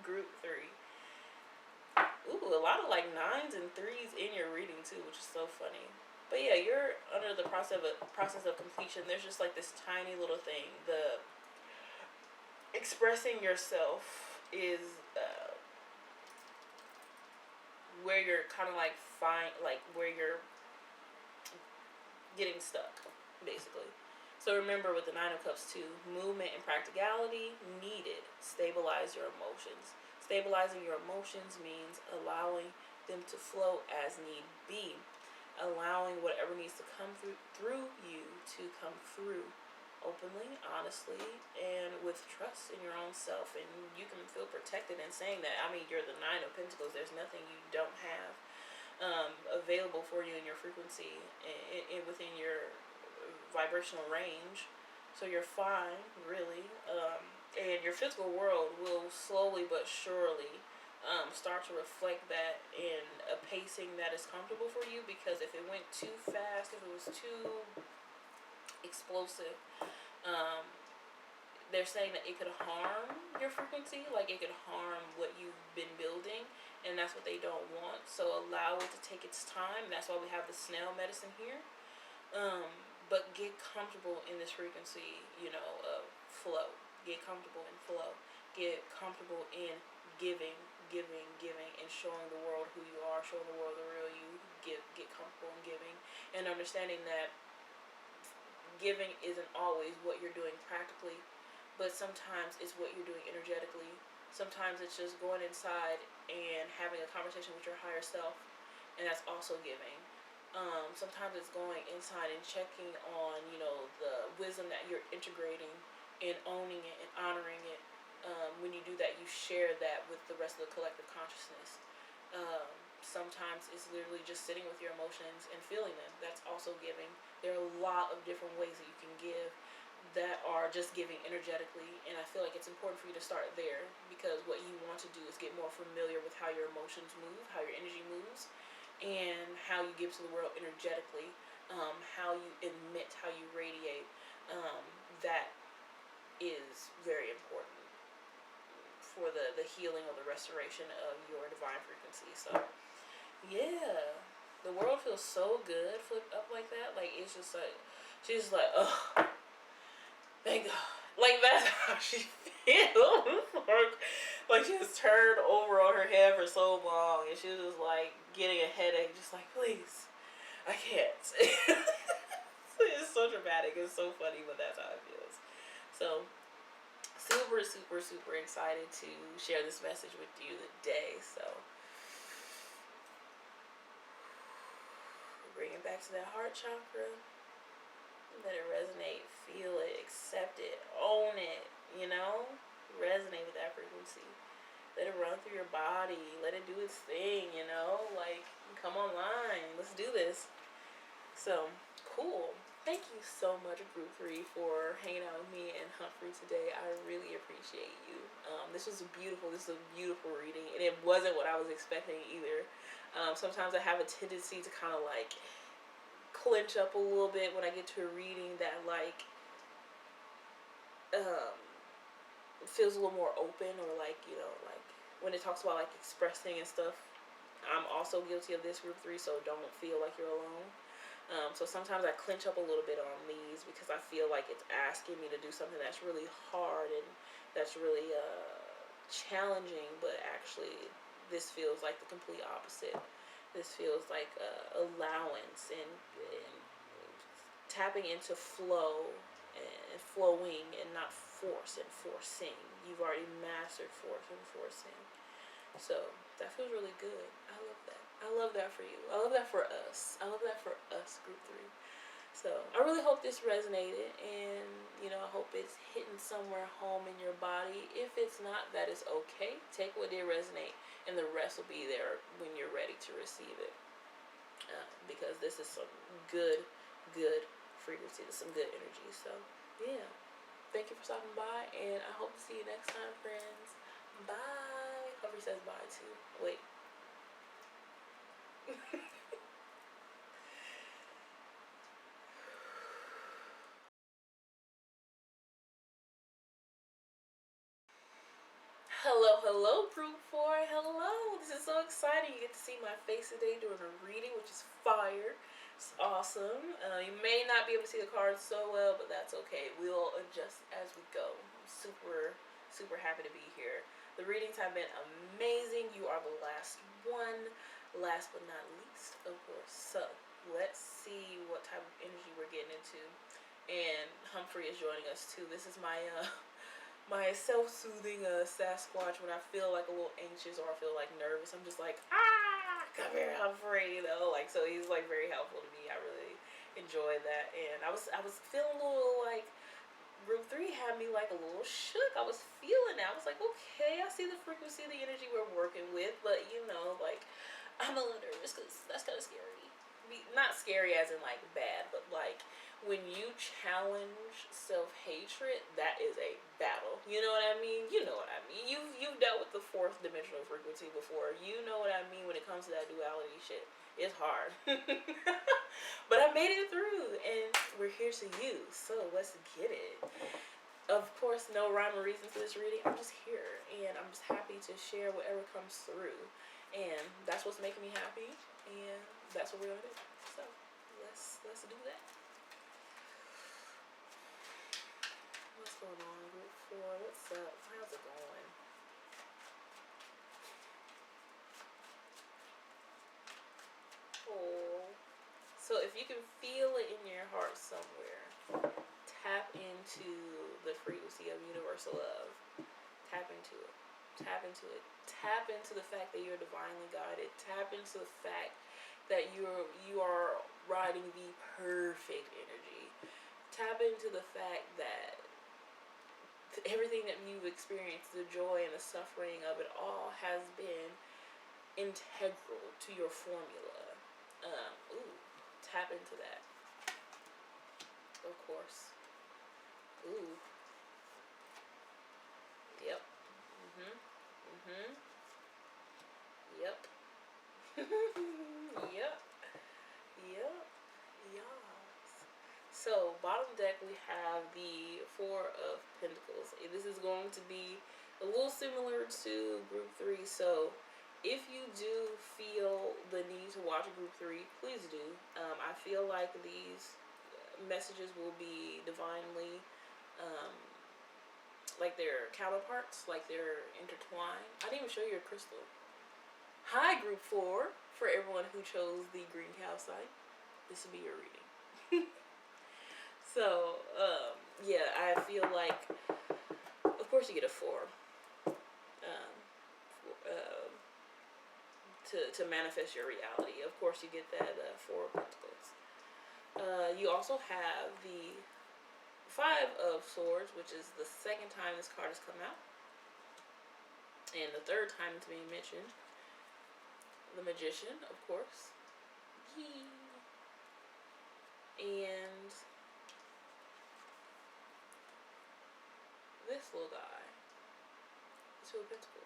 Speaker 1: group 3. Ooh, a lot of like 9s and 3s in your reading too, which is so funny. But yeah, you're under the process of completion. There's just like this tiny little thing. The expressing yourself is where you're kind of like where you're getting stuck, basically. So remember, with the Nine of Cups too, movement and practicality needed. Stabilize your emotions. Stabilizing your emotions means allowing them to flow as need be. Allowing whatever needs to come through you to come through openly, honestly, and with trust in your own self. And you can feel protected in saying that. I mean, you're the Nine of Pentacles. There's nothing you don't have available for you in your frequency and within your vibrational range. So you're fine, really. And your physical world will slowly but surely start to reflect that in a pacing that is comfortable for you, because if it went too fast, if it was too explosive, they're saying that it could harm your frequency, like it could harm what you've been building, and that's what they don't want. So allow it to take its time. That's why we have the snail medicine here. But get comfortable in this frequency, you know, of flow. Get comfortable in flow. Get comfortable in giving, and showing the world who you are, showing the world the real you. Get comfortable in giving, and understanding that giving isn't always what you're doing practically, but sometimes it's what you're doing energetically. Sometimes it's just going inside and having a conversation with your higher self, and that's also giving. Sometimes it's going inside and checking on, you know, the wisdom that you're integrating and owning it and honoring it. When you do that, you share that with the rest of the collective consciousness. Sometimes it's literally just sitting with your emotions and feeling them. That's also giving. There are a lot of different ways that you can give that are just giving energetically, and I feel like it's important for you to start there, because what you want to do is get more familiar with how your emotions move, how your energy moves, and how you give to the world energetically, how you emit, how you radiate. That is very important for the healing or the restoration of your divine frequency. So yeah, the world feels so good flipped up like that. Like, it's just like, she's just like, oh, thank God. Like, that's how she feels. Like, she was turned over on her head for so long, and she was just like getting a headache, just like, please, I can't. It's so dramatic. It's so funny, but that's how it feels. So super, super, super excited to share this message with you today. So bring it back to that heart chakra. Let it resonate, feel it, accept it, own it, you know? Resonate with that frequency. Let it run through your body. Let it do its thing, you know? Like, come online. Let's do this. So, cool. Thank you so much, Group 3, for hanging out with me and Humphrey today. I really appreciate you. This is a beautiful reading, and it wasn't what I was expecting either. Sometimes I have a tendency to kind of like clench up a little bit when I get to a reading that like feels a little more open, or like, you know, like when it talks about like expressing and stuff. I'm also guilty of this, Group 3, so don't feel like you're alone. So sometimes I clench up a little bit on these because I feel like it's asking me to do something that's really hard and that's really challenging, but actually this feels like the complete opposite. This feels like allowance and tapping into flow and flowing, and not force and forcing. You've already mastered force and forcing. So that feels really good. I love that. I love that for you. I love that for us. I love that for us, Group 3. So I really hope this resonated, and you know, I hope it's hitting somewhere home in your body. If it's not, that is okay. Take what did resonate, and the rest will be there when you're ready to receive it. Because this is some good frequency. This is some good energy. So yeah, thank you for stopping by, and I hope to see you next time, friends. Bye. Humphrey says bye too. Wait. Hello, Group 4. Hello. This is so exciting. You get to see my face today during a reading, which is fire. It's awesome. You may not be able to see the cards so well, but that's okay. We'll adjust as we go. I'm super happy to be here. The readings have been amazing. You are the last one. Last but not least, of course. So let's see what type of energy we're getting into. And Humphrey is joining us too. This is my my self-soothing Sasquatch when I feel like a little anxious or I feel like nervous. I'm just like, come here, Humphrey, you know, like, so he's like very helpful to me. I really enjoy that. And I was feeling a little like, Group 3 had me like a little shook. I was feeling it. I was like, okay, I see the frequency, the energy we're working with, but you know, like, I'm a little nervous because that's kind of scary. Not scary as in like bad, but like when you challenge self-hatred, that is a battle. You know what I mean? You know what I mean. You've dealt with the fourth dimensional frequency before. You know what I mean when it comes to that duality shit. It's hard. But I made it through, and we're here to use, so let's get it. Of course, no rhyme or reason to this reading. I'm just here, and I'm just happy to share whatever comes through. And that's what's making me happy, and that's what we're gonna do. So let's do that. What's going on, Group 4? What's up? How's it going? Oh, so if you can feel it in your heart somewhere, tap into the frequency of universal love. Tap into it. Tap into it. Tap into the fact that you're divinely guided. Tap into the fact that you are riding the perfect energy. Tap into the fact that everything that you've experienced, the joy and the suffering of it all, has been integral to your formula. Tap into that. Of course. Ooh. Yep. Yep. Yep. Yes. So, bottom deck we have the Four of Pentacles. This is going to be a little similar to Group 3. So, if you do feel the need to watch Group 3, please do. I feel like these messages will be divinely, like they're counterparts, like they're intertwined. I didn't even show you a crystal. Hi, Group 4, for everyone who chose the green cow sign. This will be your reading. So, yeah, I feel like, of course you get a 4. To manifest your reality. Of course you get that 4 of Pentacles. You also have the 5 of Swords, which is the second time this card has come out. And the third time it's being mentioned. The Magician, of course. Yee. And this little guy. The 2 of Pentacles.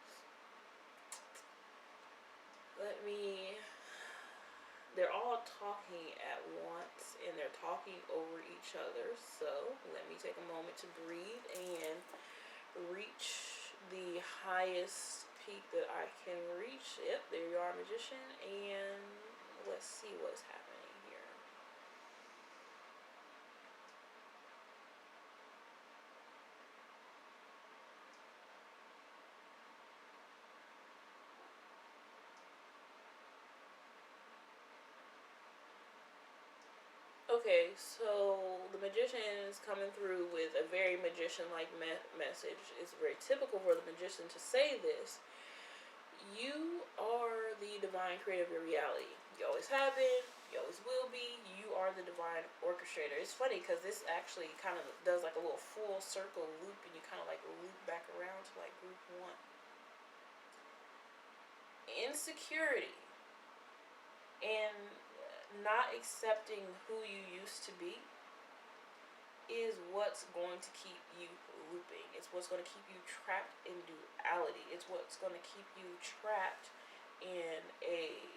Speaker 1: They're all talking at once and they're talking over each other. So let me take a moment to breathe and reach the highest peak that I can reach. Yep, there you are, Magician. And let's see what's happening here. Okay, so the Magician is coming through with a very magician-like message. It's very typical for the Magician to say this. You are the divine creator of your reality. You always have been. You always will be. You are the divine orchestrator. It's funny because this actually kind of does like a little full circle loop, and you kind of like loop back around to like Group 1. Insecurity and not accepting who you used to be is what's going to keep you looping. It's what's going to keep you trapped in duality. It's what's going to keep you trapped in a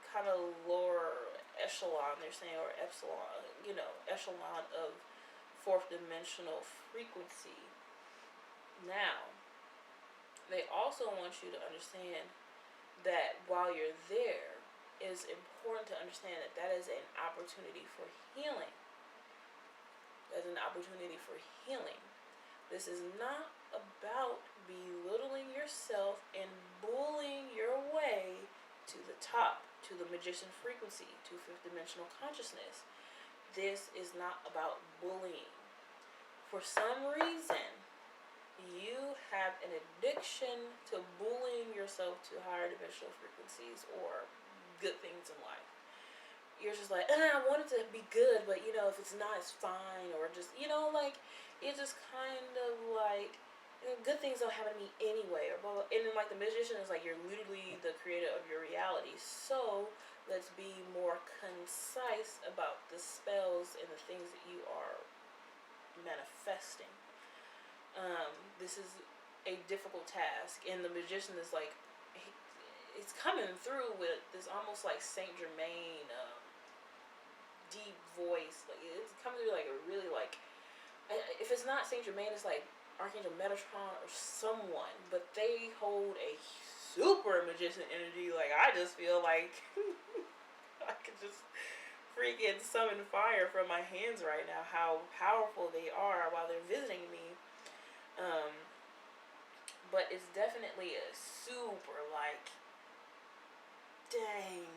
Speaker 1: kind of lower echelon, they're saying, or epsilon, echelon of 4th dimensional frequency. Now, they also want you to understand that while you're there, it's important to understand that that is an opportunity for healing. That's an opportunity for healing. This is not about belittling yourself and bullying your way to the top, to the Magician frequency, to 5th dimensional consciousness. This is not about bullying. For some reason, you have an addiction to bullying yourself to higher dimensional frequencies or good things in life. You're just like, I want it to be good, but if it's not, it's fine. Or just, like, it's just kind of like, good things don't happen to me anyway. Or blah, blah. And then, like, the Magician is like, you're literally the creator of your reality. So, let's be more concise about the spells and the things that you are manifesting. This is a difficult task. And the Magician is like, it's coming through with this almost like Saint Germain deep voice. Like it's coming through like a really like, if it's not Saint Germain, it's like Archangel Metatron or someone, but they hold a super magician energy. Like I just feel like I could just freaking summon fire from my hands right now, how powerful they are while they're visiting me. But it's definitely a super like, dang,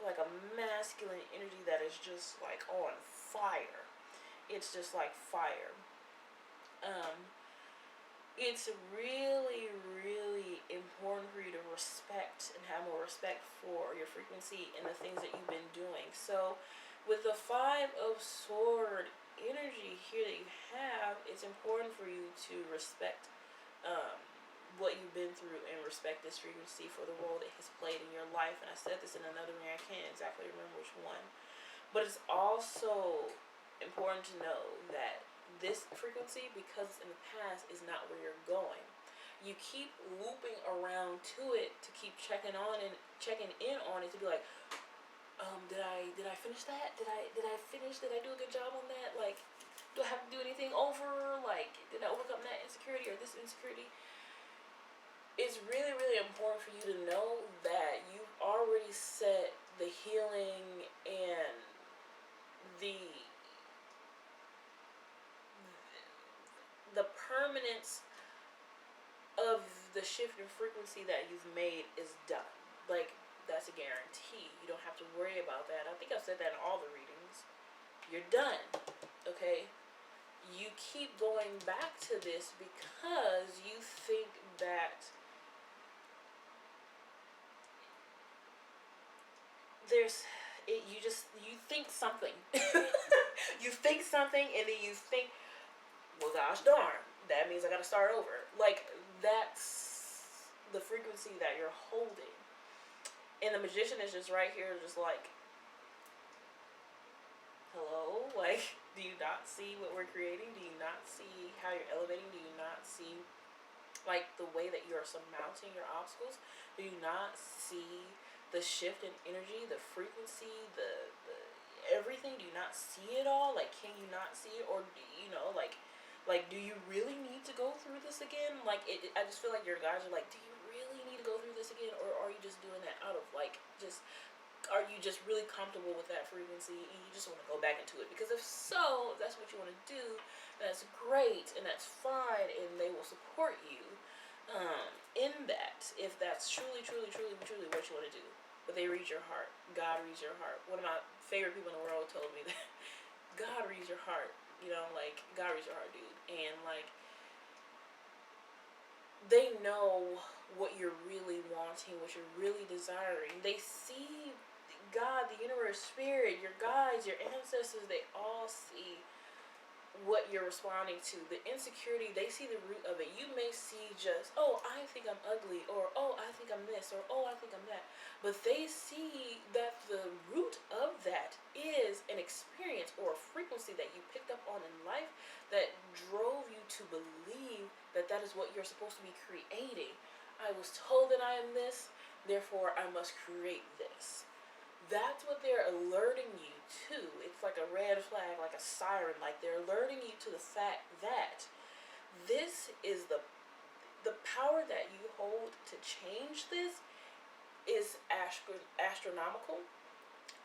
Speaker 1: like a masculine energy that is just like on fire. it's just like fire. It's really, really important for you to respect and have more respect for your frequency and the things that you've been doing. So, with the Five of Sword energy here that you have, it's important for you to respect what you've been through and respect this frequency for the role it has played in your life. And I said this in another reading, I can't exactly remember which one. But it's also important to know that this frequency, because it's in the past, is not where you're going. You keep looping around to it to keep checking in on it to be like, did I finish that? Did I finish? Did I do a good job on that? Like, do I have to do anything over? Like, did I overcome that insecurity or this insecurity? It's really, really important for you to know that you've already set the healing and the permanence of the shift in frequency that you've made is done. Like, that's a guarantee. You don't have to worry about that. I think I've said that in all the readings. You're done. Okay? You keep going back to this because you think that you think something. You think something and then you think, well, gosh darn, that means I gotta start over. Like, that's the frequency that you're holding. And the Magician is just right here, just like, hello? Like, do you not see what we're creating? Do you not see how you're elevating? Do you not see, like, the way that you're surmounting your obstacles? Do you not see the shift in energy, the frequency, the everything? Do you not see it all? Like, can you not see it? Or, you know, like, do you really need to go through this again? Like, I just feel like your guys are like, do you really need to go through this again? Or are you just doing that out of, like, are you just really comfortable with that frequency and you just want to go back into it? Because if so, if that's what you want to do, that's great and that's fine, and they will support you in that, if that's truly, truly, truly, truly what you want to do. But they read your heart. God reads your heart. One of my favorite people in the world told me that God reads your heart. You know, like, God reads your heart, dude. And, like, they know what you're really wanting, what you're really desiring. They see God, the universe, spirit, your guides, your ancestors, they all see what you're responding to. The insecurity, they see the root of it. You may see just, oh, I think I'm ugly, or oh, I think I'm this, or oh, I think I'm that. But they see that the root of that is an experience or a frequency that you picked up on in life that drove you to believe that that is what you're supposed to be creating. I was told that I am this, therefore I must create this. That's what they're alerting you to. It's like a red flag, like a siren. Like, they're alerting you to the fact that this is the power that you hold to change this is astronomical.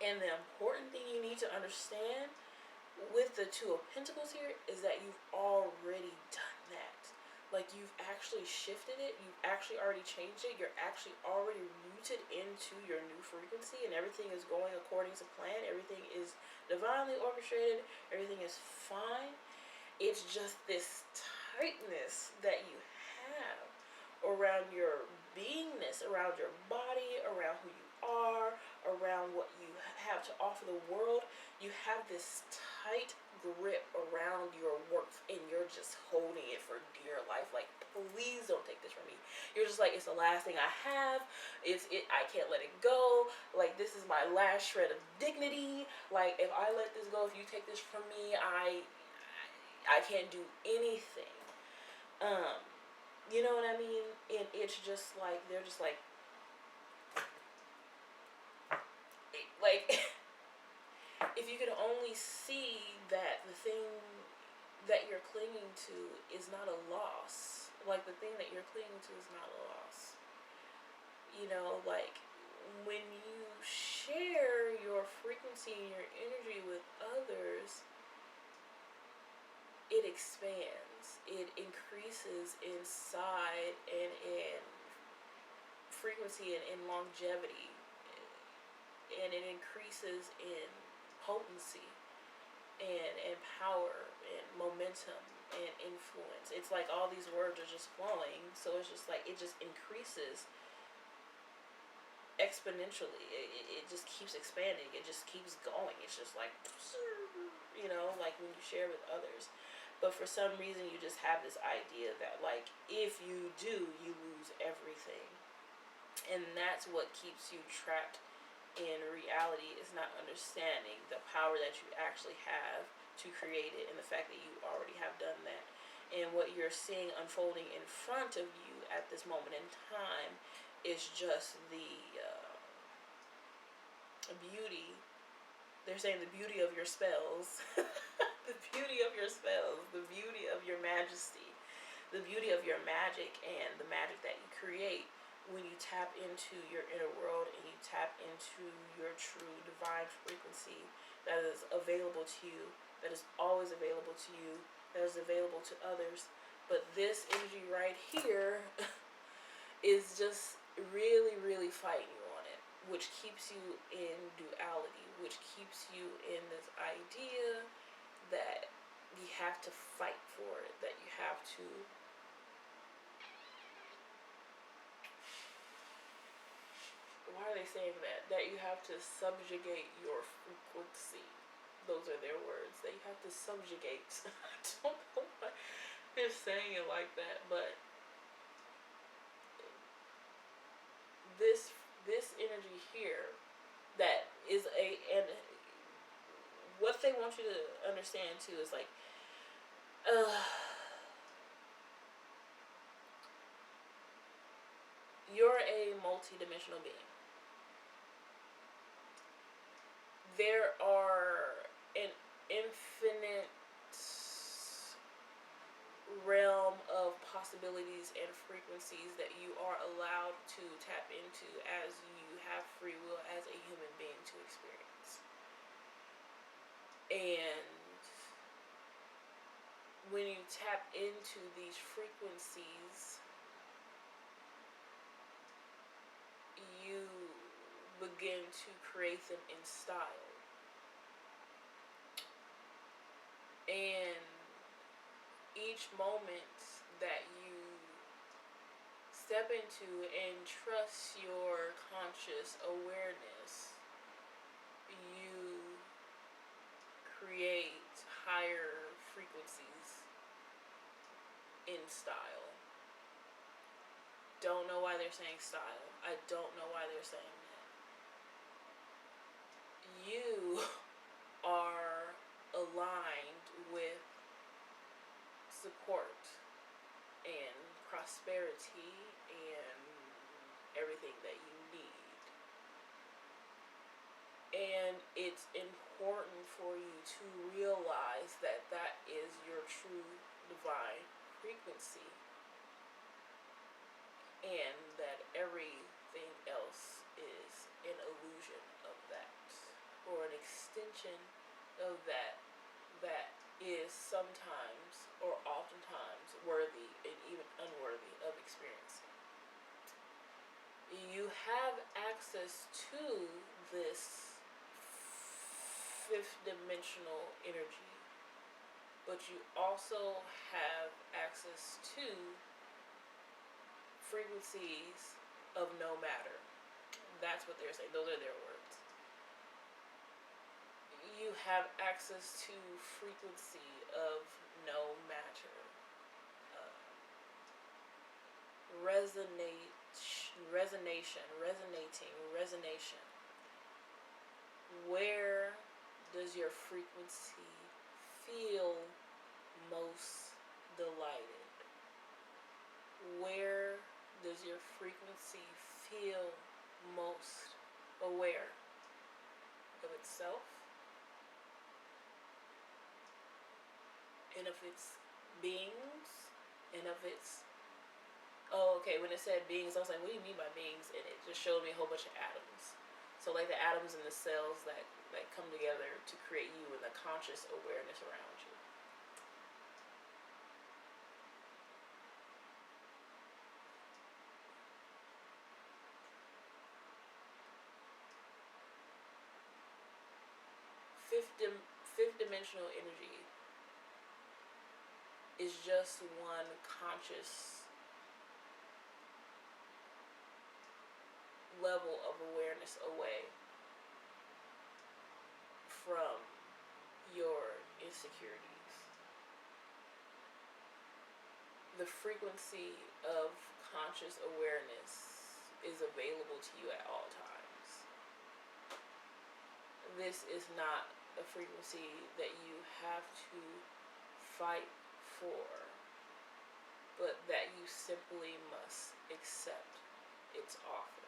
Speaker 1: And the important thing you need to understand with the Two of Pentacles here is that you've already done that. Like, you've actually shifted it. You've actually already changed it. You're actually already rooted into your new frequency, and everything is going according to plan. Everything is divinely orchestrated. Everything is fine. It's just this tightness that you have around your beingness, around your body, around who you are, around what you have to offer the world. You have this tight grip around your worth, and you're just holding it for dear life. Like, please don't take this from me. You're just like, it's the last thing I have. I can't let it go. Like, this is my last shred of dignity. Like, if I let this go, if you take this from me, I can't do anything. You know what I mean? And it's just like, they're just like if you could only see that the thing that you're clinging to is not a loss. Like, the thing that you're clinging to is not a loss. You know, like, when you share your frequency and your energy with others, it expands. It increases inside and in frequency and in longevity. And it increases in potency. and power and momentum and influence. It's like all these words are just flowing, so it's just like it just increases exponentially. It just keeps expanding. It just keeps going. It's just like, you know, like when you share with others. But for some reason, you just have this idea that, like, if you do, you lose everything. And that's what keeps you trapped in reality, is not understanding the power that you actually have to create it, and the fact that you already have done that. And what you're seeing unfolding in front of you at this moment in time is just the beauty. They're saying the beauty of your spells, the beauty of your spells, the beauty of your majesty, the beauty of your magic, and the magic that you create when you tap into your inner world and you tap into your true divine frequency that is available to you, that is always available to you, that is available to others. But this energy right here is just really, really fighting you on it, which keeps you in duality, which keeps you in this idea that you have to fight for it, that you have to why are they saying that? That you have to subjugate your frequency. Those are their words. That you have to subjugate. I don't know why they're saying it like that, but this energy here, that is and what they want you to understand too is like, you're a multi-dimensional being. There are an infinite realm of possibilities and frequencies that you are allowed to tap into as you have free will as a human being to experience. And when you tap into these frequencies, you begin to create them in style. And each moment that you step into and trust your conscious awareness, you create higher frequencies in style. Don't know why they're saying style. I don't know why they're saying that. You are aligned with support and prosperity and everything that you need. And it's important for you to realize that that is your true divine frequency, and that everything else is an illusion of that, or an extension of that is sometimes or oftentimes worthy and even unworthy of experiencing. You have access to this fifth dimensional energy, but you also have access to frequencies of no matter. That's what they're saying. Those are their words. You have access to frequency of no matter. Resonation. Where does your frequency feel most delighted? Where does your frequency feel most aware of itself and of its beings and of its when it said beings, I was like, what do you mean by beings? And it just showed me a whole bunch of atoms. So like the atoms and the cells that come together to create you and the conscious awareness around you. Fifth dimensional energy is just one conscious level of awareness away from your insecurities. The frequency of conscious awareness is available to you at all times. This is not a frequency that you have to fight for, but that you simply must accept its offer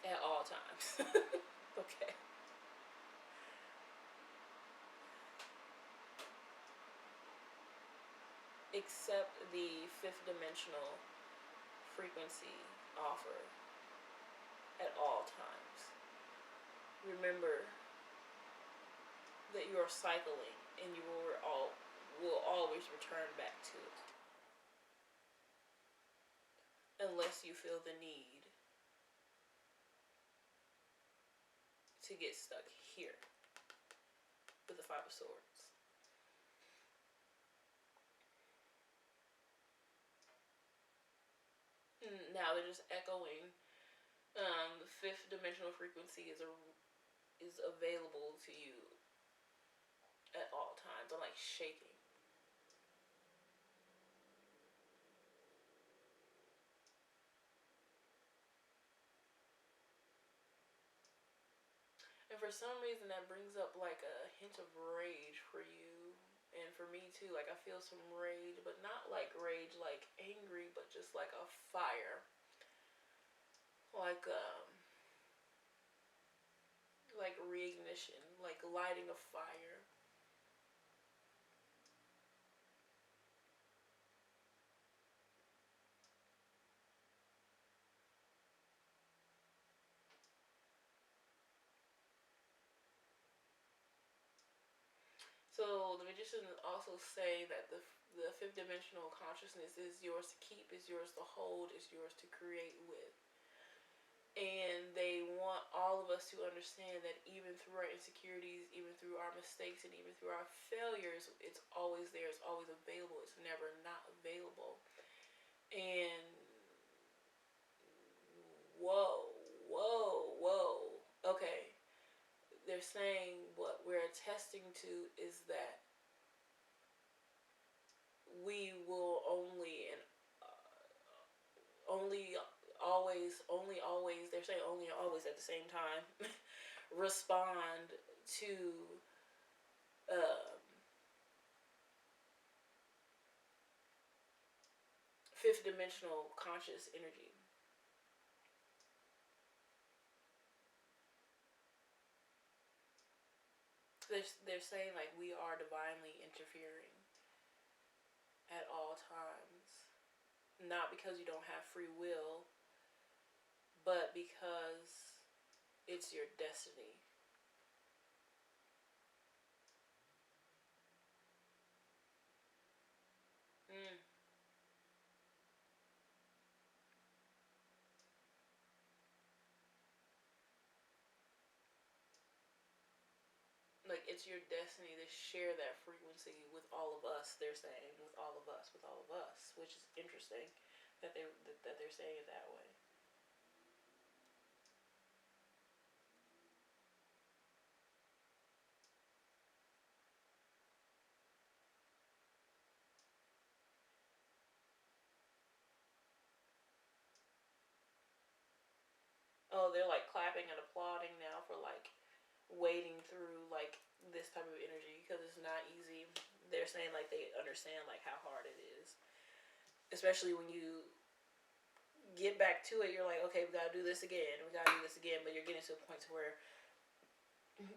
Speaker 1: at all times. Okay. Accept the fifth dimensional frequency offer at all times. Remember that you are cycling and you will always return back to it unless you feel the need to get stuck here with the Five of Swords. Now they're just echoing. The fifth dimensional frequency is available to you at all times. I'm like shaking. And for some reason that brings up like a hint of rage for you. And for me too, like I feel some rage, but not like rage like angry, but just like a fire. Like reignition, like lighting a fire. So the magician is also saying that the fifth dimensional consciousness is yours to keep, is yours to hold, is yours to create with. And they want all of us to understand that even through our insecurities, even through our mistakes, and even through our failures, it's always there, it's always available, it's never not available. And whoa. Okay. They're saying what we're attesting to is that we will only always, they're saying only and always at the same time, respond to fifth dimensional conscious energy. They're saying like we are divinely interfering at all times. Not because you don't have free will, but because it's your destiny. Like it's your destiny to share that frequency with all of us. They're saying with all of us, which is interesting that they're saying it that way. Oh, they're like clapping and applauding now for like wading through like this type of energy because it's not easy. They're saying like they understand like how hard it is, especially when you get back to it. You're like, okay, we gotta do this again, but you're getting to a point to where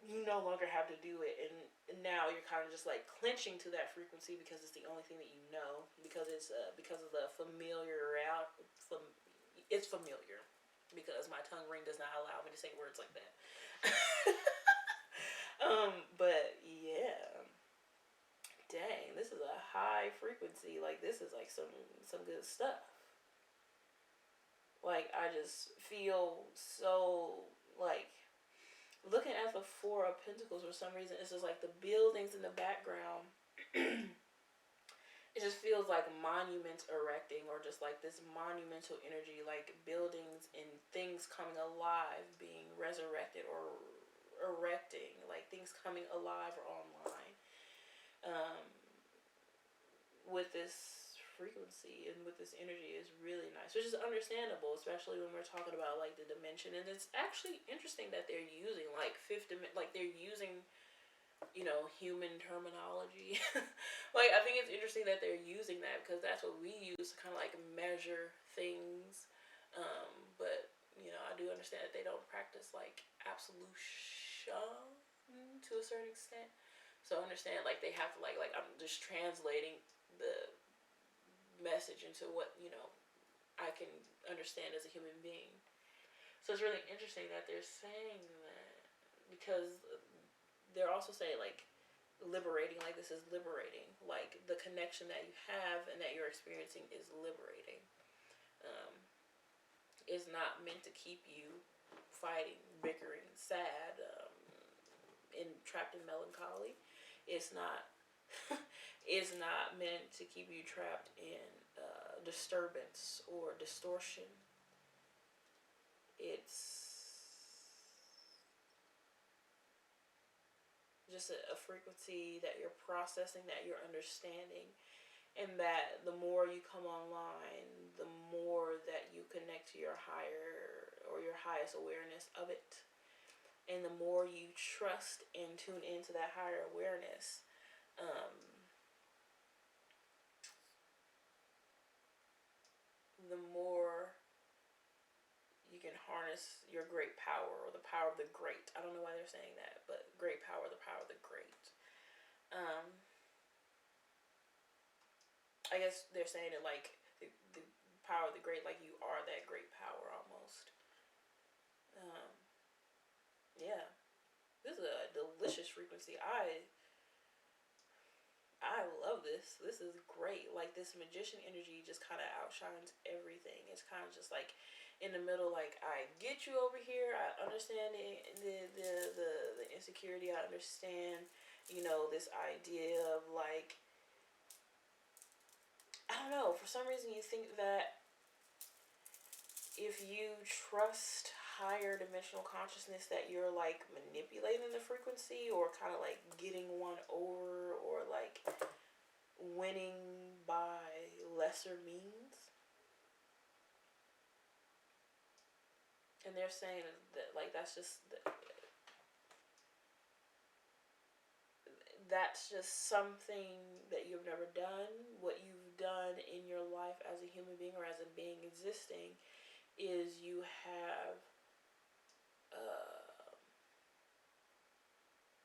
Speaker 1: you no longer have to do it, and now you're kind of just like clenching to that frequency because it's the only thing that you know, because it's because of the it's familiar, because my tongue ring does not allow me to say words like that. But yeah, dang, this is a high frequency. Like this is like some good stuff. Like I just feel so like looking at the Four of Pentacles for some reason, it's just like the buildings in the background. It just feels like monuments erecting, or just like this monumental energy, like buildings and things coming alive, being resurrected or erecting, like things coming alive or online. With this frequency and with this energy is really nice, which is understandable, especially when we're talking about like the dimension. And it's actually interesting that they're using like like they're using, you know, human terminology. Like, I think it's interesting that they're using that, because that's what we use to kind of like measure things. But you know, I do understand that they don't practice like absolution to a certain extent. So I understand like they have to like I'm just translating the message into what, you know, I can understand as a human being. So it's really interesting that they're saying that, because they're also saying like liberating, like this is liberating, like the connection that you have and that you're experiencing is liberating. Is not meant to keep you fighting, bickering, sad, trapped in melancholy. It's not is not meant to keep you trapped in disturbance or distortion. It's just a frequency that you're processing, that you're understanding, and that the more you come online, the more that you connect to your higher or your highest awareness of it. And the more you trust and tune into that higher awareness, the more you can harness your great power, or the power of the great. I don't know why they're saying that, but great power, the power of the great. I guess they're saying it like the power of the great, like you are that great power almost. Yeah, this is a delicious frequency. I love this. This is great. Like, this magician energy just kind of outshines everything. It's kind of just like in the middle. Like, I get you over here. I understand the insecurity. I understand, you know, this idea of like, I don't know. For some reason, you think that if you trust higher dimensional consciousness, that you're like manipulating the frequency, or kind of like getting one over, or like winning by lesser means. And they're saying that like that's just something that you've never done. What you've done in your life as a human being, or as a being existing, is you have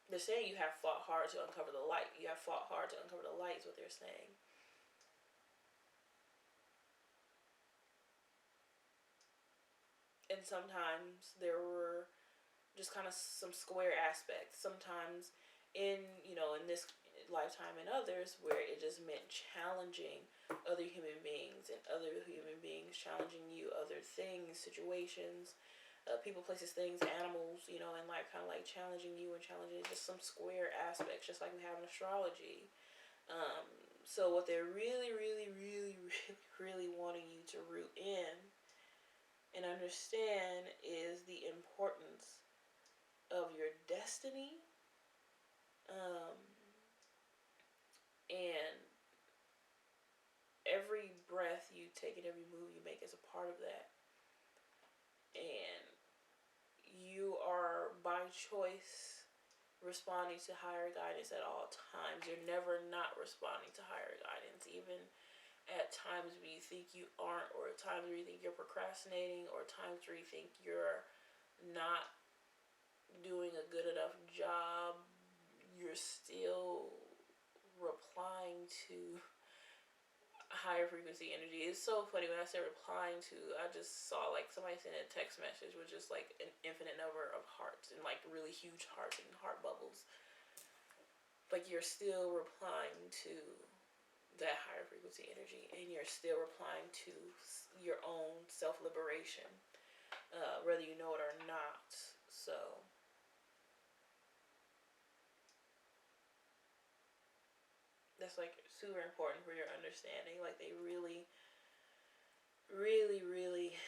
Speaker 1: they're saying you have fought hard to uncover the light. You have fought hard to uncover the light is what they're saying. And sometimes there were just kind of some square aspects. Sometimes in, you know, in this lifetime and others, where it just meant challenging other human beings, and other human beings challenging you, other things, situations, people, places, things, animals, you know, and like kind of like challenging you and challenging just some square aspects, just like we have in astrology. So what they're really, really, really, really, really wanting you to root in and understand is the importance of your destiny, and every breath you take and every move you make is a part of that. And you are by choice responding to higher guidance at all times. You're never not responding to higher guidance, even at times where you think you aren't, or at times where you think you're procrastinating, or times where you think you're not doing a good enough job. You're still replying to higher frequency energy. It's so funny when I say replying to, I just saw like somebody sent a text message with just like an infinite number of hearts, and like really huge hearts and heart bubbles. Like, you're still replying to that higher frequency energy, and you're still replying to your own self-liberation, whether you know it or not. So that's like super important for your understanding. Like they really, really, really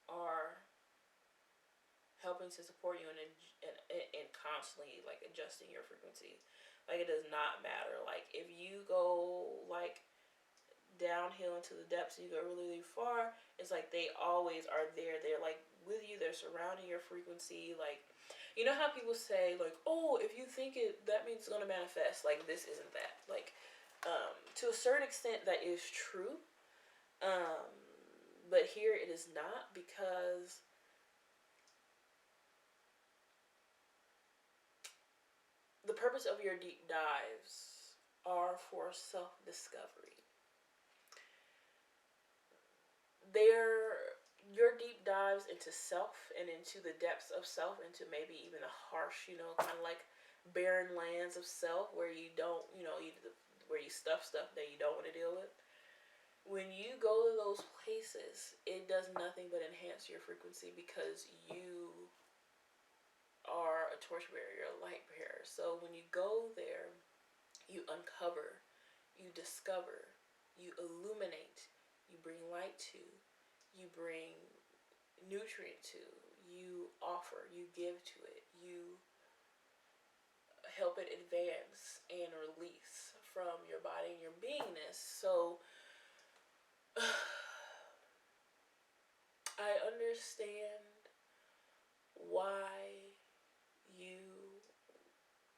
Speaker 1: are helping to support you and constantly like adjusting your frequency. Like it does not matter. Like if you go like downhill into the depths and you go really, really far, it's like they always are there. They're like with you. They're surrounding your frequency. Like, you know how people say like, oh, if you think it, that means it's gonna manifest. Like this isn't that. Like, to a certain extent that is true. But here it is not, because the purpose of your deep dives are for self-discovery. They're your deep dives into self and into the depths of self, into maybe even the harsh, kind of like barren lands of self where you don't, where you stuff that you don't want to deal with. When you go to those places, it does nothing but enhance your frequency, because you are a torchbearer, you're a light bearer. So when you go there, you uncover, you discover, you illuminate, you bring light to, you bring nutrient to, you offer, you give to it, you help it advance and release from your body and your beingness. So I understand why you,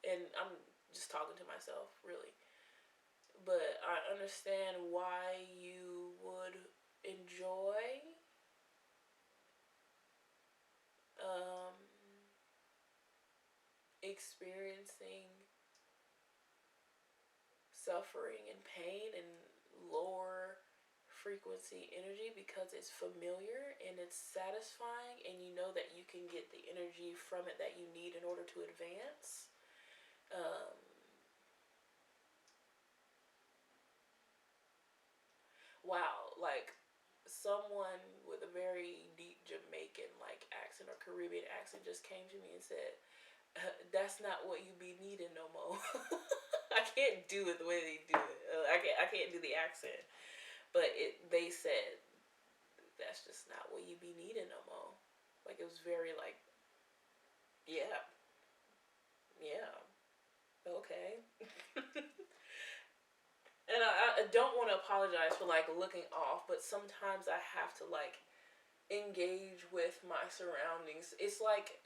Speaker 1: and I'm just talking to myself really, but I understand why you would enjoy experiencing suffering and pain and lower frequency energy, because it's familiar and it's satisfying, and you know that you can get the energy from it that you need in order to advance. Wow, like someone with a very deep Jamaican like accent or Caribbean accent just came to me and said, that's not what you be needing no more. I can't do it the way they do it. I can't do the accent. But they said, that's just not what you be needing no more. Like, it was very like, yeah, okay. And I don't want to apologize for like looking off, but sometimes I have to like engage with my surroundings. It's like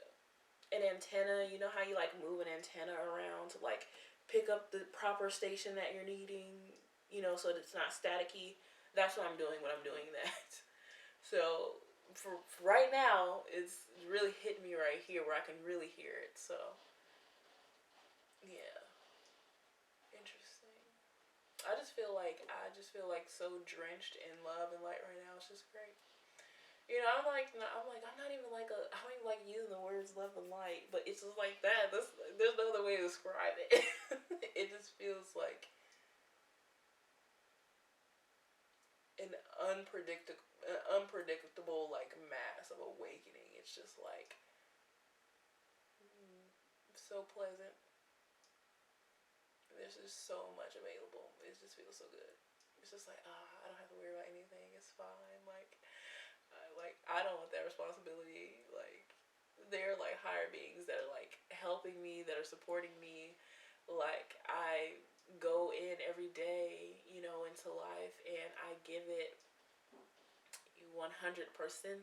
Speaker 1: an antenna. You know how you like move an antenna around to like pick up the proper station that you're needing, so that it's not staticky. That's what I'm doing when I'm doing that. So for right now, it's really hitting me right here where I can really hear it. So yeah, interesting. I just feel like so drenched in love and light right now. It's just great. I'm not even like I don't even like using the words love and light, but it's just like that. There's no other way to describe it. It just feels like an unpredictable like mass of awakening. It's just like so pleasant. There's just so much available. It just feels so good. It's just like, I don't have to worry about anything. It's fine. Like I don't want that responsibility. Like, they're like higher beings that are like helping me, that are supporting me. Like, I go in every day, into life, and I give it 100%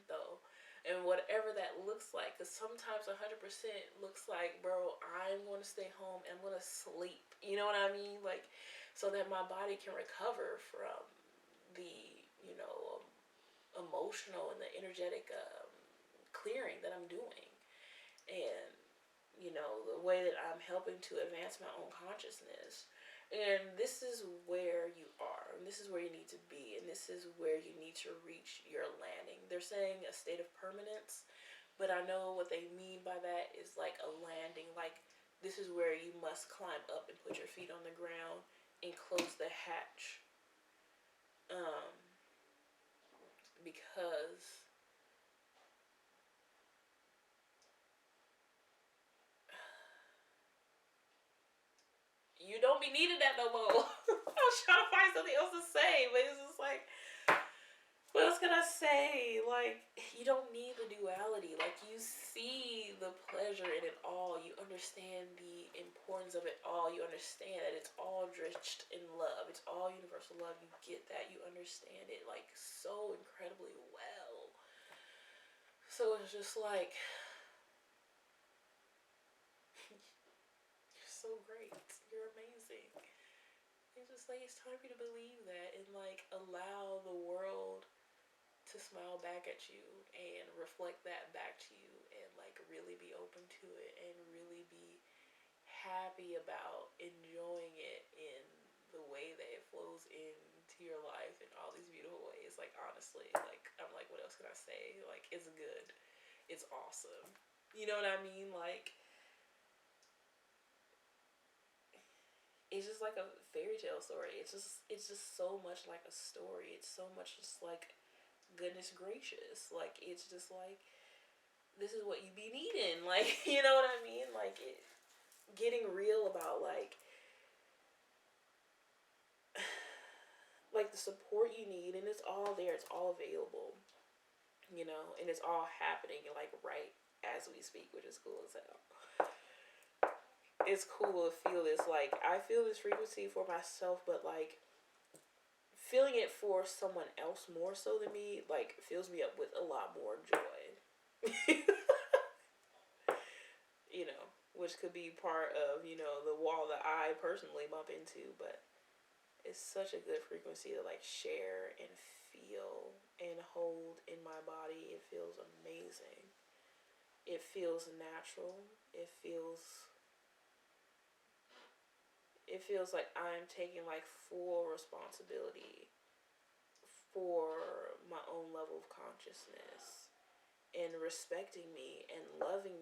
Speaker 1: though. And whatever that looks like, because sometimes 100% looks like, bro, I'm going to stay home and I'm going to sleep. You know what I mean? Like, so that my body can recover from the, emotional and the energetic clearing that I'm doing. And, the way that I'm helping to advance my own consciousness. And this is where you are, and this is where you need to be, and this is where you need to reach your landing. They're saying a state of permanence, but I know what they mean by that is like a landing. Like, this is where you must climb up and put your feet on the ground and close the hatch. Because you don't be needing that no more. I was trying to find something else to say, but it's just like, what else can I say? Like, you don't need the duality. Like, you see the pleasure in it all. You understand the importance of it all. You understand that it's all drenched in love. It's all universal love. You get that. You understand it, like, so incredibly well. So it's just like, you're so great. You're amazing. It's just like, it's time for you to believe that and, like, allow the world to smile back at you and reflect that back to you and, like, really be open to it and really be happy about enjoying it in the way that it flows into your life in all these beautiful ways. Like, honestly, like, I'm like, what else can I say? Like, it's good. It's awesome. You know what I mean? Like, it's just like a fairy tale story. It's just so much like a story. It's so much just like, goodness gracious. Like, it's just like, this is what you be needing. Like, you know what I mean? Like, getting real about, like the support you need, and it's all there. It's all available, you know, and it's all happening, like, right as we speak, which is cool as hell. It's cool to feel this. Like, I feel this frequency for myself, but, like, feeling it for someone else more so than me, like, fills me up with a lot more joy. You know, which could be part of, you know, the wall that I personally bump into, but it's such a good frequency to, like, share and feel and hold in my body. It feels amazing. It feels natural. It feels like I'm taking, like, full responsibility for my own level of consciousness and respecting me and loving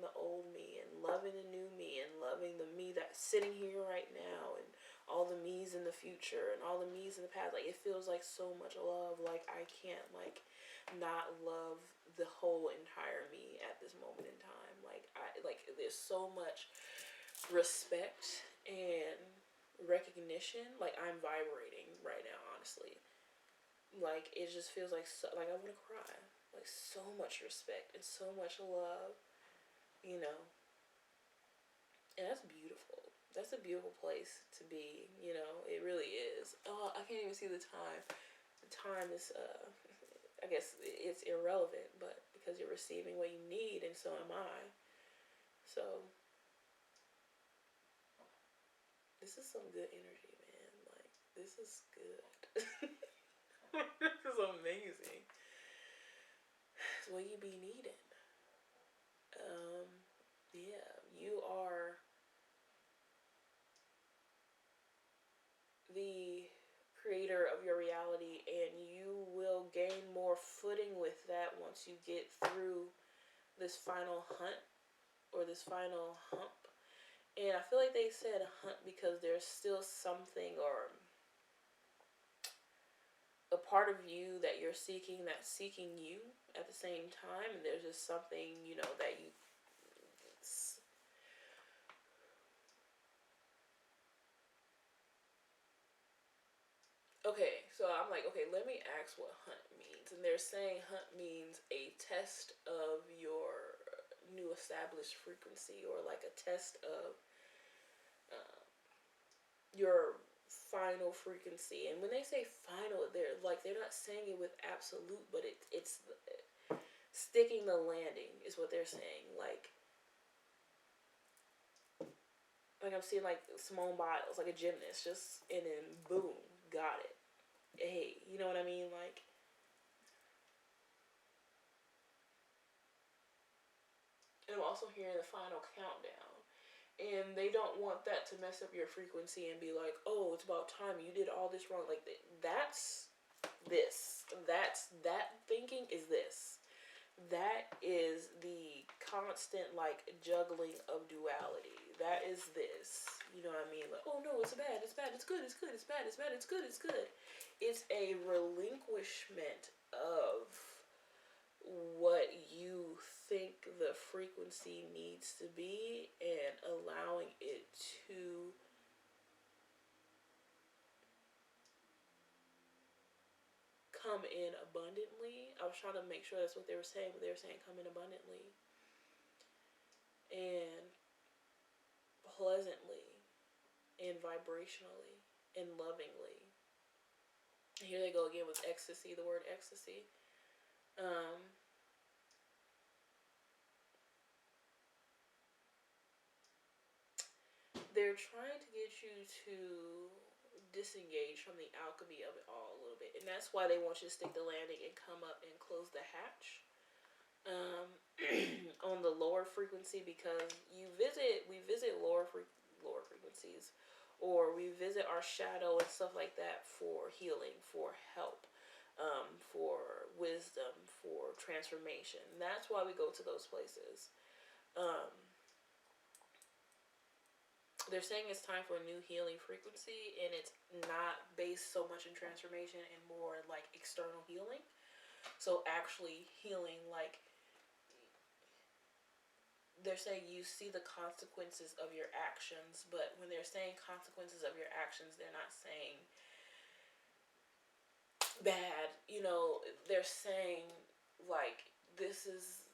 Speaker 1: the old me and loving the new me and loving the me that's sitting here right now and all the me's in the future and all the me's in the past. Like, it feels like so much love. Like, I can't, like, not love the whole entire me at this moment in time. Like, there's so much respect and recognition. Like, I'm vibrating right now, honestly. Like, it just feels like, so, like, I want to cry. Like, so much respect and so much love, you know. And that's beautiful. That's a beautiful place to be, you know. It really is. Oh, I can't even see the time. The time is, I guess it's irrelevant, but because you're receiving what you need, and so am I. So, this is some good energy, man. Like, this is good. This is amazing. It's what you be needing. Yeah, you are the creator of your reality, and you will gain more footing with that once you get through this final hunt or this final hump. And I feel like they said hunt because there's still something or a part of you that you're seeking that's seeking you at the same time. And there's just something, you know, that you... Okay, so I'm like, okay, let me ask what hunt means. And they're saying hunt means a test of your new established frequency, or like a test of your final frequency. And when they say final, they're not saying it with absolute, but it's sticking the landing is what they're saying. Like I'm seeing like Simone Biles, like a gymnast, just, and then boom, got it. Hey, you know what I mean? Like, and I'm also hearing the final countdown. And they don't want that to mess up your frequency and be like, oh, it's about time. You did all this wrong. Like, that's this. That thinking is this. That is the constant, like, juggling of duality. That is this. You know what I mean? Like, oh, no, it's bad. It's bad. It's good. It's good. It's bad. It's bad. It's good. It's good. It's a relinquishment of what you think the frequency needs to be and allowing it to come in abundantly. I was trying to make sure that's what they were saying, but they were saying come in abundantly and pleasantly and vibrationally and lovingly. Here they go again with ecstasy, the word ecstasy. They're trying to get you to disengage from the alchemy of it all a little bit, and that's why they want you to stick the landing and come up and close the hatch on the lower frequency, because we visit lower frequencies, or we visit our shadow and stuff like that for healing, for help, for wisdom, for transformation. That's why we go to those places. They're saying it's time for a new healing frequency, and it's not based so much in transformation and more like external healing. So actually healing, like they're saying you see the consequences of your actions, but when they're saying consequences of your actions, they're not saying bad, they're saying like this is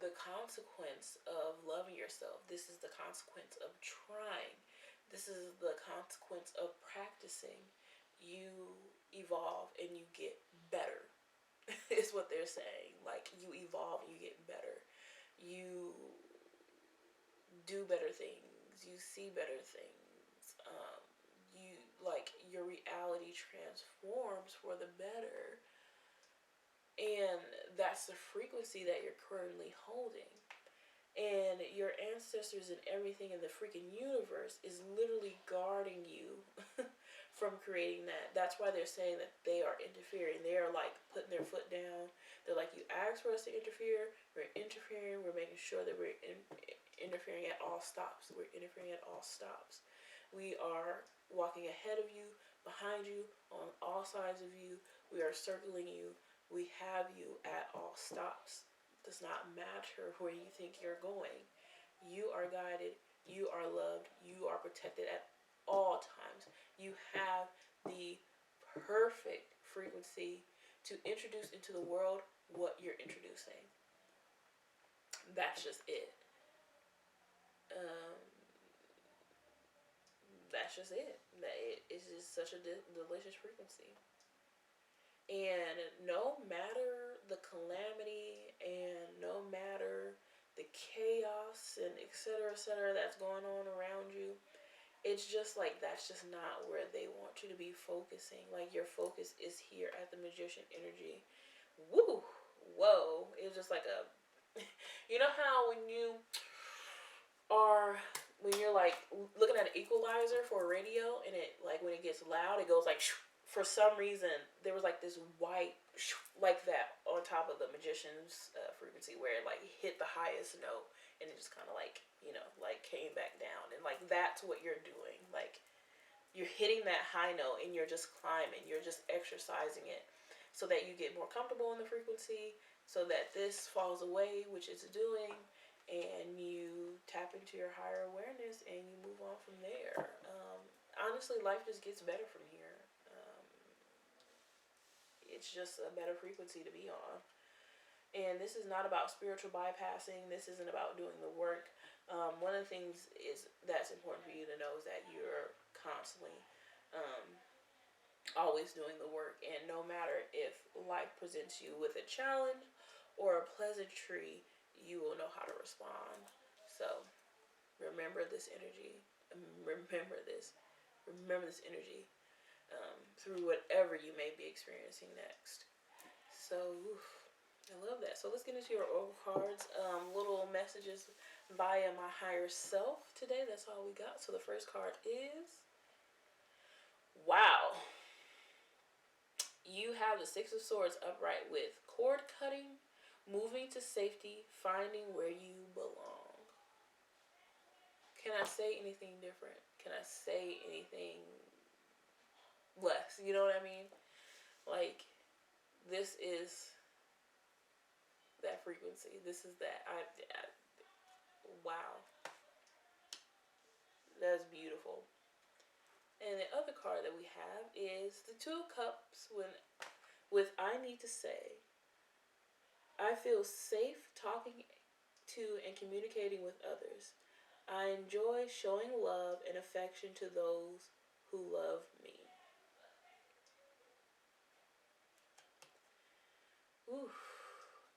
Speaker 1: the consequence of loving yourself. This is the consequence of trying. This is the consequence of practicing. You evolve and you get better. Is what they're saying. Like you evolve and you get better. You do better things. You see better things. You like your reality transforms for the better. And that's the frequency that you're currently holding. And your ancestors and everything in the freaking universe is literally guarding you from creating that. That's why they're saying that they are interfering. They are like putting their foot down. They're like, you asked for us to interfere. We're interfering. We're making sure that we're interfering at all stops. We're interfering at all stops. We are walking ahead of you, behind you, on all sides of you. We are circling you. We have you at all stops. It does not matter where you think you're going. You are guided. You are loved. You are protected at all times. You have the perfect frequency to introduce into the world what you're introducing. That's just it. That's just it. It's just such a delicious frequency. And no matter the calamity and no matter the chaos and etc. that's going on around you, it's just like that's just not where they want you to be focusing. Like your focus is here at the magician energy. Woo! Whoa! It's just like a... You know how when you're like looking at an equalizer for a radio and it like when it gets loud it goes like... For some reason, there was like this white like that on top of the magician's frequency where it like hit the highest note and it just kind of like, like came back down. And like that's what you're doing. Like you're hitting that high note and you're just climbing. You're just exercising it so that you get more comfortable in the frequency, so that this falls away, which it's doing, and you tap into your higher awareness and you move on from there. Honestly, life just gets better from here. It's just a better frequency to be on. And this is not about spiritual bypassing. This isn't about doing the work. One of the things that's important for you to know is that you're constantly always doing the work. And no matter if life presents you with a challenge or a pleasantry, you will know how to respond. So remember this energy. Remember this. Remember this energy. Through whatever you may be experiencing next. So, I love that. So let's get into your oracle cards. Little messages via my higher self today. That's all we got. So the first card is... Wow. You have the Six of Swords upright with cord cutting, moving to safety, finding where you belong. Can I say anything different? Can I say anything less? You know what I mean? Like, this is frequency. This is that. Wow. That's beautiful. And the other card that we have is the Two of Cups with I need to say, I feel safe talking to and communicating with others. I enjoy showing love and affection to those who love me. Ooh,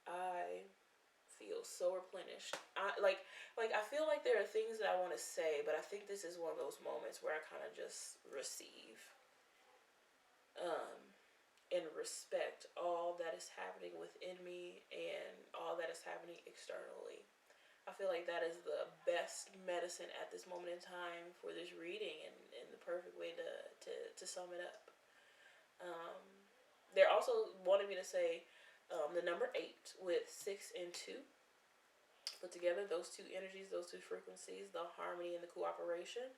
Speaker 1: I feel so replenished. I feel like there are things that I want to say, but I think this is one of those moments where I kind of just receive and respect all that is happening within me and all that is happening externally. I feel like that is the best medicine at this moment in time for this reading, and the perfect way to sum it up. They're also wanting me to say the number 8 with 6 and 2. Put together those two energies, those two frequencies, the harmony and the cooperation,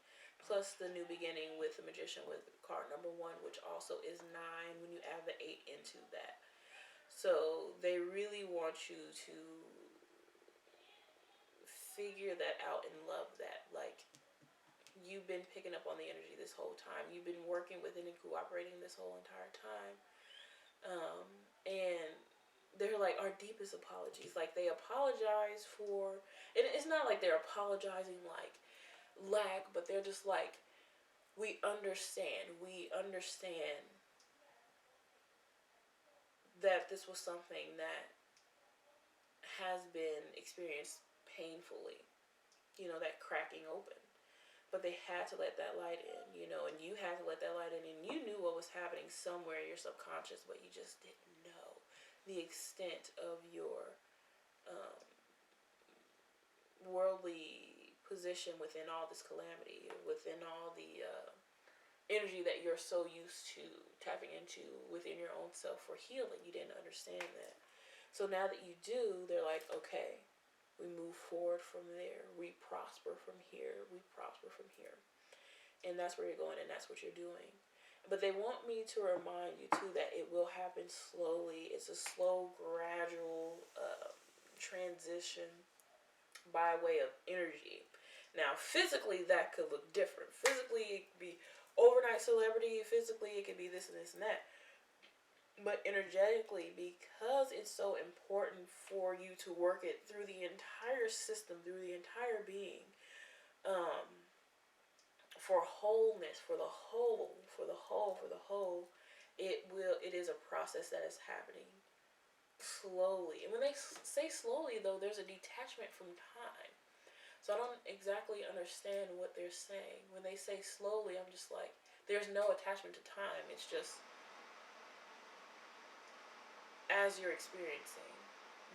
Speaker 1: plus the new beginning with the Magician with card number 1, which also is 9 when you add the 8 into that. So they really want you to figure that out and love that. Like, you've been picking up on the energy this whole time. You've been working with it and cooperating this whole entire time. And they're like, our deepest apologies. Like, they apologize for, and it's not like they're apologizing like lack, but they're just like, we understand that this was something that has been experienced painfully, that cracking open. But they had to let that light in, and you had to let that light in, and you knew what was happening somewhere in your subconscious, but you just didn't know the extent of your worldly position within all this calamity, within all the energy that you're so used to tapping into within your own self for healing. You didn't understand that. So now that you do, they're like, okay, we move forward from there. We prosper from here. We prosper from here. And that's where you're going, and that's what you're doing. But they want me to remind you, too, that it will happen slowly. It's a slow, gradual transition by way of energy. Now, physically, that could look different. Physically, it could be overnight celebrity. Physically, it could be this and this and that. But energetically, because it's so important for you to work it through the entire system, through the entire being, for wholeness, for the whole, it is a process that is happening slowly. And when they say slowly, though, there's a detachment from time. So I don't exactly understand what they're saying. When they say slowly, I'm just like, there's no attachment to time. It's just, as you're experiencing,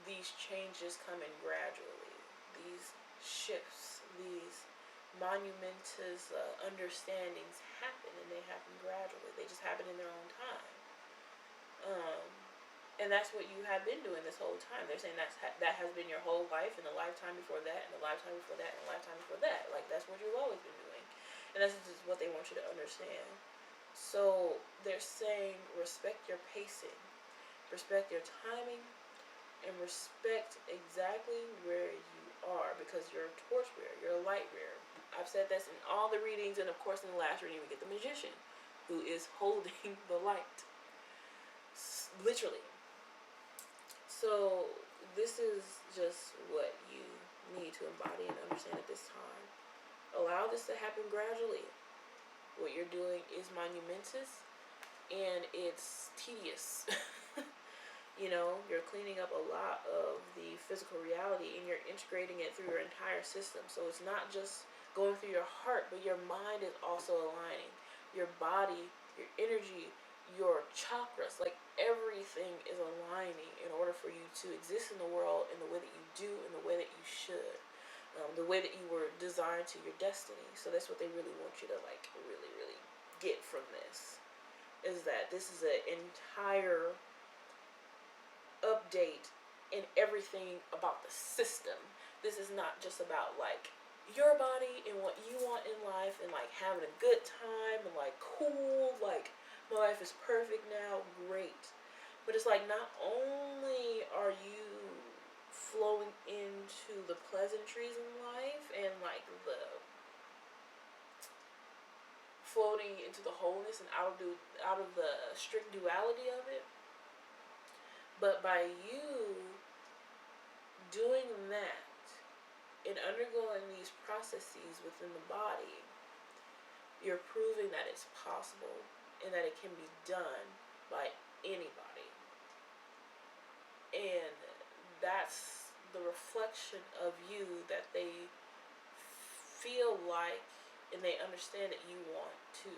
Speaker 1: these changes come in gradually. These shifts, these monumentous understandings happen, and they happen gradually. They just happen in their own time. And that's what you have been doing this whole time. They're saying that has been your whole life, and the lifetime before that, and the lifetime before that, and the lifetime before that. Like, that's what you've always been doing. And that's just what they want you to understand. So they're saying respect your pacing, respect your timing, and respect exactly where you are, because you're a torchbearer, you're a light bearer. I've said this in all the readings, and of course in the last reading we get the Magician, who is holding the light. Literally. So this is just what you need to embody and understand at this time. Allow this to happen gradually. What you're doing is monumentous, and it's tedious. You're cleaning up a lot of the physical reality, and you're integrating it through your entire system. So it's not just going through your heart, but your mind is also aligning. Your body, your energy, your chakras, like everything is aligning in order for you to exist in the world in the way that you do, in the way that you should, the way that you were designed to your destiny. So that's what they really want you to really get from this, is that this is an entire update in everything about the system. This is not just about your body and what you want in life, and having a good time and cool, my life is perfect now, great. But it's not only are you flowing into the pleasantries in life, and like the floating into the wholeness and out of the strict duality of it. But by you doing that and undergoing these processes within the body, you're proving that it's possible and that it can be done by anybody. And that's the reflection of you that they feel like, and they understand that you want to,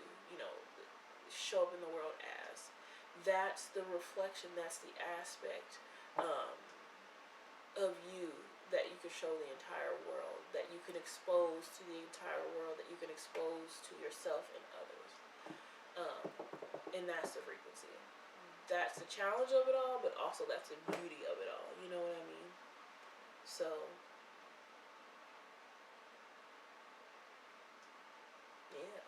Speaker 1: show up in the world as. That's the reflection, that's the aspect of you that you can show the entire world, that you can expose to the entire world, that you can expose to yourself and others. And that's the frequency. That's the challenge of it all, but also that's the beauty of it all. You know what I mean? So, yeah.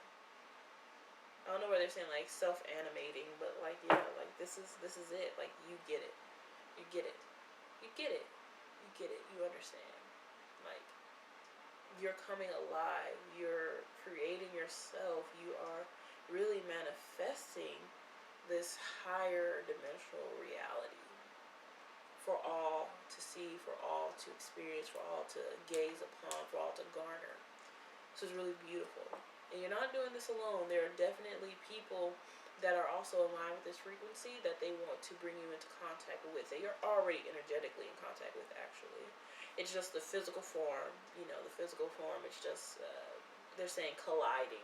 Speaker 1: I don't know where they're saying like self-animating, but like, yeah, like this is it. Like, you get it. You get it. You get it. You get it. You understand. Like, you're coming alive. You're creating yourself. You are really manifesting this higher dimensional reality for all to see, for all to experience, for all to gaze upon, for all to garner. So it's really beautiful. And you're not doing this alone. There are definitely people that are also in line with this frequency that they want to bring you into contact with, that you're already energetically in contact with, actually. It's just the physical form, the physical form. It's just, they're saying colliding.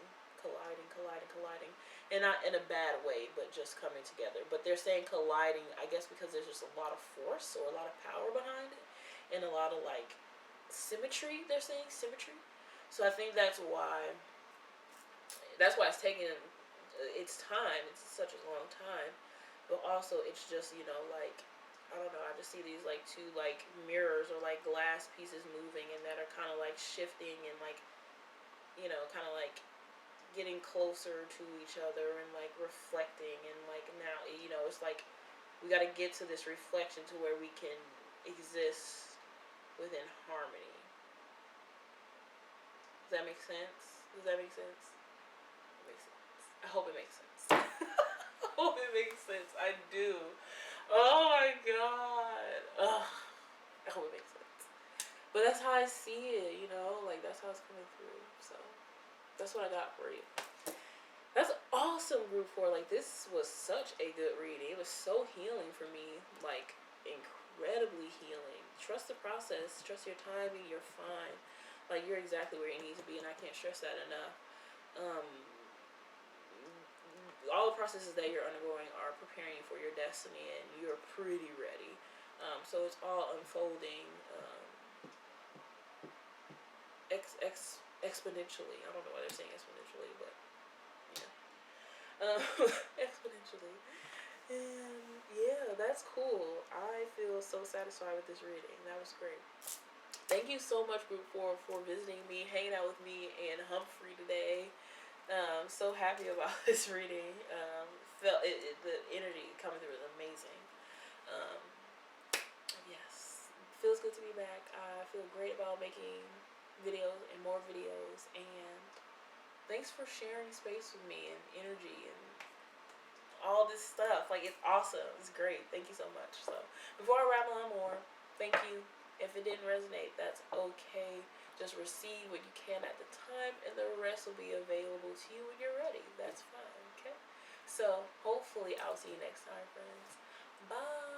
Speaker 1: And not in a bad way, but just coming together. But they're saying colliding, I guess, because there's just a lot of force or a lot of power behind it. And a lot of, like, symmetry, they're saying, symmetry. So I think that's why it's taking its time. It's such a long time. But also, it's just, like, I don't know, I just see these, like, two, like, mirrors or, like, glass pieces moving and that are kind of, like, shifting and, like, kind of, like, getting closer to each other and, like, reflecting. And, like, now, it's like we got to get to this reflection to where we can exist within harmony. Does that make sense? It makes sense. I hope it makes sense. I hope it makes sense. I do. Oh my god. Ugh. I hope it makes sense. But that's how I see it, like, that's how it's coming through. So that's what I got for you. That's awesome, group 4. Like, this was such a good reading. It was so healing for me. Like, incredibly healing. Trust the process. Trust your timing. You're fine. Like, you're exactly where you need to be, and I can't stress that enough. All the processes that you're undergoing are preparing you for your destiny, and you're pretty ready. So it's all unfolding exponentially. I don't know why they're saying exponentially, but exponentially. And yeah, that's cool. I feel so satisfied with this reading. That was great. Thank you so much, group 4, for visiting me, hanging out with me in Humphrey today. So happy about this reading. Felt the energy coming through is amazing. Yes, feels good to be back. I feel great about making videos and more videos, and thanks for sharing space with me and energy and all this stuff. Like, it's awesome. It's great. Thank you so much. So before I ramble on more, thank you. If it didn't resonate, that's okay. Just receive what you can at the time, and the rest will be available to you when you're ready. That's fine, okay? So hopefully I'll see you next time, friends. Bye.